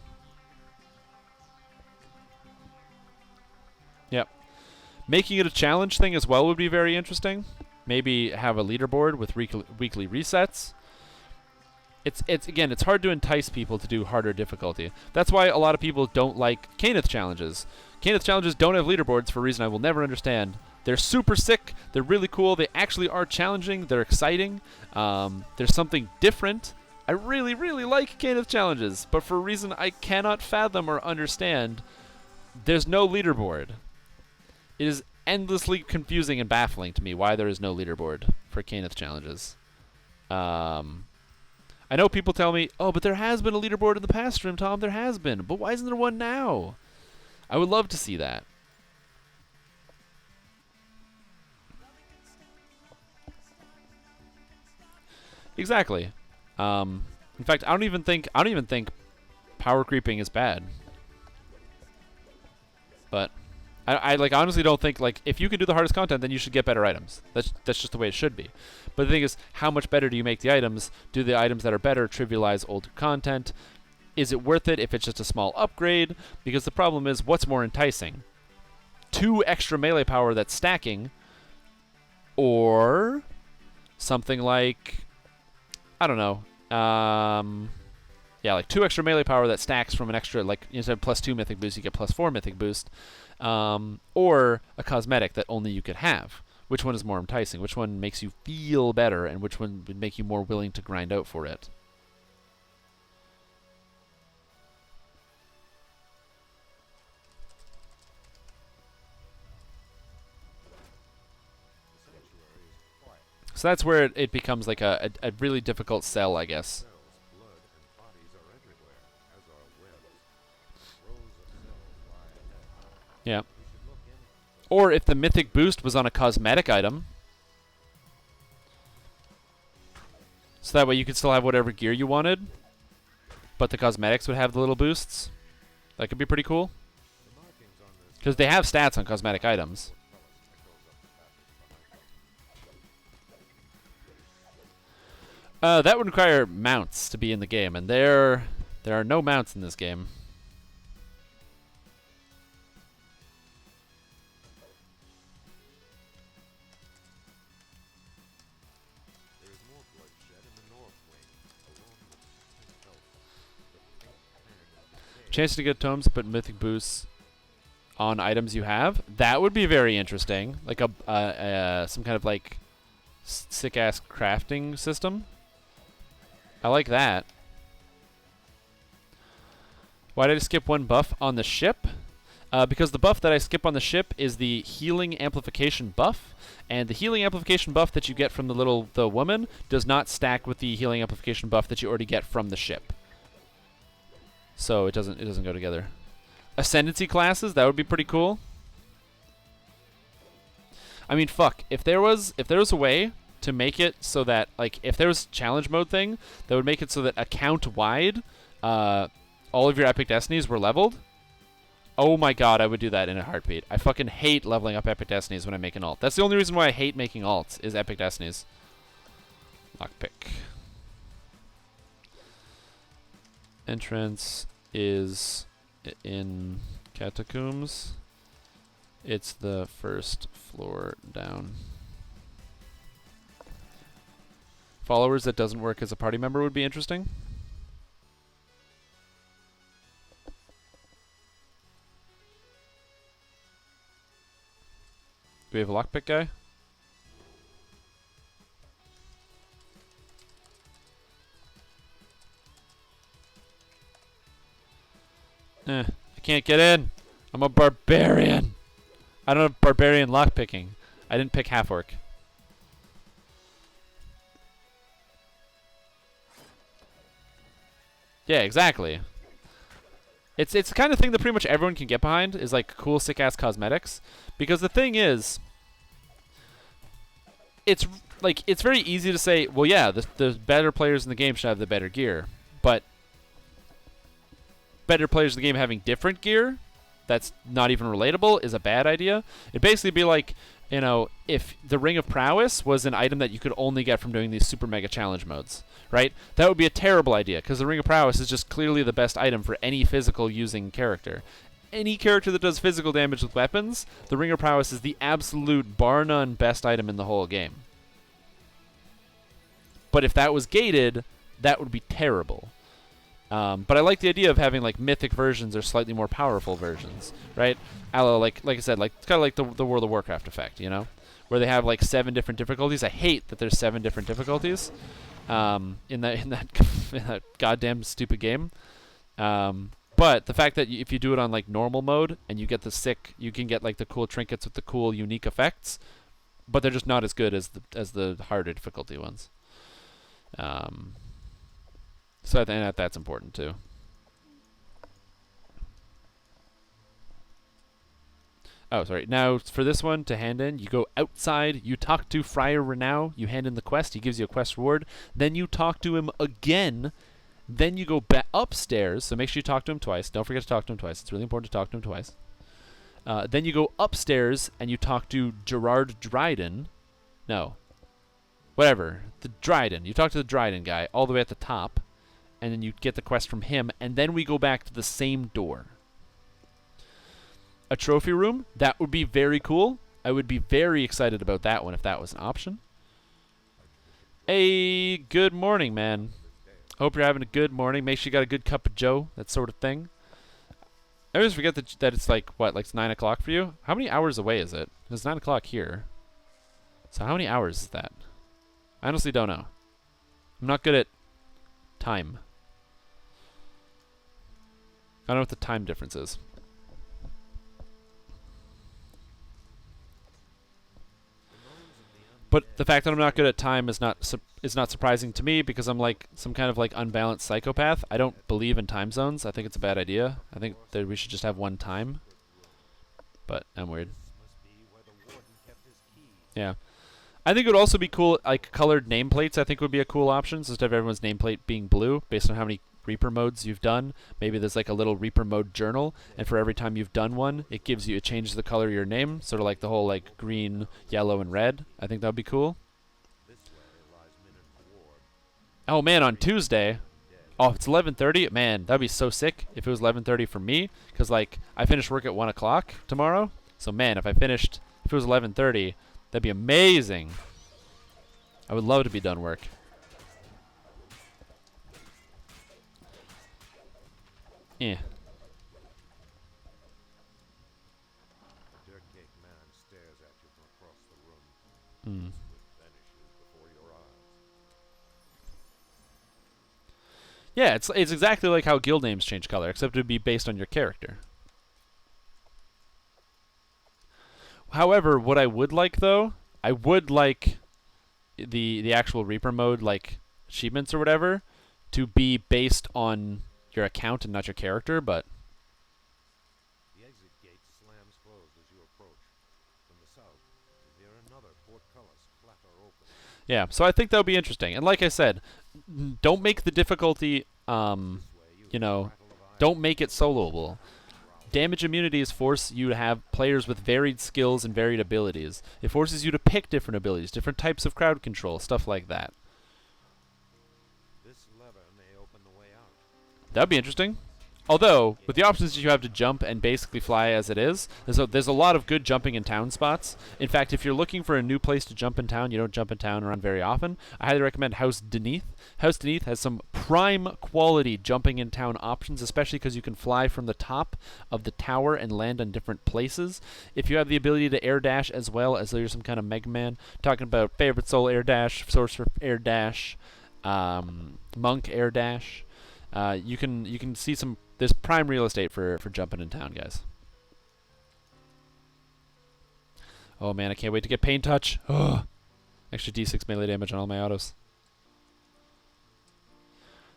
Yep. Making it a challenge thing as well would be very interesting. Maybe have a leaderboard with weekly resets. It's hard to entice people to do harder difficulty. That's why a lot of people don't like Caneth challenges. Caneth challenges don't have leaderboards for a reason I will never understand. They're super sick. They're really cool. They actually are challenging. They're exciting. There's something different. I really, really like Caneth challenges, but for a reason I cannot fathom or understand, there's no leaderboard. It is endlessly confusing and baffling to me why there is no leaderboard for Caneth challenges. I know people tell me, oh, but there has been a leaderboard in the past stream, Tom. There has been. But why isn't there one now? I would love to see that. Exactly. In fact, I don't even think power creeping is bad. But I like honestly don't think like if you can do the hardest content, then you should get better items. That's just the way it should be. But the thing is, how much better do you make the items? Do the items that are better trivialize older content? Is it worth it if it's just a small upgrade? Because the problem is, what's more enticing? 2 extra melee power that's stacking, or something like, I don't know, yeah, like 2 extra melee power that stacks from an extra, like instead of +2 mythic boost, you get +4 mythic boost, or a cosmetic that only you could have. Which one is more enticing? Which one makes you feel better, and which one would make you more willing to grind out for it? So that's where it becomes like a really difficult sell, I guess. Yeah. Or if the mythic boost was on a cosmetic item. So that way you could still have whatever gear you wanted, but the cosmetics would have the little boosts. That could be pretty cool. Because they have stats on cosmetic items. That would require mounts to be in the game, and there are no mounts in this game. Chance to get tomes, but mythic boosts on items you have. That would be very interesting, like some kind of like sick ass crafting system. I like that. Why did I skip one buff on the ship? Because the buff that I skip on the ship is the healing amplification buff, and the healing amplification buff that you get from the woman does not stack with the healing amplification buff that you already get from the ship. So it doesn't go together. Ascendancy classes, that would be pretty cool. I mean, fuck, if there was a way to make it so that, like, if there was challenge mode thing that would make it so that account wide all of your epic destinies were leveled, oh my god, I would do that in a heartbeat. I fucking hate leveling up epic destinies when I make an alt. That's the only reason why I hate making alts, is epic destinies. Lockpick. Entrance is in catacombs. It's the first floor down. followers that doesn't work as a party member would be interesting. Do we have a lockpick guy? I can't get in. I'm a barbarian. I don't have barbarian lockpicking. I didn't pick half orc. Yeah, exactly. It's the kind of thing that pretty much everyone can get behind, is like cool sick ass cosmetics. Because the thing is, it's like it's very easy to say, well, yeah, the better players in the game should have the better gear, but better players in the game having different gear that's not even relatable is a bad idea. It'd basically be like, you know, if the Ring of Prowess was an item that you could only get from doing these super mega challenge modes, right? That would be a terrible idea, because the Ring of Prowess is just clearly the best item for any physical using character. Any character that does physical damage with weapons, the Ring of Prowess is the absolute bar none best item in the whole game. But if that was gated, that would be terrible. But I like the idea of having like mythic versions or slightly more powerful versions, right? Like I said, like it's kind of like the World of Warcraft effect, you know, where they have like 7 different difficulties. I hate that there's 7 different difficulties in that goddamn stupid game. But the fact that if you do it on like normal mode and you get you can get like the cool trinkets with the cool unique effects, but they're just not as good as the harder difficulty ones. So I think that's important too. Oh, sorry. Now, for this one, to hand in, you go outside, you talk to Friar Renow, you hand in the quest, he gives you a quest reward, then you talk to him again, then you go upstairs, so make sure you talk to him twice. Don't forget to talk to him twice. It's really important to talk to him twice. Then you go upstairs, and you talk to Gerard Dryden. No. Whatever. The Dryden. You talk to the Dryden guy all the way at the top, and then you get the quest from him, and then we go back to the same door. A trophy room, that would be very cool. I would be very excited about that one if that was an option. Hey, good morning, man. Hope you're having a good morning. Make sure you got a good cup of joe, that sort of thing. I always forget that it's like, what, like 9 o'clock for you? How many hours away is it? It's 9 o'clock here. So how many hours is that? I honestly don't know. I'm not good at time. I don't know what the time difference is. But the fact that I'm not good at time is not surprising to me, because I'm like some kind of like unbalanced psychopath. I don't believe in time zones. I think it's a bad idea. I think that we should just have one time. But I'm weird. Yeah. I think it would also be cool, like colored nameplates I think would be a cool option. So instead of everyone's nameplate being blue, based on how many Reaper modes you've done, maybe there's like a little Reaper mode journal, and for every time you've done one, it changes the color of your name, sort of like the whole like green, yellow, and red. I think that would be cool. Oh man, on Tuesday, oh, it's 11:30. Man, that'd be so sick if it was 11:30 for me, because like I finish work at 1 o'clock tomorrow. So man, if it was 11:30, that'd be amazing. I would love to be done work. Yeah. The dirt cake man stares at you from across the room. Hmm. Vanishes before your eyes. Yeah, it's exactly like how guild names change color, except it would be based on your character. However, what I would like though, I would like the actual Reaper mode, like achievements or whatever, to be based on your account and not your character, but The exit gate slams closed as you approach. From the south, you hear another portcullis clatter open. yeah, so I think that would be interesting. And like I said, don't make the difficulty, you know, don't make it soloable. Damage immunities force you to have players with varied skills and varied abilities. It forces you to pick different abilities, different types of crowd control, stuff like that. This lever may open the way out. That'd be interesting. Although, with the options that you have to jump and basically fly as it is, there's a lot of good jumping in town spots. In fact, if you're looking for a new place to jump in town, you don't jump in town around very often, I highly recommend House Deneath. House Deneath has some prime quality jumping in town options, especially because you can fly from the top of the tower and land on different places. If you have the ability to air dash as well, as though you're some kind of Mega Man, talking about Favorite Soul air dash, Sorcerer air dash, Monk air dash, you can see some. There's prime real estate for jumping in town, guys. Oh man, I can't wait to get Pain Touch. Oh, extra D6 melee damage on all my autos.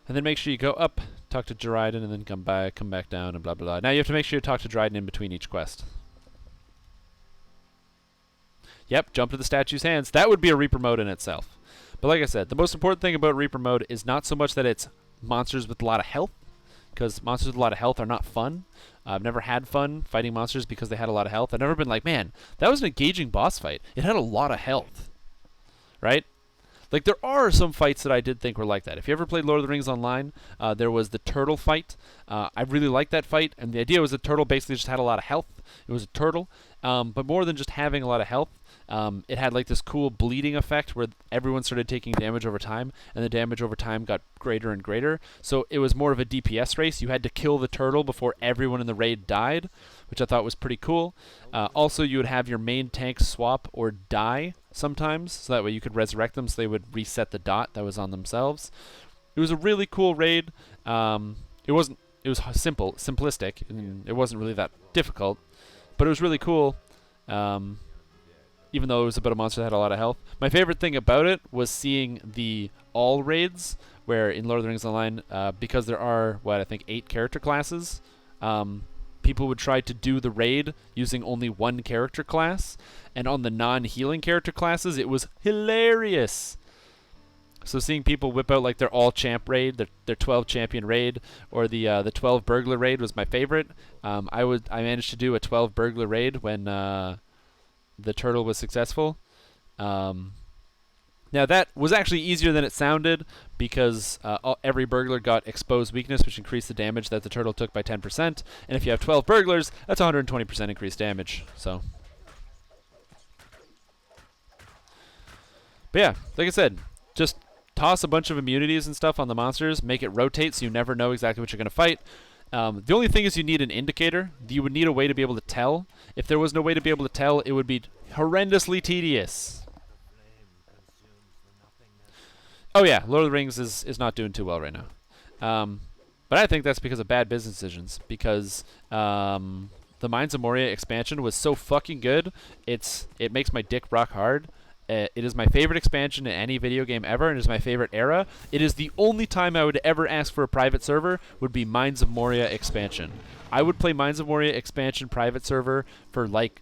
And then make sure you go up, talk to Dryden, and then come back down, and blah blah blah. Now you have to make sure you talk to Dryden in between each quest. Yep, jump to the statue's hands. That would be a Reaper mode in itself. But like I said, the most important thing about Reaper mode is not so much that it's monsters with a lot of health, because monsters with a lot of health are not fun. I've never had fun fighting monsters because they had a lot of health. I've never been like, man, that was an engaging boss fight. It had a lot of health, right? Like, there are some fights that I did think were like that. If you ever played Lord of the Rings Online, there was the turtle fight. I really liked that fight, and the idea was the turtle basically just had a lot of health. It was a turtle, but more than just having a lot of health, it had like this cool bleeding effect where everyone started taking damage over time, and the damage over time got greater and greater. So it was more of a DPS race. You had to kill the turtle before everyone in the raid died, which I thought was pretty cool. Also, you would have your main tank swap or die sometimes, so that way you could resurrect them, so they would reset the dot that was on themselves. It was a really cool raid. It was simplistic, and it wasn't really that difficult, but it was really cool. Even though it was about a monster that had a lot of health. My favorite thing about it was seeing the all raids, where in Lord of the Rings Online, because there are, I think 8 character classes, people would try to do the raid using only one character class, and on the non-healing character classes, it was hilarious. So seeing people whip out like their all-champ raid, their 12 champion raid, or the 12 burglar raid was my favorite. I managed to do a 12 burglar raid when the turtle was successful. Now that was actually easier than it sounded, because every burglar got exposed weakness, which increased the damage that the turtle took by 10%. And if you have 12 burglars, that's 120% increased damage. So, but yeah, like I said, just toss a bunch of immunities and stuff on the monsters, make it rotate so you never know exactly what you're going to fight. The only thing is you need an indicator. You would need a way to be able to tell. If there was no way to be able to tell, it would be horrendously tedious. Oh yeah, Lord of the Rings is not doing too well right now. But I think that's because of bad business decisions. Because the Mines of Moria expansion was so fucking good, it makes my dick rock hard. It is my favorite expansion in any video game ever, and it is my favorite era. It is the only time I would ever ask for a private server would be Mines of Moria expansion. I would play Mines of Moria expansion private server for like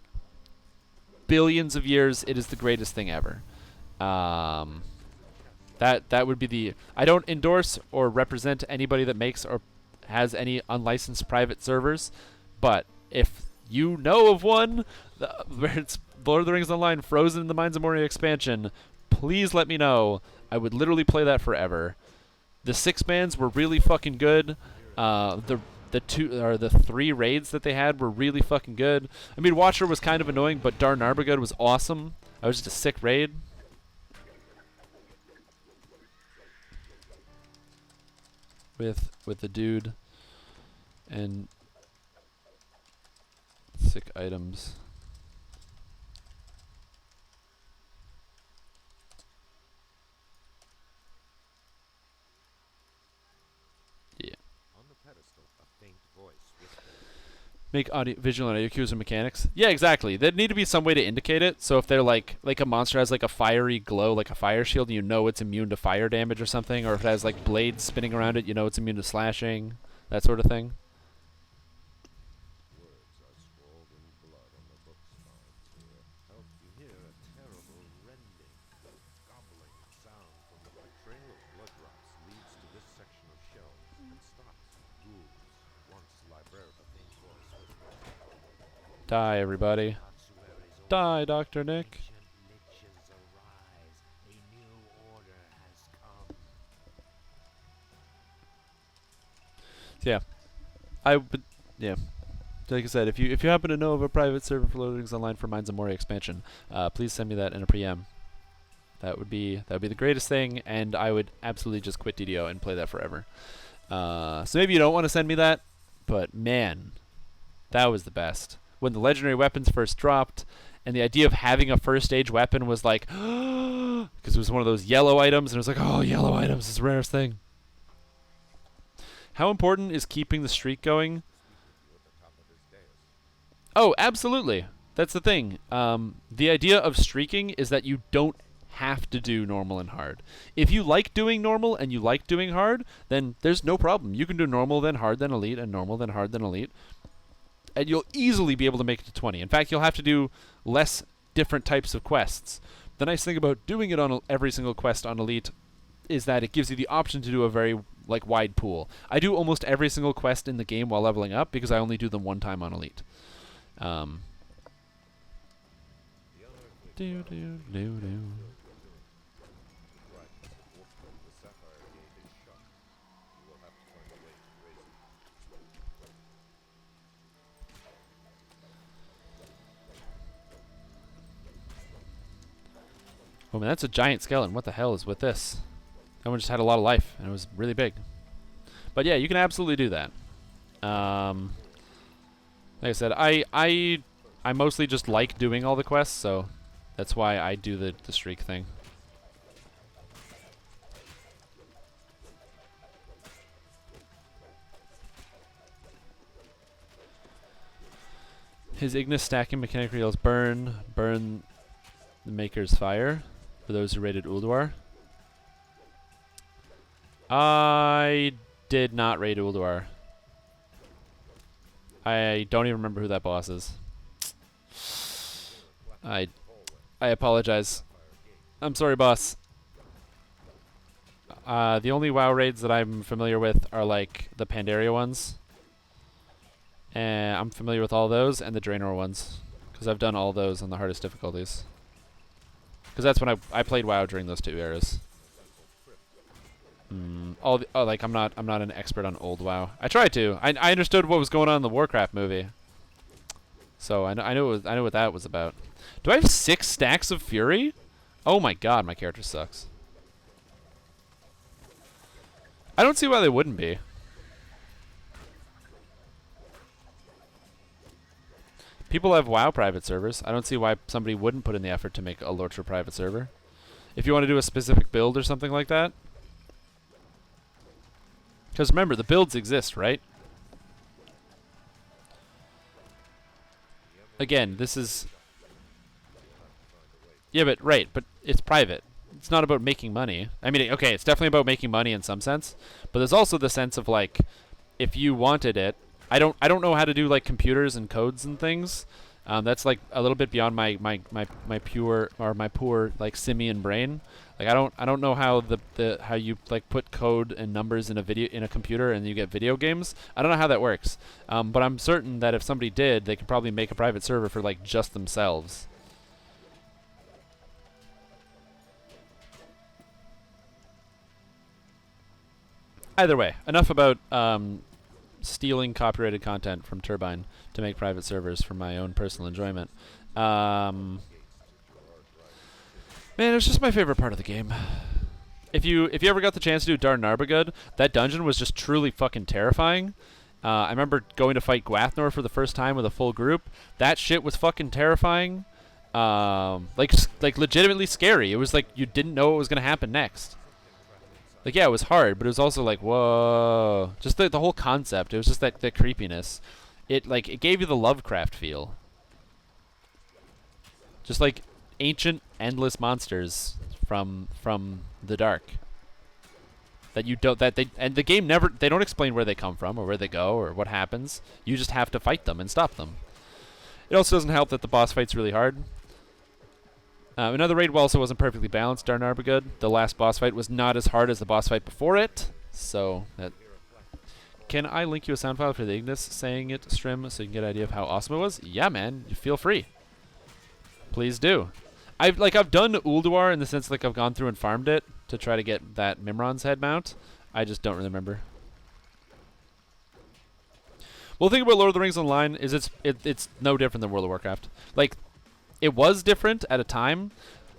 billions of years. It is the greatest thing ever. That would be the... I don't endorse or represent anybody that makes or has any unlicensed private servers, but if you know of one where it's Lord of the Rings Online frozen in the Mines of Moria expansion, please let me know. I would literally play that forever. The 6-mans were really fucking good. The 3 raids that they had were really fucking good. I mean, Watcher was kind of annoying, but Dar Narbogud was awesome. That was just a sick raid. With the dude and sick items. Yeah. On the pedestal, a faint voice whispered. Make audio, visual and audio cues and mechanics. Yeah, exactly. There'd need to be some way to indicate it. So if they're like a monster has like a fiery glow, like a fire shield, and you know it's immune to fire damage or something, or if it has like blades spinning around it, you know it's immune to slashing, that sort of thing. Words are scrawled in blood on the book spines here. Help you hear a terrible rending, gobbling sound from the trail of blood drops leads to this section of shelf and stops. Ghouls. Once library, a faint voice whispered. Die, everybody. Die, Dr. Nick. Liches arise. A new order has come. So yeah. I would, yeah. Like I said, if you happen to know of a private server for loadings online for Mines of Moria expansion, please send me that in a PM. That would be the greatest thing, and I would absolutely just quit DDO and play that forever. So maybe you don't want to send me that, but man, that was the best. When the legendary weapons first dropped, and the idea of having a first stage weapon was like, because it was one of those yellow items, and it was like, oh, yellow items is the rarest thing. How important is keeping the streak going? Oh, absolutely. That's the thing. The idea of streaking is that you don't have to do normal and hard. If you like doing normal and you like doing hard, then there's no problem. You can do normal, then hard, then elite, and normal, then hard, then elite. And you'll easily be able to make it to 20. In fact, you'll have to do less different types of quests. The nice thing about doing it on every single quest on elite is that it gives you the option to do a very wide pool. I do almost every single quest in the game while leveling up because I only do them one time on elite. Do do do do. Oh man, that's a giant skeleton. What the hell is with this? That one just had a lot of life, and it was really big. But yeah, you can absolutely do that. Like I said, I mostly just like doing all the quests, so that's why I do the streak thing. His Ignis stacking mechanic reels burn the Maker's Fire for those who raided Ulduar. I did not raid Ulduar. I don't even remember who that boss is. I apologize. I'm sorry, boss. The only WoW raids that I'm familiar with are like the Pandaria ones. And I'm familiar with all those and the Draenor ones, because I've done all those on the hardest difficulties. Because that's when I played WoW during those two eras. Like I'm not an expert on old WoW. I tried to. I understood what was going on in the Warcraft movie. So I knew what that was about. Do I have 6 stacks of Fury? Oh my god, my character sucks. I don't see why they wouldn't be. People have WoW private servers. I don't see why somebody wouldn't put in the effort to make a Lortra private server. If you want to do a specific build or something like that. Because remember, the builds exist, right? Again, this is... Yeah, but it's private. It's not about making money. I mean, okay, it's definitely about making money in some sense, but there's also the sense of like, if you wanted it, I don't know how to do like computers and codes and things. That's like a little bit beyond my poor like simian brain. Like I don't know how how you like put code and numbers in a computer and you get video games. I don't know how that works. But I'm certain that if somebody did, they could probably make a private server for like just themselves. Either way, enough about stealing copyrighted content from Turbine to make private servers for my own personal enjoyment. Man, it was just my favorite part of the game. If you ever got the chance to do Dar Narbogud, that dungeon was just truly fucking terrifying. I remember going to fight Gwathnor for the first time with a full group. That shit was fucking terrifying. Like legitimately scary. It was like you didn't know what was gonna happen next. Like, yeah, it was hard, but it was also like, whoa. Just the whole concept. It was just the creepiness. It gave you the Lovecraft feel. Just like ancient, endless monsters from the dark. That you don't, and the game never, they don't explain where they come from or where they go or what happens. You just have to fight them and stop them. It also doesn't help that the boss fight's really hard. Another raid also wasn't perfectly balanced, Dar Narbogud. The last boss fight was not as hard as the boss fight before it. So, can I link you a sound file for the Ignis saying it, Strim, so you can get an idea of how awesome it was? Yeah, man. You feel free. Please do. I've done Ulduar in the sense like I've gone through and farmed it to try to get that Mimron's head mount. I just don't really remember. Well, the thing about Lord of the Rings Online is it's no different than World of Warcraft. Like, it was different at a time,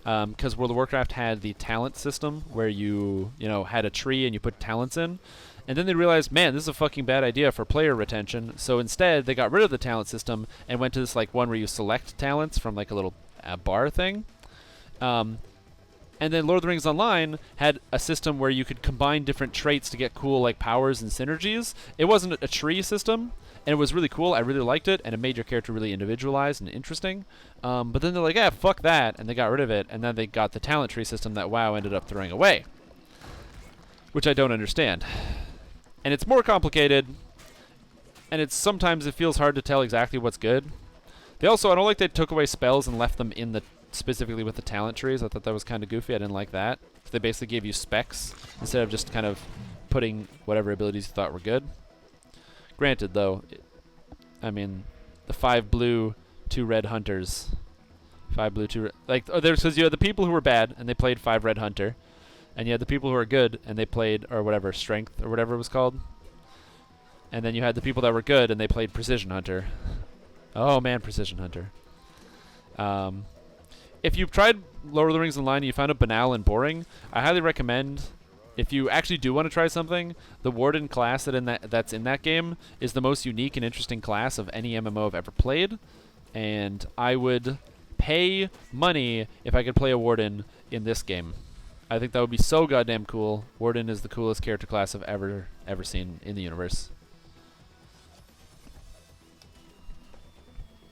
because World of Warcraft had the talent system where you had a tree and you put talents in, and then they realized, man, this is a fucking bad idea for player retention. So instead, they got rid of the talent system and went to this like one where you select talents from like a little bar thing. And then Lord of the Rings Online had a system where you could combine different traits to get cool like powers and synergies. It wasn't a tree system, and it was really cool. I really liked it, and it made your character really individualized and interesting. But then they're like, yeah, fuck that, and they got rid of it, and then they got the talent tree system that WoW ended up throwing away, which I don't understand. And it's more complicated, and sometimes it feels hard to tell exactly what's good. I don't like they took away spells and left them in the specifically with the talent trees. I thought that was kind of goofy. I didn't like that. So they basically gave you specs instead of just kind of putting whatever abilities you thought were good. Granted, though, the 5 blue, 2 red hunters. 5 blue, 2 red. Because you had the people who were bad and they played 5 red hunter, and you had the people who were good and they played strength or whatever it was called. And then you had the people that were good and they played precision hunter. Oh man, precision hunter. If you've tried Lord of the Rings Online and you found it banal and boring, I highly recommend, if you actually do want to try something, the Warden class that's in that game is the most unique and interesting class of any MMO I've ever played, and I would pay money if I could play a Warden in this game. I think that would be so goddamn cool. Warden is the coolest character class I've ever seen in the universe.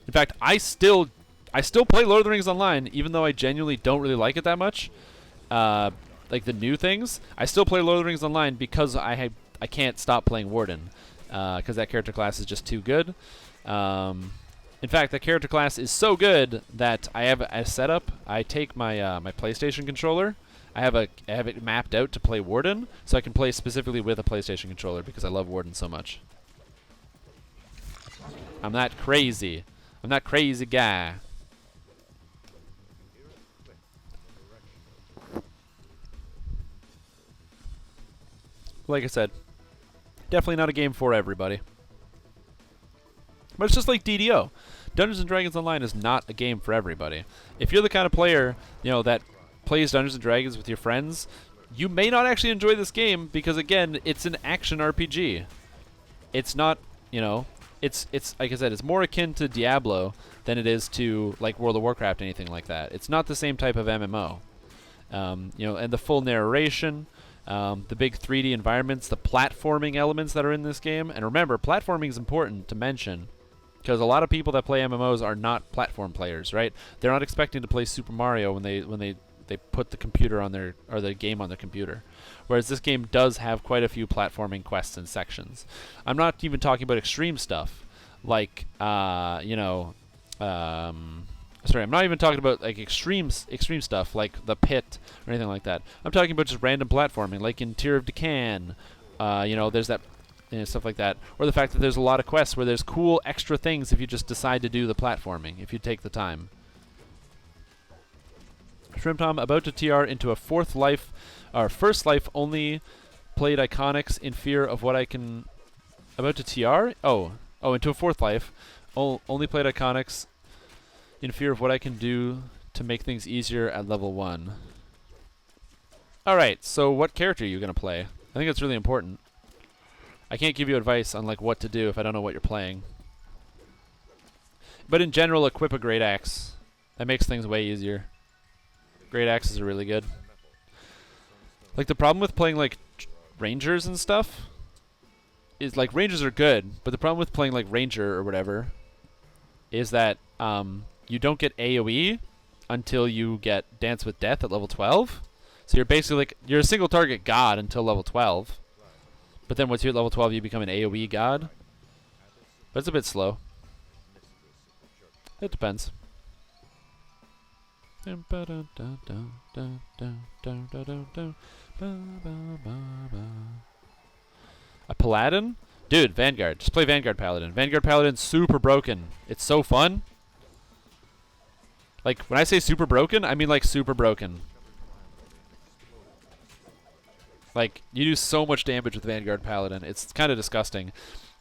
In fact, I still play Lord of the Rings Online, even though I genuinely don't really like it that much. Like the new things, I still play Lord of the Rings Online because I can't stop playing Warden, because that character class is just too good. In fact, that character class is so good that I have a setup. I take my my PlayStation controller. I have it mapped out to play Warden, so I can play specifically with a PlayStation controller because I love Warden so much. I'm that crazy. I'm that crazy guy. Like I said, definitely not a game for everybody. But it's just like DDO. Dungeons & Dragons Online is not a game for everybody. If you're the kind of player, that plays Dungeons & Dragons with your friends, you may not actually enjoy this game because, again, it's an action RPG. It's not, it's like I said, it's more akin to Diablo than it is to, like, World of Warcraft, anything like that. It's not the same type of MMO. And the full narration, the big 3D environments, the platforming elements that are in this game. And remember, platforming is important to mention because a lot of people that play MMOs are not platform players, right? They're not expecting to play Super Mario when they put the computer on the game on their computer. Whereas this game does have quite a few platforming quests and sections. I'm not even talking about extreme stuff like sorry, I'm not even talking about like extreme stuff like the pit or anything like that. I'm talking about just random platforming, like in Tear of Deccan. There's that stuff like that, or the fact that there's a lot of quests where there's cool extra things if you just decide to do the platforming, if you take the time. Shrimtom about to TR into a first life only played Iconics in fear of what I can. About to TR? Oh, into a fourth life, only played Iconics in fear of what I can do to make things easier at level 1. Alright, so what character are you going to play? I think that's really important. I can't give you advice on like what to do if I don't know what you're playing. But in general, equip a Great Axe. That makes things way easier. Great Axes are really good. Like the problem with playing like Rangers and stuff is like Rangers are good, but the problem with playing like Ranger or whatever is that you don't get AoE until you get Dance with Death at level 12. So you're basically like, you're a single target god until level 12. But then once you're at level 12, you become an AoE god. But it's a bit slow. It depends. A Paladin? Dude, Vanguard. Just play Vanguard Paladin. Vanguard Paladin's super broken. It's so fun. Like, when I say super broken, I mean like super broken. Like, you do so much damage with Vanguard Paladin. It's kind of disgusting.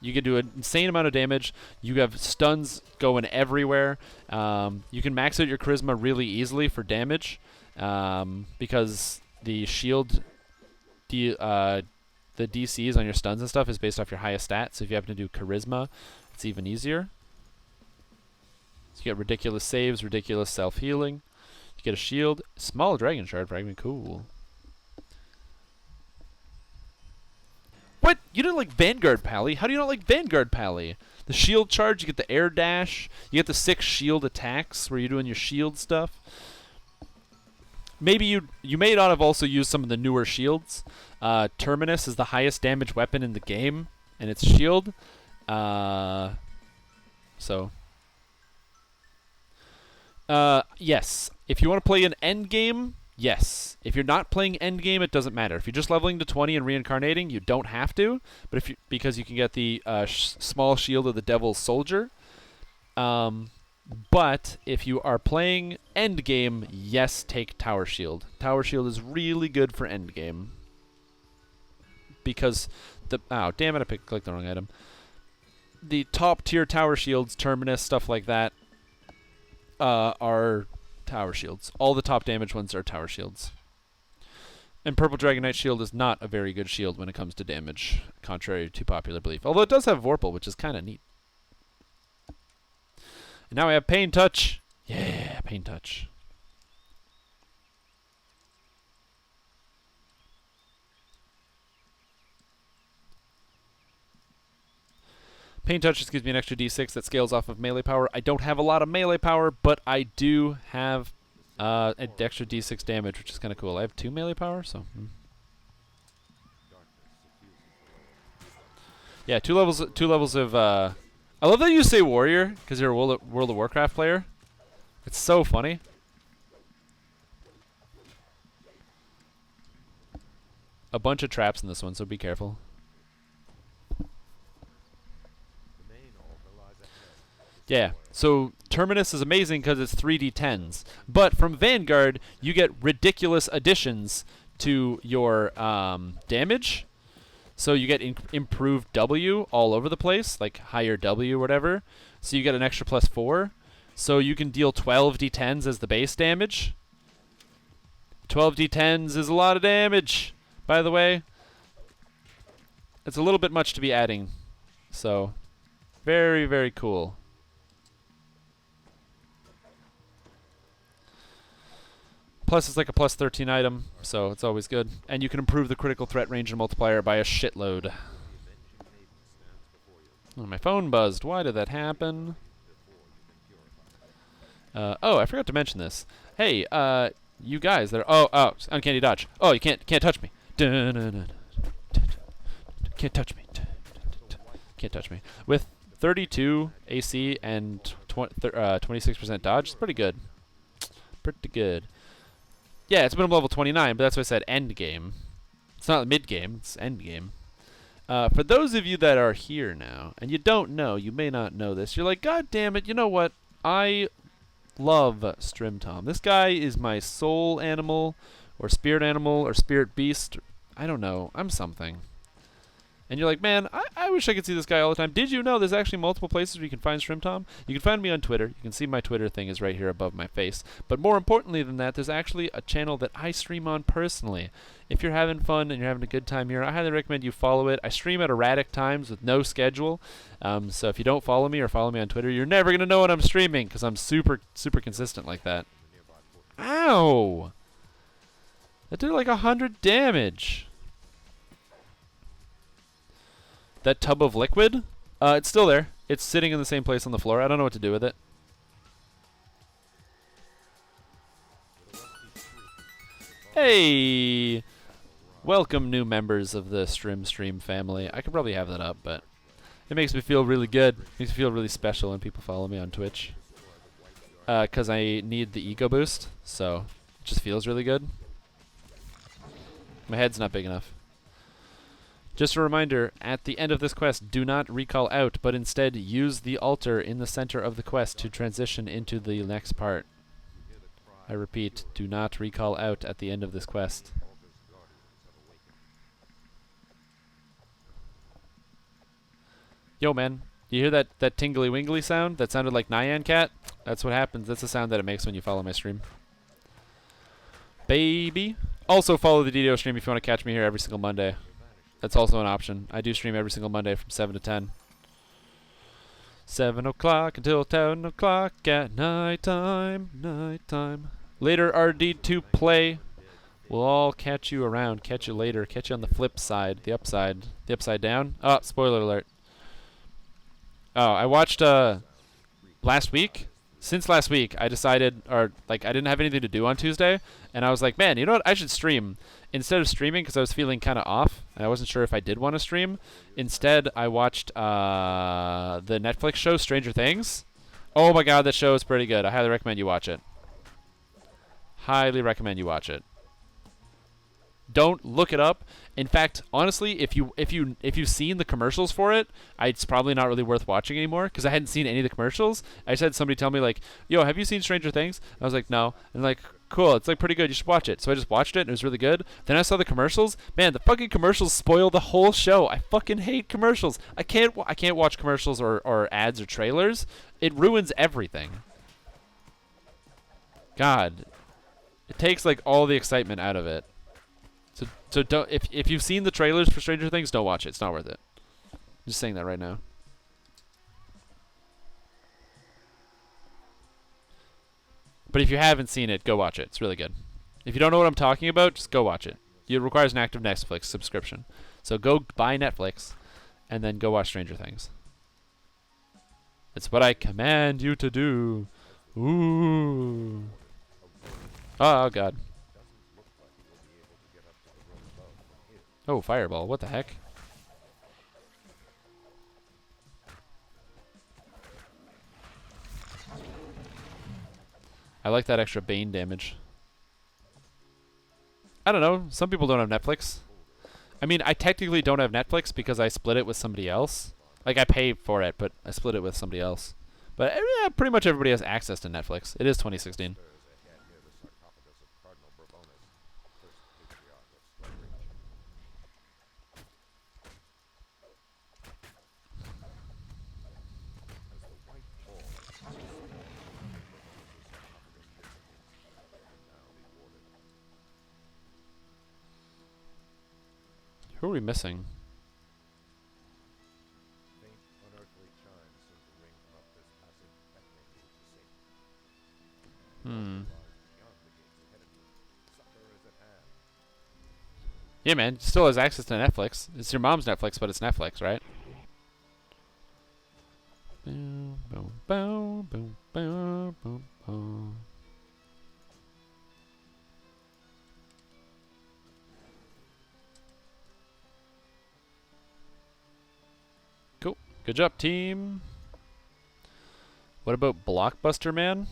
You can do an insane amount of damage. You have stuns going everywhere. You can max out your charisma really easily for damage because the shield, the DCs on your stuns and stuff is based off your highest stats. So if you happen to do charisma, it's even easier. So you get ridiculous saves, ridiculous self-healing. You get a shield. Small dragon shard fragment. Cool. What? You didn't like Vanguard Pally? How do you not like Vanguard Pally? The shield charge, you get the air dash, you get the 6 shield attacks where you're doing your shield stuff. Maybe you may not have also used some of the newer shields. Terminus is the highest damage weapon in the game, and it's shield. Yes. If you want to play an end game, yes. If you're not playing end game, it doesn't matter. If you're just leveling to 20 and reincarnating, you don't have to. But if you, because you can get the small shield of the Devil's Soldier. But if you are playing end game, yes, take Tower Shield. Tower Shield is really good for end game. Because damn it, I clicked the wrong item. The top tier Tower Shields, Terminus, stuff like that, are Tower Shields. All the top damage ones are Tower Shields. And Purple Dragon Knight Shield is not a very good shield when it comes to damage, contrary to popular belief. Although it does have Vorpal, which is kind of neat. And now we have Pain Touch. Yeah, Pain Touch. Pain Touch just gives me an extra d6 that scales off of melee power. I don't have a lot of melee power, but I do have an extra d6 damage, which is kind of cool. I have 2 melee power, so... Yeah, 2 levels of... I love that you say warrior, because you're a World of Warcraft player. It's so funny. A bunch of traps in this one, so be careful. Yeah, so Terminus is amazing because it's 3d10s. But from Vanguard, you get ridiculous additions to your damage. So you get improved W all over the place, like higher W or whatever. So you get an extra +4. So you can deal 12 d10s as the base damage. 12 d10s is a lot of damage, by the way. It's a little bit much to be adding. So, very, very cool. Plus, it's like a +13 item, so it's always good. And you can improve the critical threat range and multiplier by a shitload. Oh, my phone buzzed. Why did that happen? Oh, I forgot to mention this. Hey, you guys that are... Oh, uncanny dodge. Oh, you can't touch me. Can't touch me. Can't touch me. With 32 AC and 26% dodge, it's pretty good. Pretty good. Yeah, it's minimum level 29, but that's why I said end game. It's not mid game, it's end game. For those of you that are here now, and you don't know, you may not know this, you're like, God damn it, you know what? I love Strimtom. This guy is my soul animal, or spirit beast. I don't know, I'm something. And you're like, man, I wish I could see this guy all the time. Did you know there's actually multiple places where you can find Strimtom? You can find me on Twitter. You can see my Twitter thing is right here above my face. But more importantly than that, there's actually a channel that I stream on personally. If you're having fun and you're having a good time here, I highly recommend you follow it. I stream at erratic times with no schedule. So if you don't follow me or follow me on Twitter, you're never going to know when I'm streaming because I'm super, super consistent like that. Ow! That did like 100 damage. That tub of liquid, it's still there. It's sitting in the same place on the floor. I don't know what to do with it. Hey! Welcome, new members of the Strimstream family. I could probably have that up, but it makes me feel really good. It makes me feel really special when people follow me on Twitch. Because I need the ego boost, so it just feels really good. My head's not big enough. Just a reminder, at the end of this quest, do not recall out, but instead use the altar in the center of the quest to transition into the next part. I repeat, do not recall out at the end of this quest. Yo, man, you hear that tingly wingly sound? That sounded like Nyan Cat? That's what happens. That's the sound that it makes when you follow my stream. Baby. Also follow the DDO stream if you want to catch me here every single Monday. That's also an option. I do stream every single Monday from 7 to 10. 7 o'clock until 10 o'clock at nighttime. Nighttime. Later RD2 play. We'll all catch you around. Catch you later. Catch you on the flip side. The upside. The upside down. Oh, spoiler alert. Oh, I watched last week. Since last week, I decided, or like, I didn't have anything to do on Tuesday, and I was like, man, you know what? I should stream. Instead of streaming, because I was feeling kind of off, and I wasn't sure if I did want to stream, instead I watched the Netflix show Stranger Things. Oh my god, that show is pretty good. I highly recommend you watch it. Highly recommend you watch it. Don't look it up. In fact, honestly, if you've seen the commercials for it, it's probably not really worth watching anymore because I hadn't seen any of the commercials. I just had somebody tell me like, "Yo, have you seen Stranger Things?" I was like, "No." And like, "Cool, it's like pretty good. You should watch it." So I just watched it and it was really good. Then I saw the commercials. Man, the fucking commercials spoil the whole show. I fucking hate commercials. I can't watch commercials or ads or trailers. It ruins everything. God, it takes like all the excitement out of it. So don't if you've seen the trailers for Stranger Things, don't watch it. It's not worth it. I'm just saying that right now. But if you haven't seen it, go watch it. It's really good. If you don't know what I'm talking about, just go watch it. It requires an active Netflix subscription. So go buy Netflix and then go watch Stranger Things. It's what I command you to do. Ooh. Oh god. Oh, fireball. What the heck? I like that extra Bane damage. I don't know. Some people don't have Netflix. I mean, I technically don't have Netflix because I split it with somebody else. Like, I pay for it, but I split it with somebody else. But pretty much everybody has access to Netflix. It is 2016. Who are we missing? Yeah, man. Still has access to Netflix. It's your mom's Netflix, but it's Netflix, right? Boom, boom, boom, boom, boom, boom, boom. Cool. Good job, team. What about Blockbuster Man?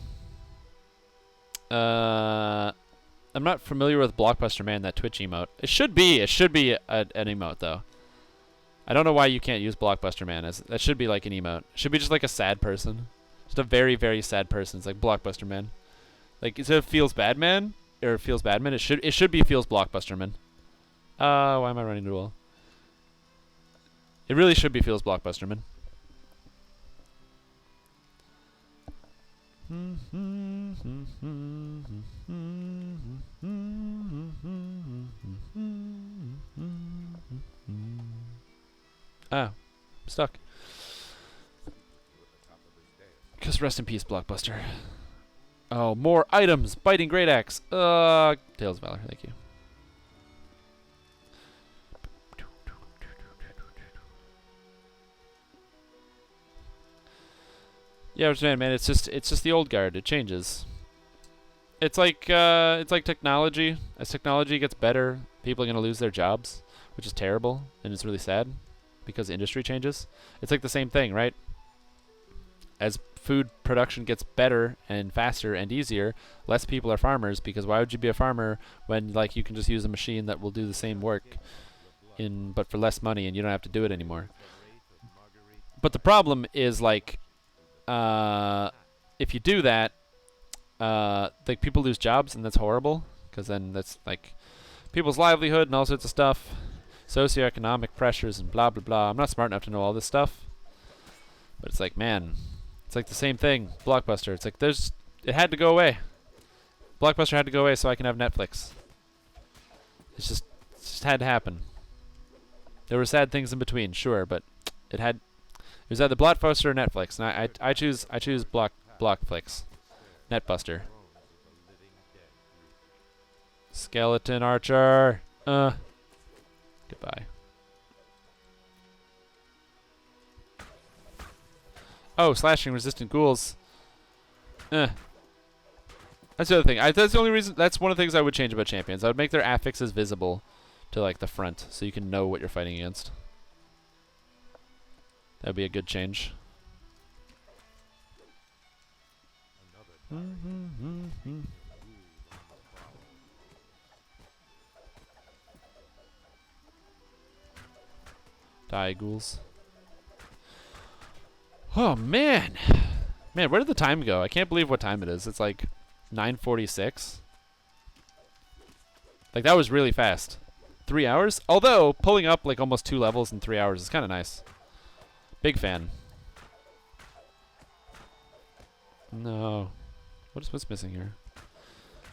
I'm not familiar with Blockbuster Man, that Twitch emote. It should be an emote though. I don't know why you can't use Blockbuster Man. That should be like an emote. It should be just like a sad person. Just a very, very sad person. It's like Blockbuster Man. Like instead of Feels Bad Man or Feels Bad Man, it should be Feels Blockbuster Man. Why am I running the wall? It really should be Feels Blockbuster Man. Ah, I'm stuck. Because rest in peace, Blockbuster. Oh, more items! Biting Great Axe! Tales of Valor, thank you. Yeah, man, it's just the old guard. It changes. It's like technology. As technology gets better, people are gonna lose their jobs, which is terrible, and it's really sad because the industry changes. It's like the same thing, right? As food production gets better and faster and easier, less people are farmers, because why would you be a farmer when like you can just use a machine that will do the same work but for less money, and you don't have to do it anymore. But the problem is like if you do that, like people lose jobs, and that's horrible, because then that's like people's livelihood and all sorts of stuff, socioeconomic pressures and blah blah blah. I'm not smart enough to know all this stuff, But it's like, man, it's like the same thing. Blockbuster. It's like it had to go away. Blockbuster had to go away so I can have Netflix. It just had to happen. There were sad things in between, sure, but it was either Blockbuster or Netflix, and I choose Blockflix. Netbuster. Skeleton Archer. Goodbye. Oh, slashing resistant ghouls. That's the other thing. That's the only reason. That's one of the things I would change about champions. I would make their affixes visible to like the front, so you can know what you're fighting against. That would be a good change. Die, ghouls. Oh, man. Man, where did the time go? I can't believe what time it is. It's like 9:46. Like, that was really fast. 3 hours? Although, pulling up like almost 2 levels in 3 hours is kind of nice. Big fan. No. What's missing here?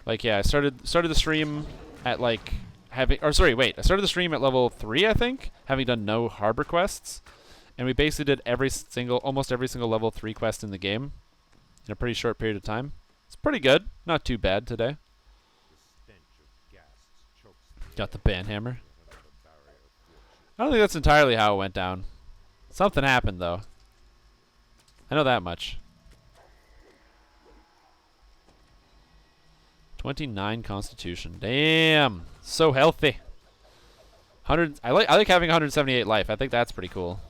Like, yeah, I started the stream at like I started the stream at level 3, I think, having done no harbor quests, and we basically did almost every single level 3 quest in the game in a pretty short period of time. It's pretty good, not too bad today. Got the banhammer. I don't think that's entirely how it went down. Something happened though. I know that much. 29 Constitution. Damn, so healthy. 100. I like having 178 life. I think that's pretty cool.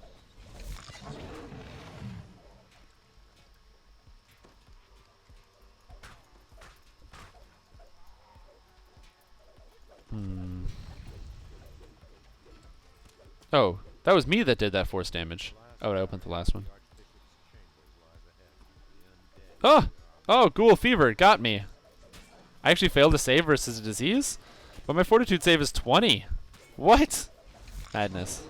Oh, that was me that did that force damage. Oh, I opened the last one. Oh, ghoul fever. It got me. I actually failed to save versus a disease, but my fortitude save is 20. What? Madness.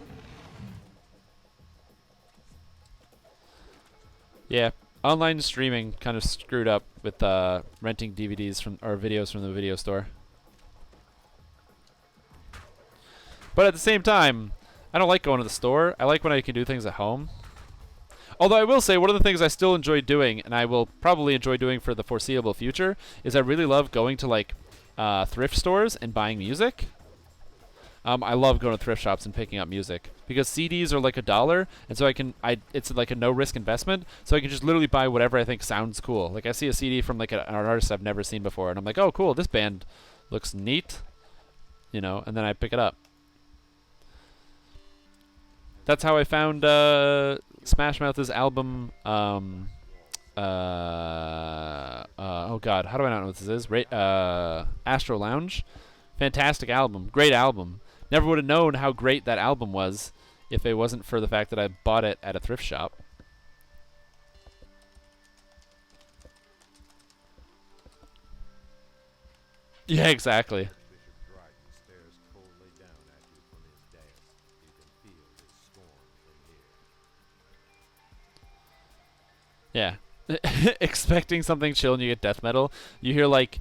Yeah, online streaming kind of screwed up with renting DVDs or videos from the video store. But at the same time, I don't like going to the store. I like when I can do things at home. Although I will say, one of the things I still enjoy doing, and I will probably enjoy doing for the foreseeable future, is I really love going to like thrift stores and buying music. I love going to thrift shops and picking up music because CDs are like $1, and so it's like a no risk investment. So I can just literally buy whatever I think sounds cool. Like I see a CD from like an artist I've never seen before, and I'm like, oh cool, this band looks neat, you know, and then I pick it up. That's how I found Smash Mouth's album. Oh God, how do I not know what this is? Astro Lounge, fantastic album, great album. Never would have known how great that album was if it wasn't for the fact that I bought it at a thrift shop. Yeah, exactly. Yeah. Expecting something chill and you get death metal. You hear like,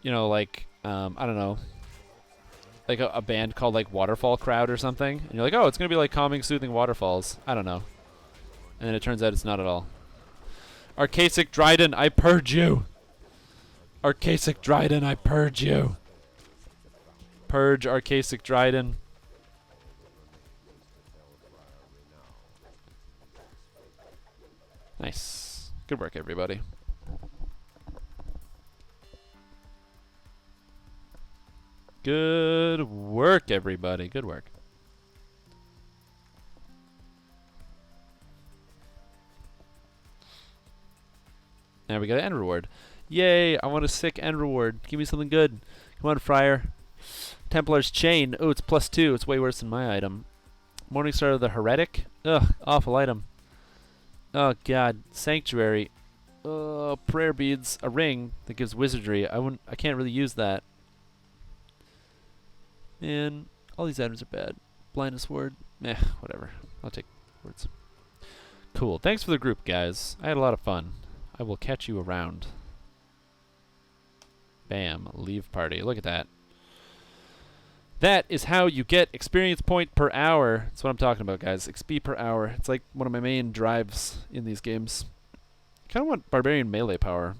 you know, like, I don't know, like a band called like Waterfall Crowd or something. And you're like, oh, it's going to be like calming, soothing waterfalls. I don't know. And then it turns out it's not at all. Arcasic Dryden, I purge you. Arcasic Dryden, I purge you. Purge Arcasic Dryden. Nice. Good work, everybody. Good work, everybody. Good work. Now we got an end reward. Yay, I want a sick end reward. Give me something good. Come on, Friar. Templar's Chain. Oh, it's +2. It's way worse than my item. Morningstar of the Heretic. Ugh, awful item. Oh God, Sanctuary. Prayer beads, a ring that gives wizardry. I can't really use that. Man, all these items are bad. Blindness ward. Meh, whatever. I'll take words. Cool. Thanks for the group, guys. I had a lot of fun. I will catch you around. Bam. Leave party. Look at that. That is how you get experience point per hour. That's what I'm talking about, guys. XP per hour. It's like one of my main drives in these games. Kind of want barbarian melee power.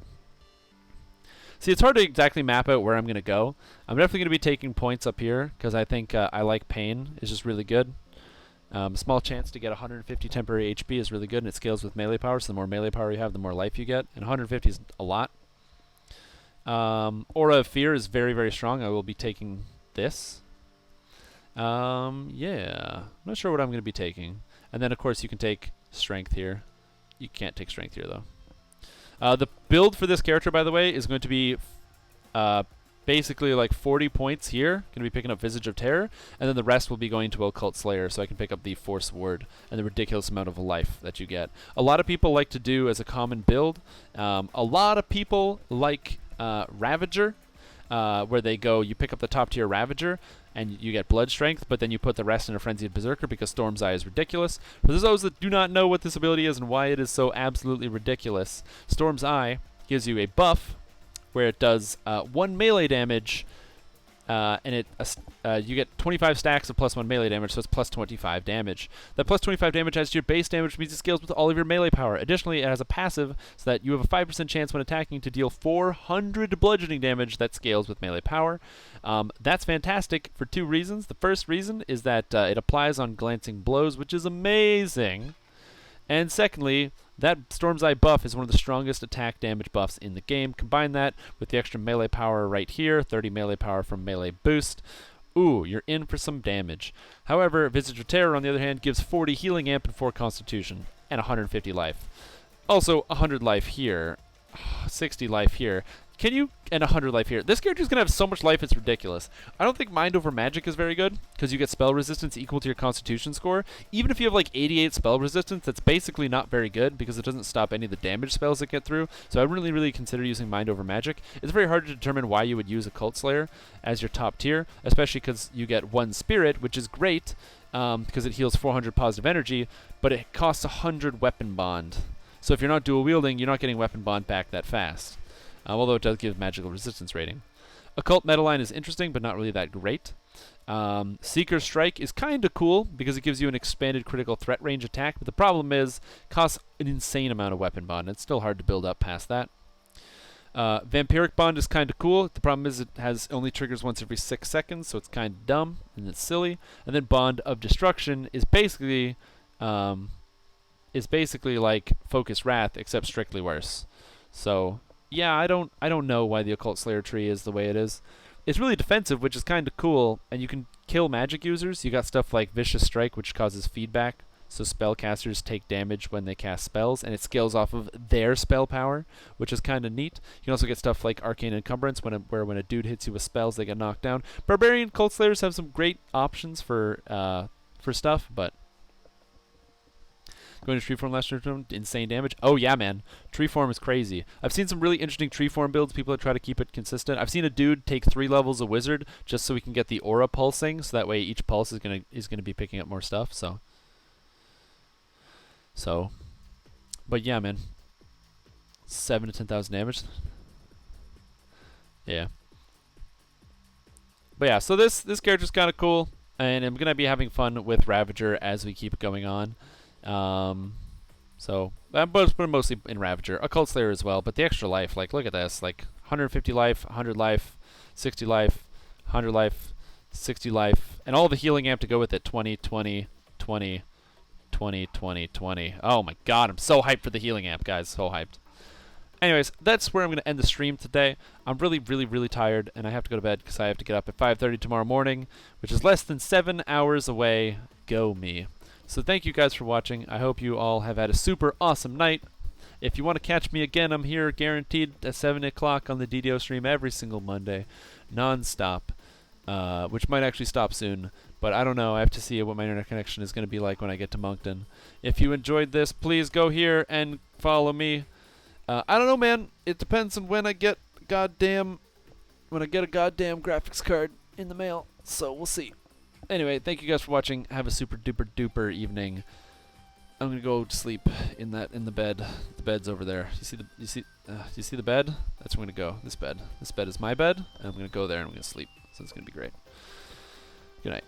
See, it's hard to exactly map out where I'm going to go. I'm definitely going to be taking points up here because I think I like pain. It's just really good. A small chance to get 150 temporary HP is really good, and it scales with melee power. So the more melee power you have, the more life you get. And 150 is a lot. Aura of Fear is very, very strong. I will be taking this. Yeah. I'm not sure what I'm going to be taking. And then, of course, you can take Strength here. You can't take Strength here, though. The build for this character, by the way, is going to be basically like 40 points here. Going to be picking up Visage of Terror. And then the rest will be going to Occult Slayer, so I can pick up the Force Word and the ridiculous amount of life that you get. A lot of people like to do as a common build. A lot of people like Ravager, where they go, you pick up the top tier Ravager, and you get blood strength, but then you put the rest in a Frenzied Berserker because Storm's Eye is ridiculous. For those that do not know what this ability is and why it is so absolutely ridiculous, Storm's Eye gives you a buff where it does 1 melee damage, and you get 25 stacks of +1 melee damage, so it's plus 25 damage. That plus 25 damage adds to your base damage, which means it scales with all of your melee power. Additionally, it has a passive so that you have a 5% chance when attacking to deal 400 bludgeoning damage that scales with melee power. That's fantastic for 2 reasons. The first reason is that it applies on glancing blows, which is amazing. And secondly, that Storm's Eye buff is one of the strongest attack damage buffs in the game. Combine that with the extra melee power right here, 30 melee power from melee boost. Ooh, you're in for some damage. However, Visage of Terror, on the other hand, gives 40 healing amp and 4 constitution, and 150 life. Also, 100 life here, 60 life here. Can you, and 100 life here. This character's going to have so much life, it's ridiculous. I don't think Mind Over Magic is very good, because you get spell resistance equal to your constitution score. Even if you have like 88 spell resistance, that's basically not very good, because it doesn't stop any of the damage spells that get through. So I really, really consider using Mind Over Magic. It's very hard to determine why you would use Occult Slayer as your top tier, especially because you get 1 Spirit, which is great, because it heals 400 positive energy, but it costs 100 Weapon Bond. So if you're not dual wielding, you're not getting Weapon Bond back that fast. Although it does give magical resistance rating. Occult Metaline is interesting, but not really that great. Seeker Strike is kind of cool because it gives you an expanded critical threat range attack, but the problem is it costs an insane amount of weapon bond. It's still hard to build up past that. Vampiric Bond is kind of cool. The problem is it has only triggers once every 6 seconds, so it's kind of dumb and it's silly. And then Bond of Destruction is basically like Focus Wrath, except strictly worse. So yeah, I don't know why the Occult Slayer tree is the way it is. It's really defensive, which is kind of cool, and you can kill magic users. You got stuff like Vicious Strike, which causes feedback, so spellcasters take damage when they cast spells, and it scales off of their spell power, which is kind of neat. You can also get stuff like Arcane Encumbrance, where when a dude hits you with spells, they get knocked down. Barbarian Cult Slayers have some great options for stuff, but going to Treeform last turn, insane damage. Oh yeah, man. Treeform is crazy. I've seen some really interesting Treeform builds, people that try to keep it consistent. I've seen a dude take 3 levels of Wizard just so we can get the aura pulsing, so that way each pulse is gonna be picking up more stuff, so but yeah, man. 7 to 10,000 damage. Yeah. But yeah, so this character's kind of cool, and I'm gonna be having fun with Ravager as we keep going on. So I'm mostly in Ravager, Occult Slayer as well, but the extra life, like look at this, like 150 life, 100 life, 60 life, 100 life, 60 life, and all the healing amp to go with it, 20, 20, 20, 20, 20, 20. Oh my god, I'm so hyped for the healing amp, guys, so hyped. Anyways, that's where I'm going to end the stream today. I'm really, really, really tired, and I have to go to bed because I have to get up at 5:30 tomorrow morning, which is less than 7 hours away. Go me. So thank you guys for watching. I hope you all have had a super awesome night. If you want to catch me again, I'm here guaranteed at 7 o'clock on the DDO stream every single Monday, non-stop, which might actually stop soon, but I don't know. I have to see what my internet connection is going to be like when I get to Moncton. If you enjoyed this, please go here and follow me. I don't know, man. It depends on when I get a goddamn graphics card in the mail, so we'll see. Anyway, thank you guys for watching. Have a super duper duper evening. I'm gonna go to sleep in the bed. The bed's over there. You see the bed? That's where I'm gonna go. This bed. This bed is my bed, and I'm gonna go there and I'm gonna sleep. So it's gonna be great. Good night.